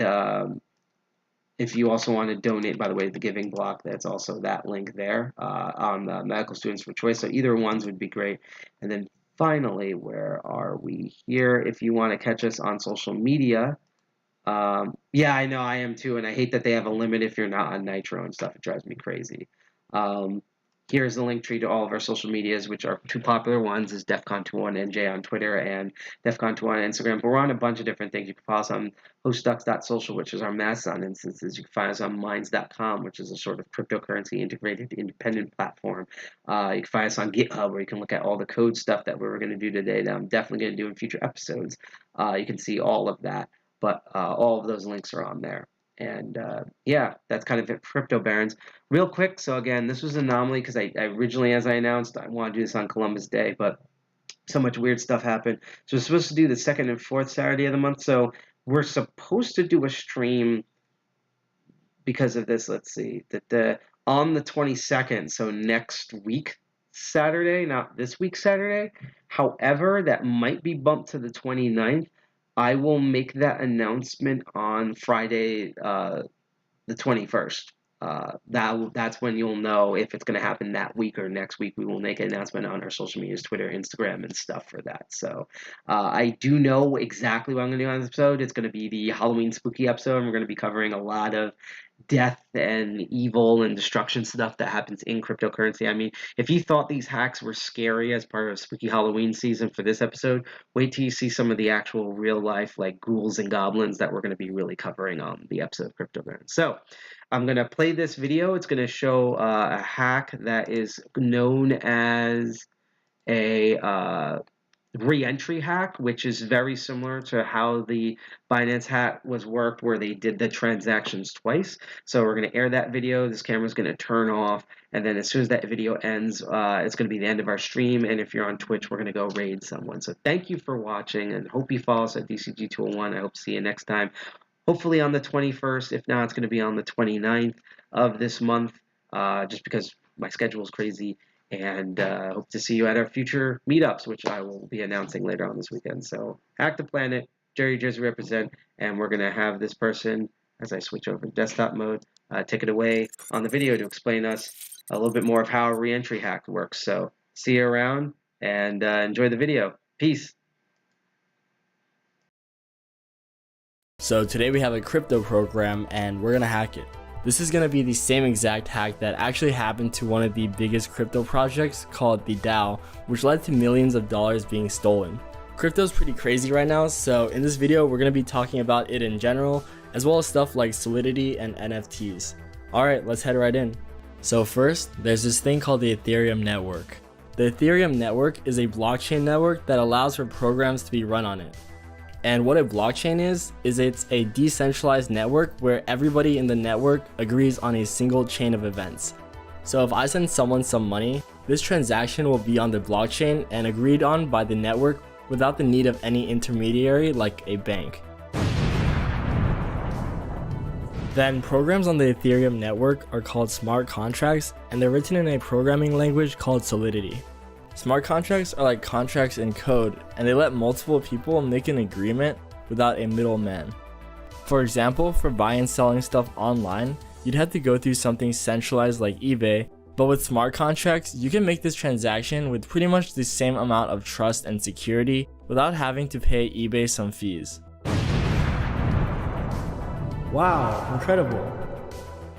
if you also want to donate, by the way, the giving block, that's also that link there on the Medical Students for Choice. So either ones would be great. And then finally, where are we here? If you want to catch us on social media, yeah, I know, I am too, and I hate that they have a limit if you're not on Nitro and stuff. It drives me crazy. Here's the link tree to all of our social medias, which are two popular ones, is DEFCON21NJ on Twitter and DEFCON21 on Instagram. But we're on a bunch of different things. You can follow us on hostducks.social, which is our Mastodon instances. You can find us on minds.com, which is a sort of cryptocurrency integrated independent platform. You can find us on GitHub, where you can look at all the code stuff that we were going to do today that I'm definitely going to do in future episodes. You can see all of that. But all of those links are on there. And yeah, that's kind of it for Crypto Barons. Real quick, so again, this was an anomaly because I originally, as I announced, I wanted to do this on Columbus Day, but so much weird stuff happened. So we're supposed to do the 2nd and 4th Saturday of the month. So we're supposed to do a stream because of this. Let's see, that on the 22nd, so next week Saturday, not this week Saturday. However, that might be bumped to the 29th. I will make that announcement on Friday, the 21st. That's when you'll know if it's going to happen that week or next week. We will make an announcement on our social medias, Twitter, Instagram, and stuff for that. So I do know exactly what I'm going to do on this episode. It's going to be the Halloween spooky episode, and we're going to be covering a lot of death and evil and destruction stuff that happens in cryptocurrency. I mean, if you thought these hacks were scary as part of spooky Halloween season for this episode, wait till you see some of the actual real life like ghouls and goblins that we're going to be really covering on the episode of Crypto Barons. So I'm going to play this video. It's going to show a hack that is known as a re-entry hack, which is very similar to how the Binance hack was worked, where they did the transactions twice. So we're going to air that video. This camera is going to turn off, and then as soon as that video ends, it's going to be the end of our stream. And if you're on Twitch, we're going to go raid someone. So thank you for watching, and hope you follow us at DCG201. I hope to see you next time. Hopefully on the 21st. If not, it's going to be on the 29th of this month, just because my schedule is crazy. And hope to see you at our future meetups, which I will be announcing later on this weekend. So, Hack the Planet, Jerry Jersey represent, and we're going to have this person, as I switch over to desktop mode, take it away on the video to explain us a little bit more of how a re-entry hack works. So, see you around, and enjoy the video. Peace. So today we have a crypto program and we're gonna hack it. This is gonna be the same exact hack that actually happened to one of the biggest crypto projects called the DAO, which led to millions of dollars being stolen. Crypto's pretty crazy right now, so in this video we're gonna be talking about it in general, as well as stuff like Solidity and NFTs. Alright, let's head right in. So first, there's this thing called the Ethereum network. The Ethereum network is a blockchain network that allows for programs to be run on it. And what a blockchain is it's a decentralized network where everybody in the network agrees on a single chain of events. So if I send someone some money, this transaction will be on the blockchain and agreed on by the network without the need of any intermediary like a bank. Then programs on the Ethereum network are called smart contracts, and they're written in a programming language called Solidity. Smart contracts are like contracts in code, and they let multiple people make an agreement without a middleman. For example, for buying and selling stuff online, you'd have to go through something centralized like eBay, but with smart contracts, you can make this transaction with pretty much the same amount of trust and security without having to pay eBay some fees. Wow, incredible.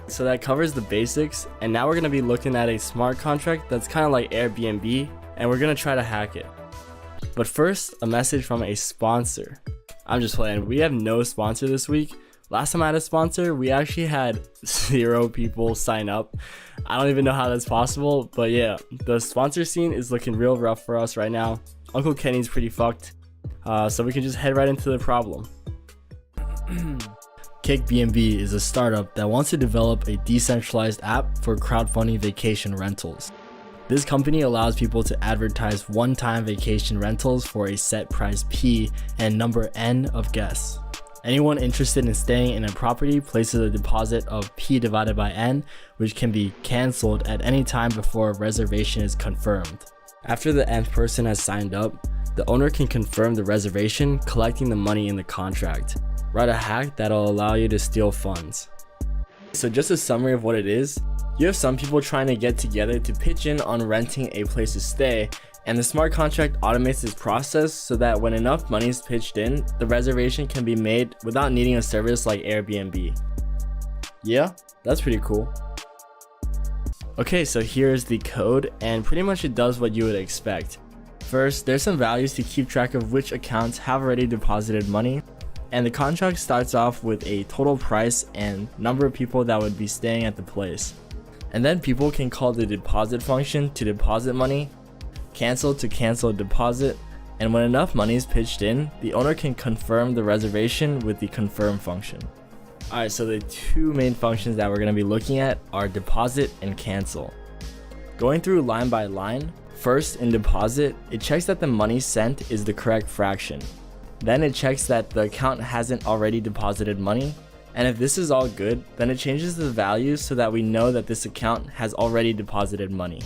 So that covers the basics, and now we're going to be looking at a smart contract that's kind of like Airbnb, and we're going to try to hack it. But first, a message from a sponsor. I'm just playing. We have no sponsor this week. Last time I had a sponsor, we actually had 0 people sign up. I don't even know how that's possible, but yeah, the sponsor scene is looking real rough for us right now. Uncle Kenny's pretty fucked, so we can just head right into the problem. CakeBnB is a startup that wants to develop a decentralized app for crowdfunding vacation rentals. This company allows people to advertise one-time vacation rentals for a set price P and number N of guests. Anyone interested in staying in a property places a deposit of P divided by N, which can be cancelled at any time before a reservation is confirmed. After the nth person has signed up, the owner can confirm the reservation, collecting the money in the contract. Write a hack that'll allow you to steal funds. So just a summary of what it is, you have some people trying to get together to pitch in on renting a place to stay, and the smart contract automates this process so that when enough money is pitched in, the reservation can be made without needing a service like Airbnb. Yeah, that's pretty cool. Okay, so here's the code, and pretty much it does what you would expect. First, there's some values to keep track of which accounts have already deposited money, and the contract starts off with a total price and number of people that would be staying at the place. And then people can call the deposit function to deposit money, cancel to cancel deposit, and when enough money is pitched in, the owner can confirm the reservation with the confirm function. Alright, so the two main functions that we're going to be looking at are deposit and cancel. Going through line by line, first in deposit, it checks that the money sent is the correct fraction. Then it checks that the account hasn't already deposited money, and if this is all good, then it changes the values so that we know that this account has already deposited money.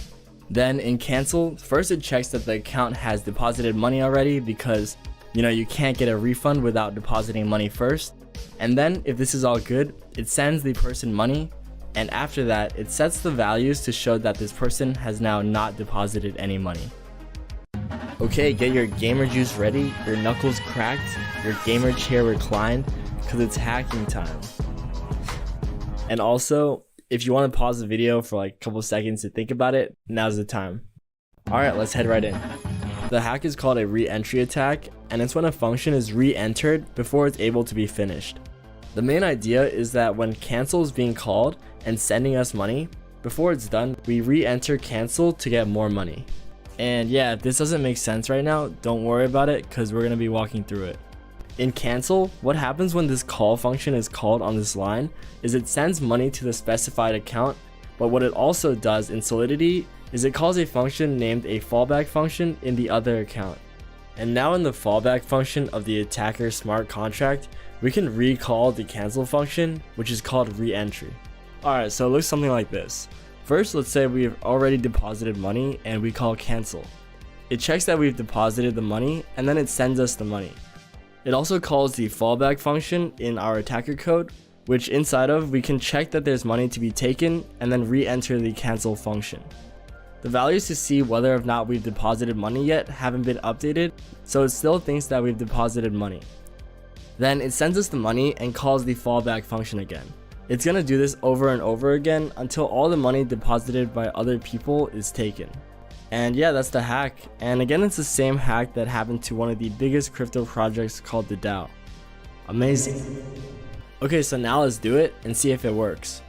Then in cancel, first it checks that the account has deposited money already because you can't get a refund without depositing money first. And then if this is all good, it sends the person money, and after that it sets the values to show that this person has now not deposited any money. Okay, get your gamer juice ready, your knuckles cracked, your gamer chair reclined, because it's hacking time. And also, if you want to pause the video for like a couple seconds to think about it, now's the time. Alright, let's head right in. The hack is called a re-entry attack, and it's when a function is re-entered before it's able to be finished. The main idea is that when cancel is being called and sending us money, before it's done, we re-enter cancel to get more money. And yeah, if this doesn't make sense right now, don't worry about it because we're going to be walking through it. In cancel, what happens when this call function is called on this line is it sends money to the specified account, but what it also does in Solidity is it calls a function named a fallback function in the other account. And now in the fallback function of the attacker smart contract, we can recall the cancel function, which is called re-entry. Alright, so it looks something like this. First, let's say we've already deposited money and we call cancel. It checks that we've deposited the money and then it sends us the money. It also calls the fallback function in our attacker code, which inside of we can check that there's money to be taken and then re-enter the cancel function. The values to see whether or not we've deposited money yet haven't been updated, so it still thinks that we've deposited money. Then it sends us the money and calls the fallback function again. It's gonna do this over and over again until all the money deposited by other people is taken. And yeah, that's the hack. And again, it's the same hack that happened to one of the biggest crypto projects called the DAO. Amazing. Okay, so now let's do it and see if it works.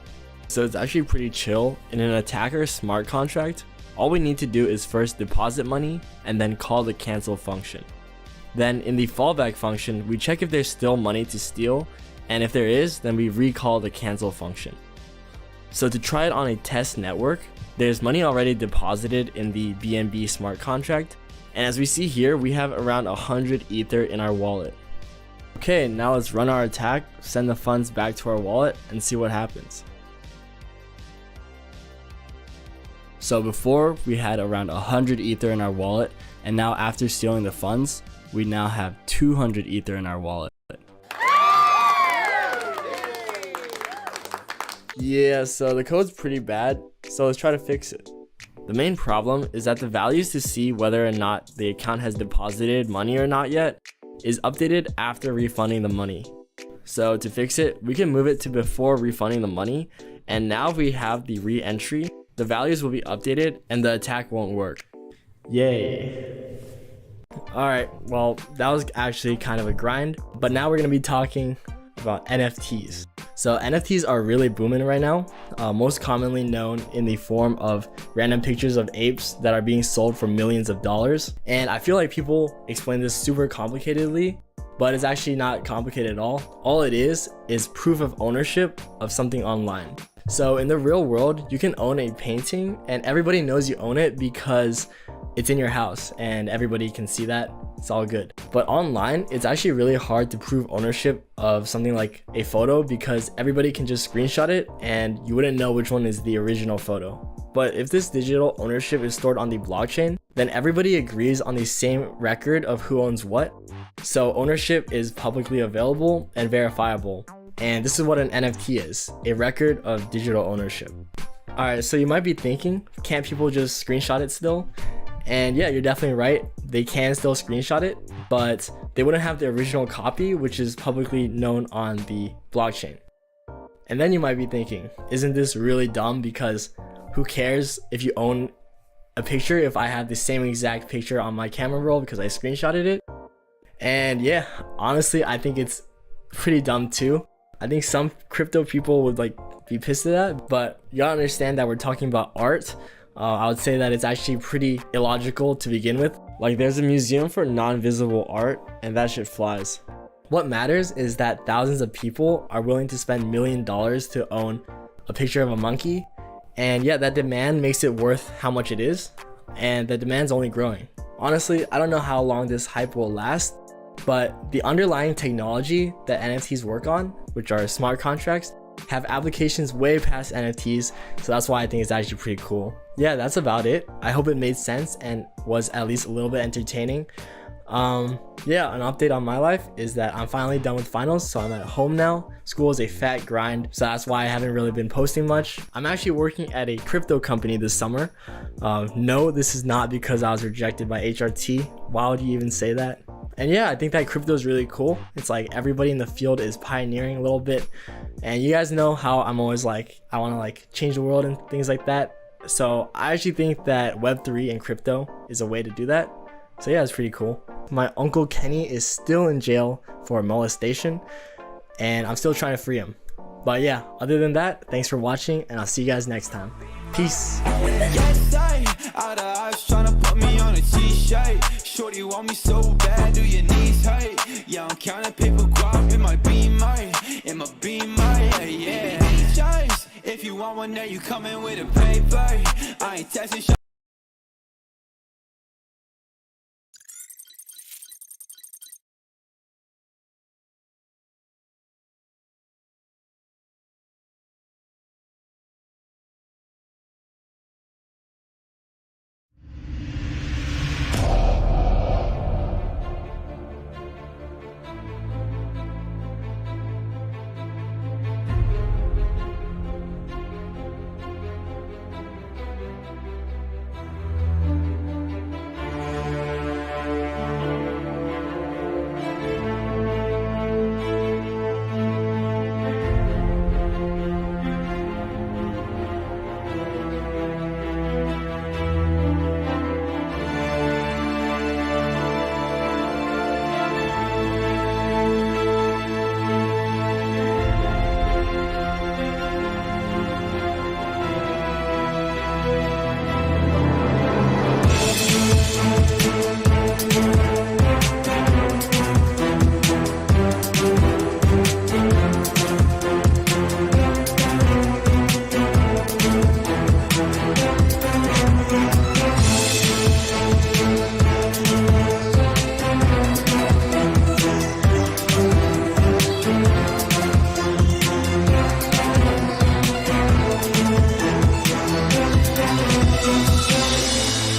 So it's actually pretty chill. In an attacker smart contract, all we need to do is first deposit money and then call the cancel function. Then in the fallback function, we check if there's still money to steal, and if there is, then we recall the cancel function. So to try it on a test network, there's money already deposited in the BNB smart contract, and as we see here, we have around 100 Ether in our wallet. Okay, now let's run our attack, send the funds back to our wallet, and see what happens. So before, we had around 100 Ether in our wallet, and now after stealing the funds, we now have 200 Ether in our wallet. Yeah, so the code's pretty bad, so let's try to fix it. The main problem is that the values to see whether or not the account has deposited money or not yet is updated after refunding the money. So to fix it, we can move it to before refunding the money, and now if we have the re-entry, the values will be updated and the attack won't work. Yay. Alright, well, that was actually kind of a grind, but now we're going to be talking about NFTs. So NFTs are really booming right now, most commonly known in the form of random pictures of apes that are being sold for millions of dollars. And I feel like people explain this super complicatedly, but it's actually not complicated at all. All it is proof of ownership of something online. So in the real world, you can own a painting and everybody knows you own it because it's in your house and everybody can see that. It's all good. But online, it's actually really hard to prove ownership of something like a photo because everybody can just screenshot it and you wouldn't know which one is the original photo. But if this digital ownership is stored on the blockchain, then everybody agrees on the same record of who owns what. So ownership is publicly available and verifiable. And this is what an NFT is, a record of digital ownership. Alright, so you might be thinking, can't people just screenshot it still? And yeah, you're definitely right. They can still screenshot it, but they wouldn't have the original copy, which is publicly known on the blockchain. And then you might be thinking, isn't this really dumb? Because who cares if you own a picture if I have the same exact picture on my camera roll because I screenshotted it? And yeah, honestly, I think it's pretty dumb too. I think some crypto people would be pissed at that, but you gotta understand that we're talking about art. I would say that it's actually pretty illogical to begin with. Like, there's a museum for non-visible art and that shit flies. What matters is that thousands of people are willing to spend $1 million to own a picture of a monkey. And yeah, that demand makes it worth how much it is. And the demand's only growing. Honestly, I don't know how long this hype will last, but the underlying technology that NFTs work on, which are smart contracts, have applications way past NFTs, so that's why I think it's actually pretty cool. Yeah, that's about it. I hope it made sense and was at least a little bit entertaining. Yeah, an update on my life is that I'm finally done with finals, so I'm at home now. School is a fat grind, so that's why I haven't really been posting much. I'm actually working at a crypto company this summer. No, this is not because I was rejected by HRT. Why would you even say that? And yeah, I think that crypto is really cool. It's like everybody in the field is pioneering a little bit. And you guys know how I'm always like, I want to change the world and things like that. So I actually think that Web3 and crypto is a way to do that. So yeah, it's pretty cool. My uncle Kenny is still in jail for molestation and I'm still trying to free him. But yeah, other than that, thanks for watching and I'll see you guys next time. Peace. Shorty want me so bad, do your knees hurt? Yeah, I'm counting paper guap in my beamer, yeah. If you want one, then you coming with a paper. I ain't testing.